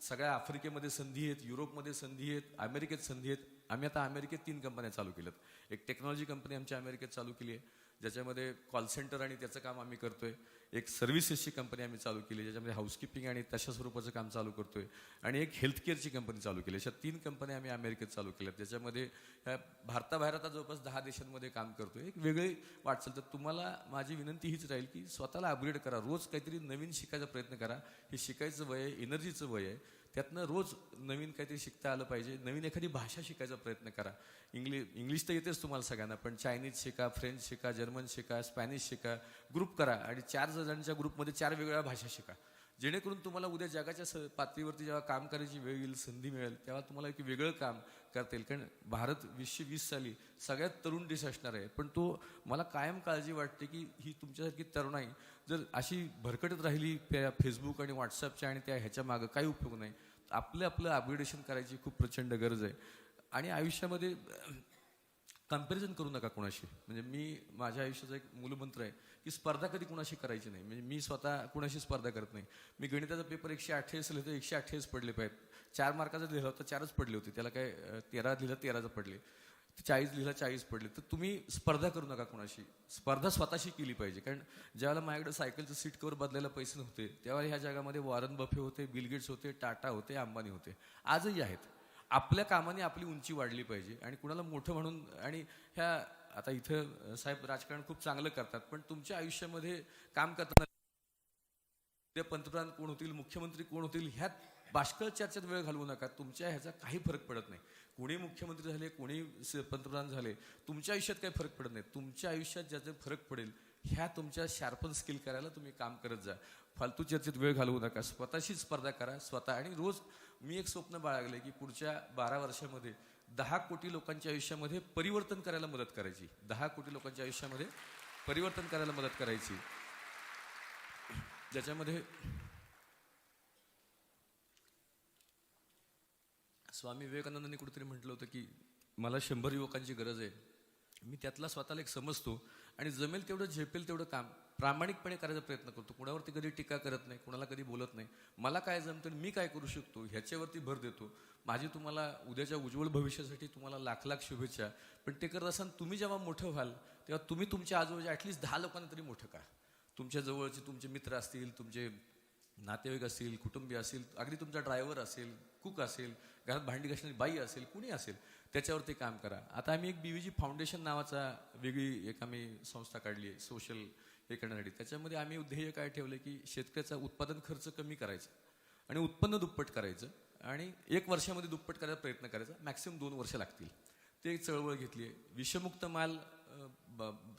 सगळ्या आफ्रिकेमध्ये संधी आहेत, युरोपमध्ये संधी आहेत, अमेरिकेत संधी आहेत. आम्ही आता अमेरिकेत 3 कंपन्या चालू केल्यात. एक टेक्नॉलॉजी कंपनी आमच्या अमेरिकेत चालू केली आहे, ज्याच्यामध्ये कॉल सेंटर आणि त्याचं काम आम्ही करतोय. एक सर्व्हिसेसची कंपनी आम्ही चालू केली, ज्याच्यामध्ये हाऊसकीपिंग आणि तशा स्वरूपाचं काम चालू करतोय. आणि एक हेल्थकेअरची कंपनी चालू केली. अशा 3 कंपन्या आम्ही अमेरिकेत चालू केल्यात, ज्याच्यामध्ये भारताबाहेर आता जवळपास 10 देशांमध्ये काम करतोय. एक वेगळी वाटचाल. तर तुम्हाला माझी विनंती हीच राहील की स्वतःला अपग्रेड करा, रोज काहीतरी नवीन शिकायचा प्रयत्न करा. हे शिकायचं वय आहे, एनर्जीचं वय आहे, त्यातनं रोज नवीन काहीतरी शिकता आलं पाहिजे. नवीन एखादी भाषा शिकायचा प्रयत्न करा. इंग्लिश तर येतेच तुम्हाला सगळ्यांना, पण चायनीज शिका, फ्रेंच शिका, जर्मन शिका, स्पॅनिश शिका. ग्रुप करा आणि 4 जणांच्या ग्रुपमध्ये 4 वेगवेगळ्या भाषा शिका, जेणेकरून तुम्हाला उद्या जगाच्या पातळीवरती जेव्हा काम करायची वेळ येईल, संधी मिळेल, तेव्हा तुम्हाला एक वेगळं काम करता येईल. कारण भारत 2020 साली सगळ्यात तरुण देश असणार आहे, पण तो मला कायम काळजी वाटते की ही तुमच्यासारखी तरुणाई जर अशी भरकटत राहिली फेसबुक आणि व्हॉट्सअपच्या आणि त्या ह्याच्या मागं काही उपयोग नाही. आपलं अपग्रेडेशन करायची खूप प्रचंड गरज आहे. आणि आयुष्यामध्ये कम्पॅरिझन करू नका कोणाशी. म्हणजे मी माझ्या आयुष्याचा एक मूलमंत्र आहे की स्पर्धा कधी कुणाशी करायची नाही. म्हणजे मी स्वतः कुणाशी स्पर्धा करत नाही. मी गणिताचा पेपर 128 लिहितो, 128 पडले पाहिजेत. 4 मार्काचा लिहिला होता, 4च पडले होते. त्याला काय 13 लिहिलं 13च पडले, 40 लिहिला 40 पडले. तर तुम्ही स्पर्धा करू नका कोणाशी. स्पर्धा स्वतःशी केली पाहिजे. कारण ज्यावेळेला माझ्याकडे सायकलचं सीट कवर बदलायला पैसे नव्हते, त्यावेळेला ह्या जगामध्ये वॉरन बफे होते, बिल गेट्स होते, टाटा होते, अंबानी होते, आजही आहेत. आपल्या कामाने आपली उंची वाढली पाहिजे आणि कुणाला मोठं म्हणून. आणि ह्या आता इथं साहेब राजकारण खूप चांगलं करतात, पण तुमच्या आयुष्यामध्ये काम करताना ते पंतप्रधान कोण होतील, मुख्यमंत्री कोण होतील, ह्यात बाष्कळ चर्चेत वेळ घालवू नका. तुमच्या ह्याचा काही फरक पडत नाही. कोणी मुख्यमंत्री झाले, कोणी पंतप्रधान झाले, तुमच्या आयुष्यात काही फरक पडत नाही. तुमच्या आयुष्यात ज्याचे फरक पडेल ह्या तुमच्या शार्पन स्किल करायला तुम्ही काम करत जा. फालतू चर्चेत वेळ घालवू नका. स्वतःशी स्पर्धा करा स्वतः. आणि रोज मी एक स्वप्न बाळगले की पुढच्या 12 वर्षामध्ये 10 कोटी लोकांच्या आयुष्यामध्ये परिवर्तन करायला मदत करायची. 10 कोटी लोकांच्या आयुष्यामध्ये परिवर्तन करायला मदत करायची. ज्याच्यामध्ये स्वामी विवेकानंदांनी कुठेतरी म्हटलं होतं की मला 100 युवकांची गरज आहे. मी त्यातला स्वतःला एक समजतो आणि जमेल तेवढं झेपेल तेवढं काम प्रामाणिकपणे करायचा प्रयत्न करतो. कुणावरती कधी टीका करत नाही, कुणाला कधी बोलत नाही. मला काय जमतं, मी काय करू शकतो ह्याच्यावरती भर देतो. माझी तुम्हाला उद्याच्या उज्ज्वल भविष्यासाठी तुम्हाला लाख लाख शुभेच्छा. पण ते करत असताना तुम्ही जेव्हा मोठं व्हाल तेव्हा तुम्ही तुमच्या आजूबाजूच्या ॲटलिस्ट 10 लोकांना तरी मोठं करा. तुमच्या जवळचे तुमचे मित्र असतील, तुमचे नातेवाईक असतील, कुटुंबीय असतील, अगदी तुमचा ड्रायव्हर असेल, कुक असेल, घरात भांडी घासणारी बाई असेल, कुणी असेल, त्याच्यावरती काम करा. आता आम्ही एक BVG फाउंडेशन नावाचा वेगळी एक आम्ही संस्था काढली आहे सोशल हे करण्यासाठी. त्याच्यामध्ये आम्ही ध्येय काय ठेवलं की शेतकऱ्याचा उत्पादन खर्च कमी करायचा आणि उत्पन्न दुप्पट करायचं आणि 1 वर्षामध्ये दुप्पट करायचा प्रयत्न करायचा. मॅक्सिमम 2 वर्ष लागतील. ते एक चळवळ घेतली आहे. विषमुक्त माल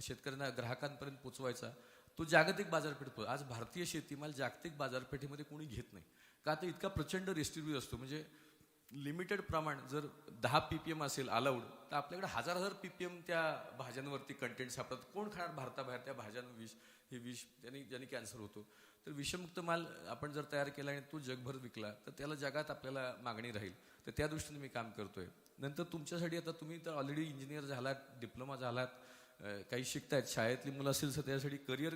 शेतकऱ्यांना ग्राहकांपर्यंत पोचवायचा. तो जागतिक बाजारपेठ. आज भारतीय शेतीमाल जागतिक बाजारपेठेमध्ये कोणी घेत नाही का, तर इतका प्रचंड रेस्ट्रिक्टिव्ह असतो. म्हणजे लिमिटेड प्रमाण जर 10 ppm असेल अलाउड, तर आपल्याकडे 1000 ppm त्या भाज्यांवरती कंटेंट सापडतात. कोण खाणार भारताबाहेर त्या भाज्यांवर विष? हे विष ज्याने कॅन्सर होतो. तर विषमुक्त माल आपण जर तयार केला आणि तो जगभर विकला तर त्याला जगात आपल्याला मागणी राहील. तर त्या दृष्टीने मी काम करतोय. नंतर तुमच्यासाठी आता तुम्ही तर ऑलरेडी इंजिनियर झालात, डिप्लोमा झालात, काही शिकतायत, शाळेतली मुलं असेल तर त्यासाठी करिअर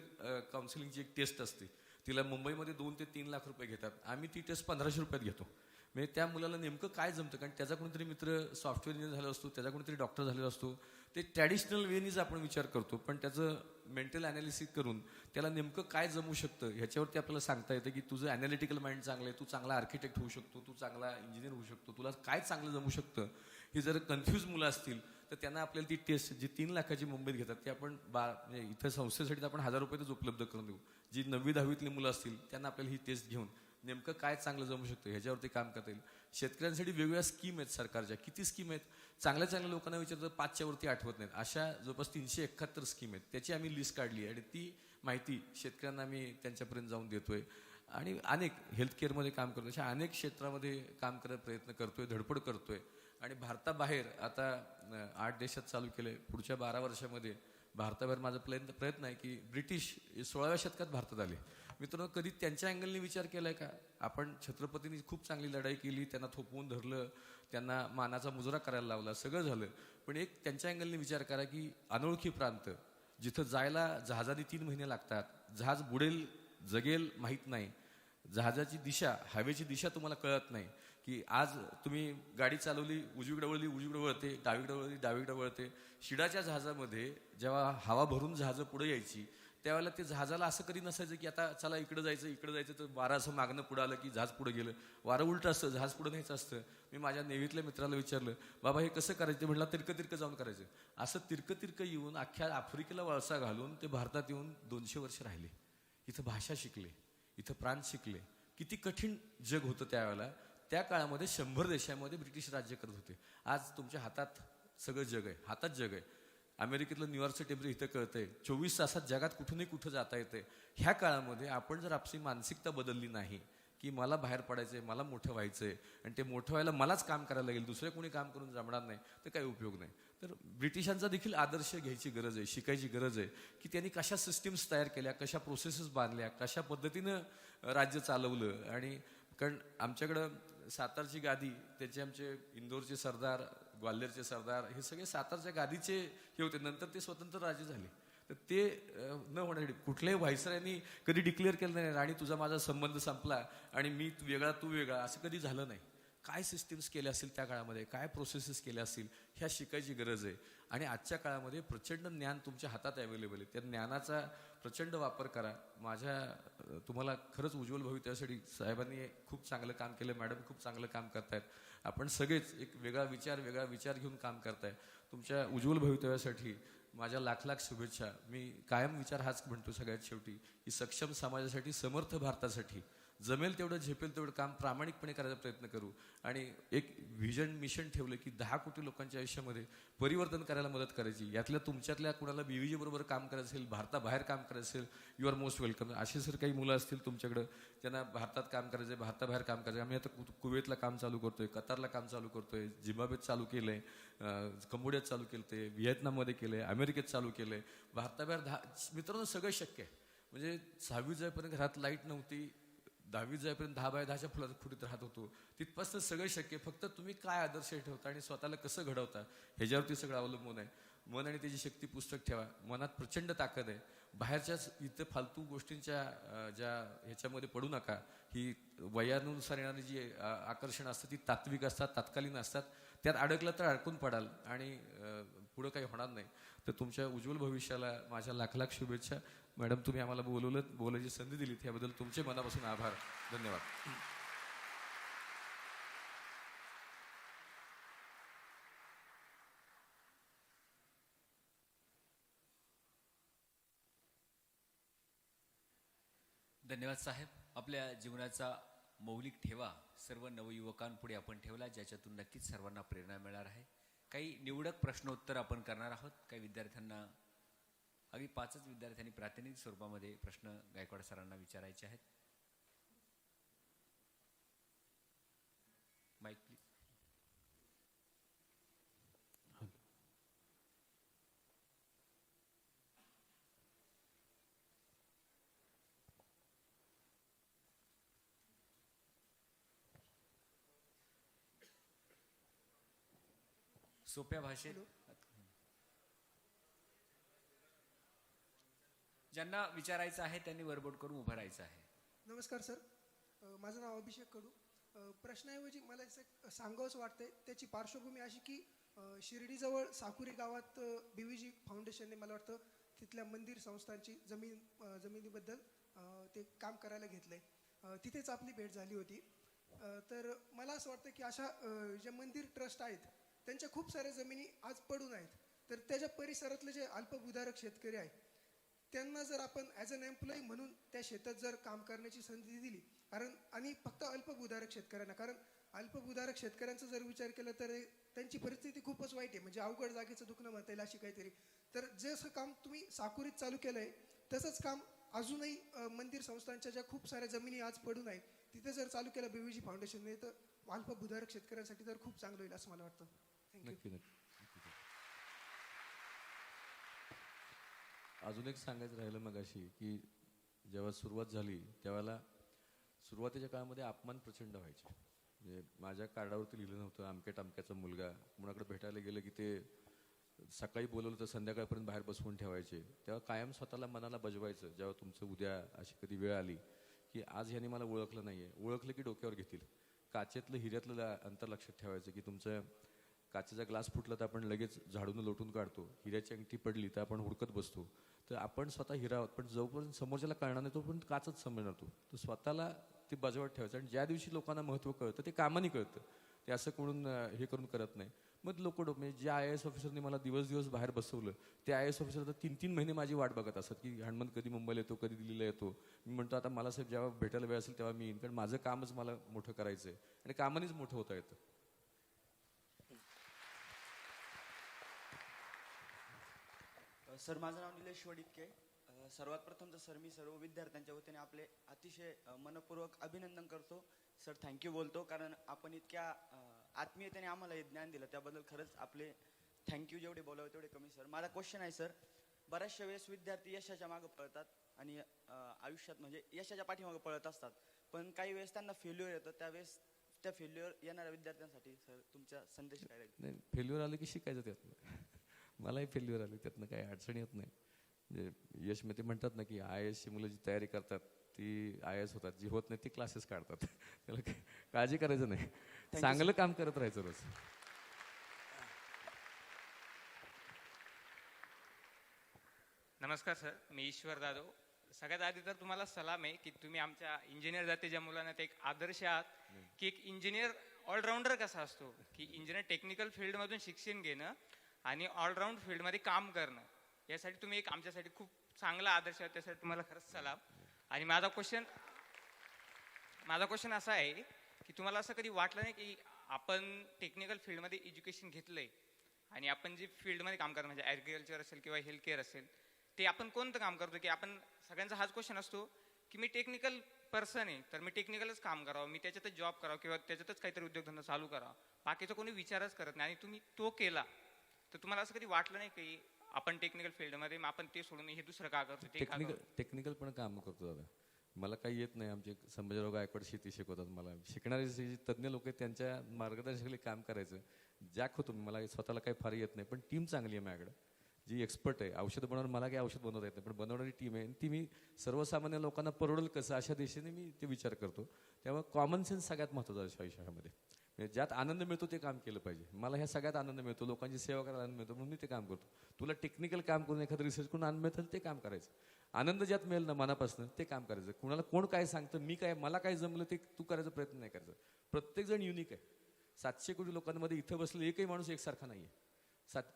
काउन्सिलिंगची एक टेस्ट असते. तिला मुंबईमध्ये 2 ते 3 लाख रुपये घेतात. आम्ही ती टेस्ट 1500 रुपयात घेतो. म्हणजे त्या मुलाला नेमकं काय जमतं, कारण त्याचा कोणीतरी मित्र सॉफ्टवेअर इंजिनियर झाला असतो, त्याचा कोणीतरी डॉक्टर झालेला असतो. ते ट्रॅडिशनल वेनीच आपण विचार करतो, पण त्याचं मेंटल ॲनालिसिस करून त्याला नेमकं काय जमू शकतं ह्याच्यावरती आपल्याला सांगता येतं की तुझं ॲनालिटिकल माइंड चांगलं आहे, तू चांगला आर्किटेक्ट होऊ शकतो, तू चांगला इंजिनियर होऊ शकतो, तुला काय चांगलं जमू शकतं. हे जर कन्फ्यूज मुलं असतील तर त्यांना आपल्याला ती टेस्ट जी 3 लाखाची मुंबईत घेतात ती आपण म्हणजे इथं संस्थेसाठी आपण 1000 रुपयातच उपलब्ध करून देऊ. जी 9वी 10वीतली मुलं असतील त्यांना आपल्याला ही टेस्ट घेऊन नेमकं काय चांगलं जमू शकतं ह्याच्यावरती काम करता येईल. शेतकऱ्यांसाठी वेगवेगळ्या स्कीम आहेत सरकारच्या. किती स्कीम आहेत? चांगल्या लोकांना विचारतं 5च्या वरती आठवत नाहीत. अशा जवळपास 371 स्कीम आहेत. त्याची आम्ही लिस्ट काढली आहे आणि ती माहिती शेतकऱ्यांना आम्ही त्यांच्यापर्यंत जाऊन देतोय. आणि अनेक हेल्थकेअरमध्ये काम करतोय, अशा अनेक क्षेत्रामध्ये काम करायचा प्रयत्न करतोय, धडपड करतोय. आणि भारताबाहेर आता 8 देशात चालू केलंय. पुढच्या 12 वर्षामध्ये भारताबाहेर माझा प्रयत्न आहे की ब्रिटिश 16व्या शतकात भारतात आले. मित्रांनो, कधी त्यांच्या अँगलने विचार केलाय का? आपण छत्रपतींनी खूप चांगली लढाई केली, त्यांना थोपवून धरलं, त्यांना मानाचा मुजरा करायला लावला, सगळं झालं. पण एक त्यांच्या अँगलने विचार करा की अनोळखी प्रांत जिथं जायला जहाजाने 3 महिने लागतात, जहाज बुडेल जगेल माहीत नाही, जहाजाची दिशा, हवेची दिशा तुम्हाला कळत नाही, की आज तुम्ही गाडी चालवली, उजवीकडे वळली, उजवीकडे वळते, डावीकडे वळली, डावीकडे वळते. शिडाच्या जहाजामध्ये जेव्हा हवा भरून जहाजं पुढे यायची त्यावेळेला ते जहाजाला असं कधी नसायचं की आता चला इकडे जायचं तर वारा असं मागणं पुढं आलं की जहाज पुढे गेलं. वारं उलटं असतं, जहाज पुढे न्यायचं असतं. मी माझ्या नेव्हीतल्या मित्राला विचारलं, बाबा हे कसं करायचं? ते म्हटलं तिरकं जाऊन करायचं. असं तिरकं येऊन अख्ख्या आफ्रिकेला वळसा घालून ते भारतात येऊन 200 वर्ष राहिले. इथं भाषा शिकले, इथं प्रांत शिकले. किती कठीण जग होतं त्यावेळेला. त्या काळामध्ये 100 देशामध्ये ब्रिटिश राज्य करत होते. आज तुमच्या हातात सगळं जग आहे, हातात जग आहे. अमेरिकेतलं न्यूयॉर्कचं टेम्परेचर इथं कळतंय. 24 तासात जगात कुठूनही कुठं जाता येते. ह्या काळामध्ये आपण जर आपली मानसिकता बदलली नाही की मला बाहेर पडायचंय, मला मोठं व्हायचंय आणि ते मोठं व्हायला मलाच काम करायला लागेल, दुसरे कोणी काम करून जमणार नाही, तर काही उपयोग नाही. तर ब्रिटिशांचा देखील आदर्श घ्यायची गरज आहे, शिकायची गरज आहे की त्यांनी कशा सिस्टीम्स तयार केल्या, कशा प्रोसेसेस बांधल्या, कशा पद्धतीनं राज्य चालवलं. आणि कारण आमच्याकडं सातारची गादी, त्याचे आमचे इंदोरचे सरदार, ग्वाल्हेरचे सरदार, हे सगळे सातारच्या गादीचे हे होते. नंतर ते स्वतंत्र राज्य झाले. तर ते न होण्यासाठी कुठल्याही व्हायसरायांनी कधी डिक्लेअर केलं नाही राणी तुझा माझा संबंध संपला आणि मी वेगळा तू वेगळा, असं कधी झालं नाही. काय सिस्टीम्स केल्या असतील त्या काळामध्ये, काय प्रोसेसेस केल्या असतील, ह्या शिकायची गरज आहे. आणि आजच्या काळामध्ये प्रचंड ज्ञान तुमच्या हातात अवेलेबल आहे. त्या ज्ञानाचा प्रचंड वापर करा. तुम्हाला खरंच उज्ज्वल भविष्यासाठी साहेबांनी खूप चांगलं काम केलं, मॅडम खूप चांगलं काम करतायत. आपण सगळेच एक वेगळा विचार घेऊन काम करताय. तुमच्या उज्ज्वल भवितव्यासाठी माझ्या लाख लाख शुभेच्छा. मी कायम विचार हाच म्हणतो सगळ्यात शेवटी की सक्षम समाजासाठी, समर्थ भारतासाठी जमेल तेवढं झेपेल तेवढं काम प्रामाणिकपणे करायचा प्रयत्न करू. आणि एक व्हिजन मिशन ठेवलं की 10 कोटी लोकांच्या आयुष्यामध्ये परिवर्तन करायला मदत करायची. यातल्या तुमच्यातल्या कुणाला BVG बरोबर काम करायचं असेल, भारताबाहेर काम करायचं असेल, यू आर मोस्ट वेलकम. असे जर काही मुलं असतील तुमच्याकडं ज्यांना भारतात काम करायचं, भारताबाहेर काम करायचं, आम्ही आता कुवेतला काम चालू करतोय, कतारला काम चालू करतोय, झिम्बाब्वेत चालू केलंय, कंबोडियात चालू केलंय, व्हिएतनाममध्ये केलंय, अमेरिकेत चालू केलंय, भारताबाहेर मित्रांनो सगळं शक्य आहे. म्हणजे 6वी जाईपर्यंत घरात लाईट नव्हती, 10वी जाईपर्यंत 10 बाय 10च्या फुटीत राहत होतो. तिथपासून सगळं शक्य. फक्त तुम्ही काय आदर्श ठेवता आणि स्वतःला कसं घडवता ह्याच्यावरती सगळं अवलंबून आहे. मन आणि त्याची शक्ती पुस्तक ठेवा. मनात प्रचंड ताकद आहे. बाहेरच्याच इथं फालतू गोष्टींच्या ज्या ह्याच्यामध्ये पडू नका. ही वयानुसार येणारी जी आकर्षण असतं ती तात्विक असतात, तात्कालीन असतात. त्यात अडकलं तर अडकून पडाल आणि पुढं काही होणार नाही. तर तुमच्या उज्ज्वल भविष्याला माझ्या लाख लाख शुभेच्छा. मॅडम, तुम्ही आम्हाला बोलायची संधी दिली त्याबद्दल तुमचे मनापासून आभार. धन्यवाद. धन्यवाद साहेब. आपल्या जीवनाचा मौलिक ठेवा सर्व नवयुवकांपुढे आपण ठेवला, ज्याच्यातून नक्कीच सर्वांना प्रेरणा मिळणार आहे. काही निवडक प्रश्नोत्तर आपण करणार आहोत. काही विद्यार्थ्यांना, अगदी 5च विद्यार्थ्यांनी प्रातिनिधिक स्वरूपामध्ये प्रश्न गायकवाड सरांना विचारायचे आहेत. Mike please. सोप्या भाषेत ज्यांना विचारायचं आहे त्यांनी वरबोट करून उभं राहायचं आहे. नमस्कार सर, माझं नाव अभिषेक कडू. प्रश्नाऐवजी मला सांगावंच वाटतंय. त्याची पार्श्वभूमी अशी की शिर्डीजवळ साकुरी गावात BVG फाउंडेशनने मला वाटतं तिथल्या मंदिर संस्थांची जमिनीबद्दल ते काम करायला घेतलंय. तिथेच आपली भेट झाली होती. तर मला असं वाटतं की अशा जे मंदिर ट्रस्ट आहेत त्यांच्या खूप साऱ्या जमिनी आज पडून आहेत. तर त्याच्या परिसरातले जे अल्पभूधारक शेतकरी आहेत त्यांना जर आपण ॲज अन एम्प्लॉई म्हणून त्या शेतात जर काम करण्याची संधी दिली, आणि फक्त अल्पभूधारक शेतकऱ्यांना, कारण अल्पभूधारक शेतकऱ्यांचा जर विचार केला तर त्यांची परिस्थिती खूपच वाईट आहे. म्हणजे अवघड जागेचं दुखणं म्हणता येईल अशी काहीतरी. तर जसं काम तुम्ही साकुरीत चालू केलं आहे तसंच काम अजूनही मंदिर संस्थांच्या ज्या खूप साऱ्या जमिनी आज पडून आहेत तिथे जर चालू केलं BVG फाउंडेशनने तर अल्पभूधारक शेतकऱ्यांसाठी तर खूप चांगलं होईल असं मला वाटतं. थँक्यू. अजून एक सांगायचं राहिलं मगाशी की जेव्हा सुरुवात झाली त्यावेळेला सुरुवातीच्या काळामध्ये अपमान प्रचंड व्हायचे. म्हणजे माझ्या कार्डावरती लिहिलं नव्हतं अमक्या टमक्याचा मुलगा, कुणाकडे भेटायला गेलं की ते सकाळी बोलवलं तर संध्याकाळपर्यंत बाहेर बसवून ठेवायचे. तेव्हा कायम स्वतःला मनाला बजवायचं, जेव्हा तुमचं उद्या अशी कधी वेळ आली की आज ह्याने मला ओळखलं नाही आहे, ओळखलं की डोक्यावर घेतील. काचेतलं हिऱ्यातलं अंतर लक्षात ठेवायचं की तुमचं काचेचा ग्लास फुटला तर आपण लगेच झाडून लोटून काढतो, हिऱ्याची अंगठी पडली तर आपण हुडकत बसतो. तर आपण स्वतः हिरा आहोत, पण जोपर्यंत समोरच्याला कळणार नाही तोपर्यंत काचच समजणार तो. तर स्वतःला ते बजवत ठेवायचं. आणि ज्या दिवशी लोकांना महत्त्व कळतं ते कामाने कळतं, ते असं कोणून हे करून करत नाही. मग लोक म्हणजे ज्या IAS ऑफिसरने मला दिवस बाहेर बसवलं ते IAS ऑफिसर तर 3-3 महिने माझी वाट बघत असतात की हनुमंत कधी मुंबईला येतो, कधी दिल्लीला येतो. मी म्हणतो आता मला साहेब जेव्हा भेटायला वेळ असेल तेव्हा मी येईन, कारण माझं कामच मला मोठं करायचं आहे आणि कामानेच मोठं होता येतं. सर, माझं नाव निलेश वडितके. सर्वात प्रथम तर सर मी सर्व विद्यार्थ्यांच्या वतीने आपले अतिशय मनपूर्वक अभिनंदन करतो. सर थँक्यू बोलतो, कारण आपण इतक्या आत्मीयतेने आम्हाला हे ज्ञान दिलं त्याबद्दल खरंच आपले थँक्यू. जेवढे बोलावे तेवढे कमी. सर माझा क्वेश्चन आहे सर, बऱ्याचशा वेळेस विद्यार्थी यशाच्या मागं पळतात आणि आयुष्यात म्हणजे यशाच्या पाठीमागं पळत असतात, पण काही वेळेस त्यांना फेल्युअर येतं. त्यावेळेस त्या फेल्युअर येणाऱ्या विद्यार्थ्यांसाठी सर तुमचा संदेश काय राहील? नाही, फेल्युअर आलं की शिकायचं त्यातनं. मलाही फेल्युअर आले, त्यातनं काही अडचण येत नाही. म्हणजे यश ते म्हणतात ना की IAS ची मुलं जी तयारी करतात ती IAS होतात, जी होत नाही ती क्लासेस काढतात. त्याला काळजी करायचं नाही, चांगलं काम करत राहायचं रोज. नमस्कार सर, मी ईश्वर जाधव. सगळ्यात आधी तर तुम्हाला सलाम आहे की तुम्ही आमच्या इंजिनियर जातीच्या मुलांना ते एक आदर्श आहात की एक इंजिनियर ऑलराऊंडर कसा असतो की इंजिनियर टेक्निकल फील्डमधून शिक्षण घेणं आणि ऑलराऊंड फील्डमध्ये काम करणं, यासाठी तुम्ही एक आमच्यासाठी खूप चांगला आदर्श आहे. त्यासाठी तुम्हाला खरंच सलाम. आणि माझा क्वेश्चन असा आहे की तुम्हाला असं कधी वाटलं नाही की आपण टेक्निकल फील्डमध्ये एज्युकेशन घेतलंय आणि आपण जे फील्डमध्ये काम करतो म्हणजे ॲग्रिकल्चर असेल किंवा हेल्थ केअर असेल, ते आपण कोणतं काम करतो की आपण सगळ्यांचा हाच क्वेश्चन असतो की मी टेक्निकल पर्सन आहे तर मी टेक्निकलच काम करावं, मी त्याच्यातच जॉब करावं किंवा त्याच्यातच काहीतरी उद्योगधंदा चालू करावा, बाकीचा कोणी विचारच करत नाही. आणि तुम्ही तो केला तर तुम्हाला असं कधी वाटलं नाही की आपण टेक्निकल फील्डमध्ये मग आपण ते सोडून हे दुसरं का करतो, ते का करतो? टेक्निकल पण काम करतो दादा. मला काही येत नाही. आमचे संभाजीराव गायकवाड शेती शिकवतात मला. शिकणारे जे तज्ज्ञ लोक आहेत त्यांच्या मार्गदर्शनाखाली काम करायचं. जॅक होतो मी, मला स्वतःला काही फार येत नाही, पण टीम चांगली आहे माझ्याकडे जी एक्सपर्ट आहे. औषध बनवणार मला काही औषध बनवता येत नाही, पण बनवणारी टीम आहे. ती मी सर्वसामान्य लोकांना परवडेल कसं अशा दिशेने मी ते विचार करतो. त्यामुळे कॉमन सेन्स सगळ्यात महत्त्वाचा आयुष्यामध्ये. म्हणजे ज्यात आनंद मिळतो ते काम केलं पाहिजे. मला ह्या सगळ्यात आनंद मिळतो, लोकांची सेवा करायला आनंद मिळतो, म्हणून मी ते काम करतो. तुला टेक्निकल काम करून एखादं रिसर्च करून आनंद मिळतं ते काम करायचं. आनंद ज्यात मिळेल ना मनापासून ते काम करायचं. कुणाला कोण काय सांगतं, मी काय मला काय जमलं ते तू करायचा प्रयत्न नाही करायचा. प्रत्येकजण युनिक आहे. 700 कोटी लोकांमध्ये इथं बसलेलं एकही माणूस एकसारखा नाही आहे.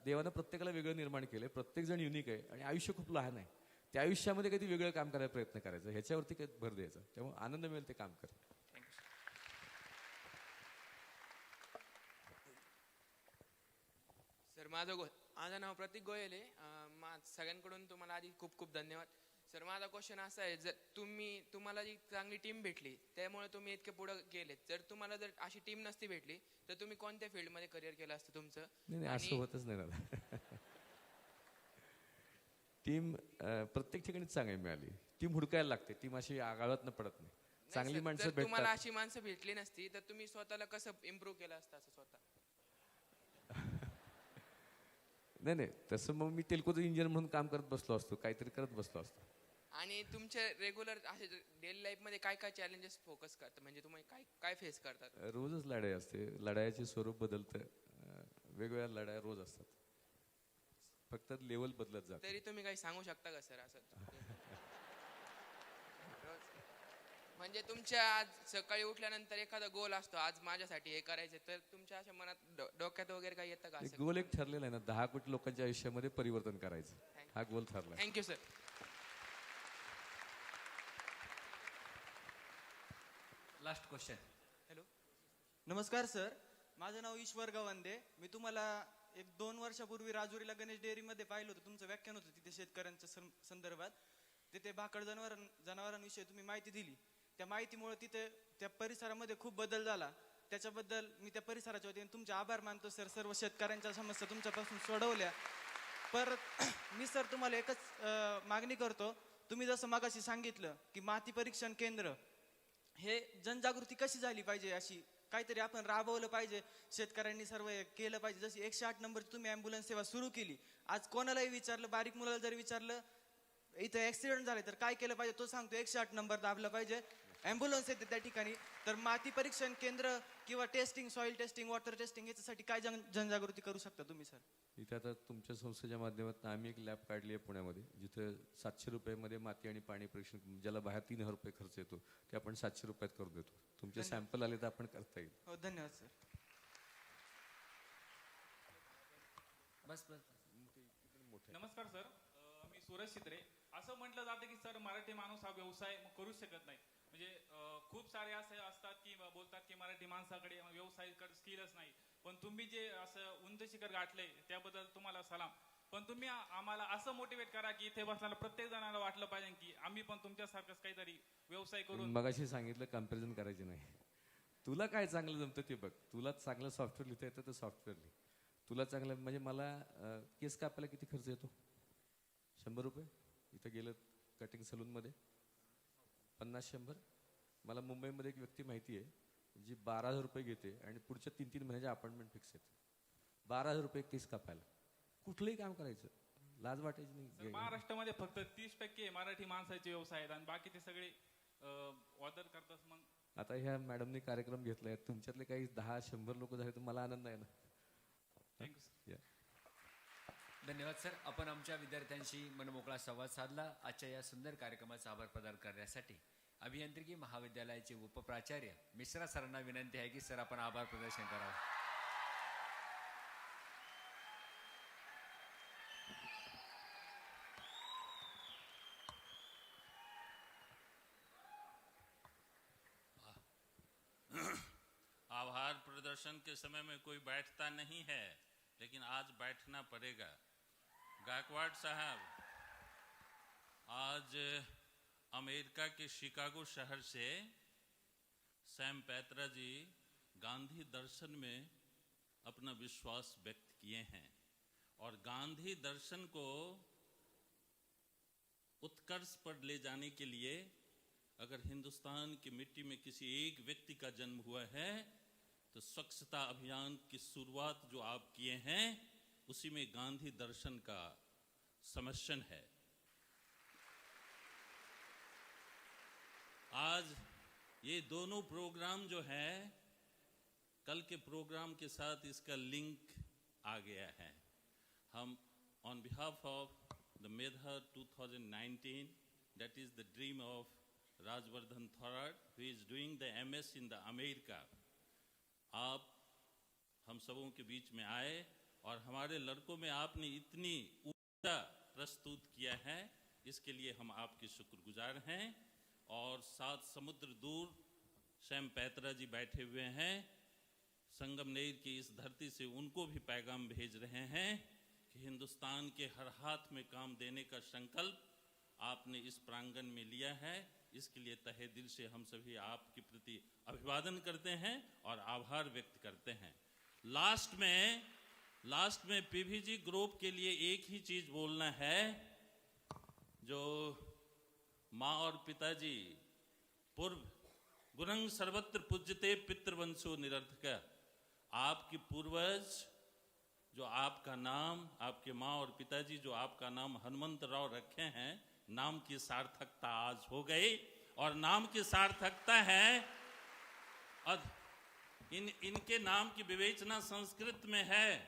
देवानं प्रत्येकाला वेगळं निर्माण केलं. प्रत्येकजण युनिक आहे आणि आयुष्य खूप लहान आहे. त्या आयुष्यामध्ये कधी वेगळं काम करायला प्रयत्न करायचा, ह्याच्यावरती काही भर द्यायचा. त्यामुळे आनंद मिळेल ते काम कर. सर माझं नाव प्रतीक गोयल आहे. सगळ्यांकडून तुम्हाला आधी खूप खूप धन्यवाद. सर माझा क्वेश्चन असा आहे, जर तुम्हाला जी चांगली टीम भेटली त्यामुळे तुम्ही इतके पुढे गेलेत, जर तुम्हाला जर अशी टीम नसती भेटली तर तुम्ही कोणत्या फील्डमध्ये करिअर केलं असतं तुमचं? नाही असं होतच नाही दादा. टीम प्रत्येक ठिकाणी चांगली मिळाली. टीम हुडकायला लागते. टीम अशी आगाळात पडत नाही. चांगली माणसं जर तुम्हाला भेटतात. अशी माणसं भेटली नसती तर तुम्ही स्वतःला कसं इम्प्रूव्ह केलं असतं असं स्वतः? नाही तसं मग मी तेलकोचं इंजिनियर म्हणून काम करत बसलो असतो, काहीतरी करत बसलो असतो. आणि तुमच्या रेग्युलर असे डेली लाईफ मध्ये काय काय चॅलेंजेस फोकस करतात, म्हणजे तुम्ही काय काय फेस करतात? रोजच लढाई असते. लढाईचे स्वरूप बदलतं. वेगवेगळ्या लढाया रोज असतात. फक्त लेवल बदलत जात. तरी तुम्ही काही सांगू शकता का सर असं? म्हणजे तुमच्या आज सकाळी उठल्यानंतर एखादा गोल असतो, आज माझ्यासाठी हे करायचं, तर तुमच्या अशा मनात डोक्यात वगैरे काही येतं का? गोल एक ठरलेला आहे ना, 10 कोटी लोकांच्या आयुष्यामध्ये परिवर्तन करायचं. हा गोल ठरला. Thank you sir. Last question. Hello, नमस्कार सर. माझं नाव ईश्वर गवंदे. मी तुम्हाला 1-2 वर्षापूर्वी राजुरीला गणेश डेअरीमध्ये पाहिलं होतं. तुमचं व्याख्यान होतं तिथे शेतकऱ्यांच्या संदर्भात. तिथे भाकड जनावरांविषयी तुम्ही माहिती दिली. त्या माहितीमुळे तिथे त्या परिसरामध्ये खूप बदल झाला. त्याच्याबद्दल मी त्या परिसराच्या वतीने तुमचे आभार मानतो सर. सर्व शेतकऱ्यांच्या समस्या तुमच्यापासून सोडवल्या. परत मी सर तुम्हाला एकच मागणी करतो. तुम्ही जसं मगाशी सांगितलं की माती परीक्षण केंद्र हे जनजागृती कशी झाली पाहिजे, अशी काहीतरी आपण राबवलं पाहिजे. शेतकऱ्यांनी सर्व केलं पाहिजे. जशी 108 नंबरची तुम्ही ॲम्ब्युलन्स सेवा सुरू केली. आज कोणालाही विचारलं, बारीक मुलाला जरी विचारलं इथं ॲक्सिडेंट झाले तर काय केलं पाहिजे, तो सांगतो 108 नंबर दाबला पाहिजे, ॲम्ब्युलन्स येते त्या ठिकाणी. तर माती परीक्षण केंद्र किंवा testing, soil testing, water testing याच्यासाठी काय जनजागृती करू शकता तुम्ही सर? इथे आता तुमच्या संस्थेच्या माध्यमातून आम्ही एक लॅब काढली आहे पुण्यामध्ये, जिथे 700 रुपयामध्ये माती आणि पाणी परीक्षण, ज्याला बाहेर 3000 रुपये खर्च येतो, ते आपण 700 रुपयात करून देतो. तुमचे सॅम्पल आले तर आपण करता येईल. हो, धन्यवाद सर. बस. नमस्कार सर, मी सूरज चित्रे. असं म्हटलं जातं की सर मराठी माणूस हा व्यवसाय करूच शकत नाही. म्हणजे खूप सारे असे असतात की बोलतात की मराठी माणसाकडे व्यवसायाकडे स्किलच नाही. पण तुम्ही जे असं उंच शिखर गाठले त्याबद्दल तुम्हाला सलाम. पण तुम्ही आम्हाला असं मोटिवेट करा की इथे बसणाऱ्या प्रत्येक जणाला वाटलं पाहिजे की आम्ही पण तुमच्यासारखंच काहीतरी व्यवसाय करून. मगाशी सांगितलं कंपॅरिझन करायची नाही. तुला काय चांगलं जमतं ते बघ. तुला चांगलं सॉफ्टवेअर लिहिता येतं तर सॉफ्टवेअर लिहि. तुला चांगलं म्हणजे मला केस कापायला किती खर्च येतो? 100 रुपये. इथं गेलं कटिंग सलूनमध्ये 50-100. मला मुंबईमध्ये एक व्यक्ती माहिती आहे जी 12,000 रुपये घेते आणि पुढच्या 3-3 महिन्याचे अपॉइंटमेंट फिक्स आहेत. 12,000 रुपये केस कापायला. कुठलंही काम करायचं, लाज वाटायची नाही. महाराष्ट्रामध्ये फक्त 30% मराठी माणसाचे व्यवसाय आहेत आणि बाकी ते सगळे ऑर्डर करतात. मग आता ह्या मॅडमने कार्यक्रम घेतलाय, तुमच्यातले काही 10-100 लोक झाले तर मला आनंद आहे ना. थँक्यू. धन्यवाद सर. आपण आमच्या विद्यार्थ्यांशी मनमोकळा संवाद साधला. आजच्या या सुंदर कार्यक्रमाचा आभार प्रदान करण्यासाठी अभियांत्रिकी महाविद्यालयाचे उपप्राचार्य मिश्रा सरांना विनंती आहे की सर आपण आभार प्रदर्शन करावं. आभार प्रदर्शन के समय में कोई बैठता नहीं है, लेकिन आज बैठना पड़ेगा. गायकवाड़ साहब, आज अमेरिका के शिकागो शहर से सैम पैत्रा जी गांधी दर्शन में अपना विश्वास व्यक्त किए हैं और गांधी दर्शन को उत्कर्ष पर ले जाने के लिए अगर हिंदुस्तान की मिट्टी में किसी एक व्यक्ति का जन्म हुआ है तो स्वच्छता अभियान की शुरुआत जो आप किए हैं उसी में गांधी दर्शन का समर्शन है. आज ये दोनों प्रोग्राम जो है कल के प्रोग्राम के साथ इसका लिंक आ गया है. हम on behalf of the Medha 2019, that is the dream of Rajvardhan Thorat, who is doing the MS in the America, आप हम सबों के बीच में आए और हमारे लड़कों में आपने इतनी ऊर्जा प्रस्तुत किया है, इसके लिए हम आपके शुक्रगुजार हैं. और 7 समुद्र दूर सैम पैत्रा जी बैठे हुए हैं, संगमनेर की इस धरती से उनको भी पैगाम भेज रहे हैं कि हिंदुस्तान के हर हाथ में काम देने का संकल्प आपने इस प्रांगण में लिया है. इसके लिए तहे दिल से हम सभी आपके प्रति अभिवादन करते हैं और आभार व्यक्त करते हैं. लास्ट में पीवीजी ग्रुप के लिए एक ही चीज बोलना है, जो माँ और पिताजी पूर्व गुरंग सर्वत्र पूज्यते पितृवंशो निरर्थक, आपके पूर्वज जो आपका नाम, आपके माँ और पिताजी जो आपका नाम हनुमंत राव रखे हैं, नाम की सार्थकता आज हो गई. और नाम की सार्थकता है इनके नाम की विवेचना संस्कृत में है,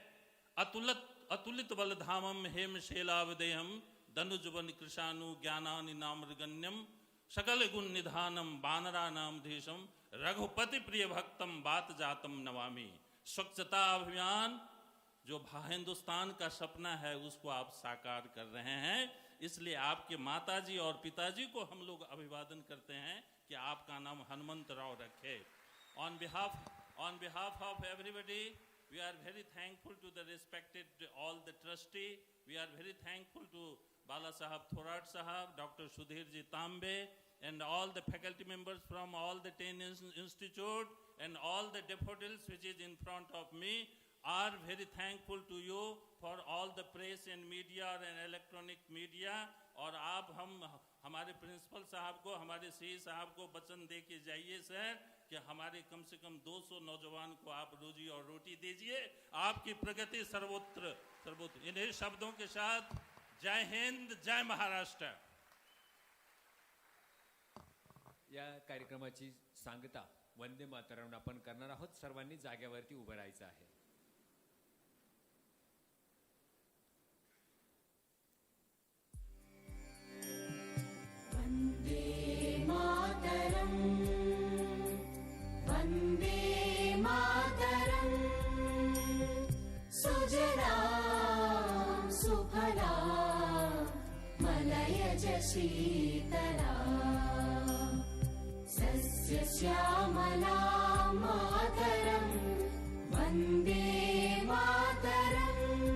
अतुलित बलधामम हेम शैलावदेहम धनुजवन कृषाणु ज्ञानानि नामृगण्यम सकल गुण निधानम बानरा नाम देशम रघुपति प्रिय भक्तम बात जातम नवामि. स्वच्छता अभियान जो हिंदुस्तान का सपना है उसको आप साकार कर रहे हैं. इसलिए आपके माताजी और पिताजी को हम लोग अभिवादन करते हैं कि आपका नाम हनुमंत राव रखे. On behalf of everybody, we are very thankful to the respected all the trustee. We are very thankful to Bala Sahab Thorat Sahab, Dr. Sudhir Ji Tambe, and all the faculty members from all the 10 institute and all the daffodils which is in front of me. Are very thankful to you for all the press and media and electronic media. और आप हमारे principal साहब को, हमारे CE साहब को वचन दे के जाइए sir कि हमारे कम से कम 200 नौजवान को आप रोजी और रोटी दीजिए. आपकी प्रगति सर्वोत्तर. इन्हीं शब्दों के साथ जय हिंद, जय महाराष्ट्र. या कार्यक्रमाची सांगता वंदे मातरम आपण करणार आहोत. सर्वांनी जागेवरती उभं राहायचं आहे. सुजलां सुफलां मलयज शीतलां सस्यश्यामलां मातरं वन्दे मातरम्.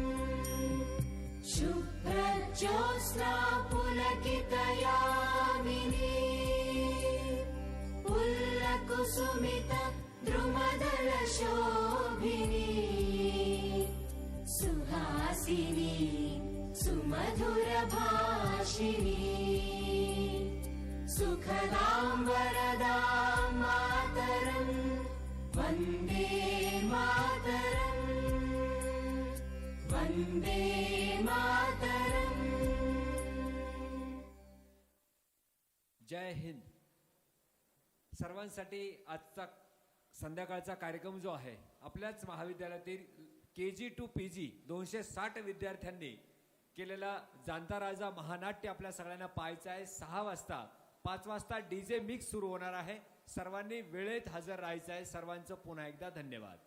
शुभ्रज्योत्स्ना पुलकितयामिनी पुल्लकुसुमित द्रुमदलशोभिनी सुहासिनी सुमधुरभाषिणी सुखदां वरदां मातरं वन्दे मातरम्. वन्दे मातरम्. जय हिंद. सर्वांसाठी आजचा संध्याकाळचा कार्यक्रम जो आहे आपल्याच महाविद्यालयातील KG to PG 260 विद्यार्थ्यांनी केलेला जाणता राजा महानाट्य आपल्या सगळ्यांना पाहायचं आहे. 6 वाजता 5 वाजता डीजे मिक्स सुरू होणार आहे. सर्वांनी वेळेत हजर राहायचं आहे. सर्वांचं पुन्हा एकदा धन्यवाद.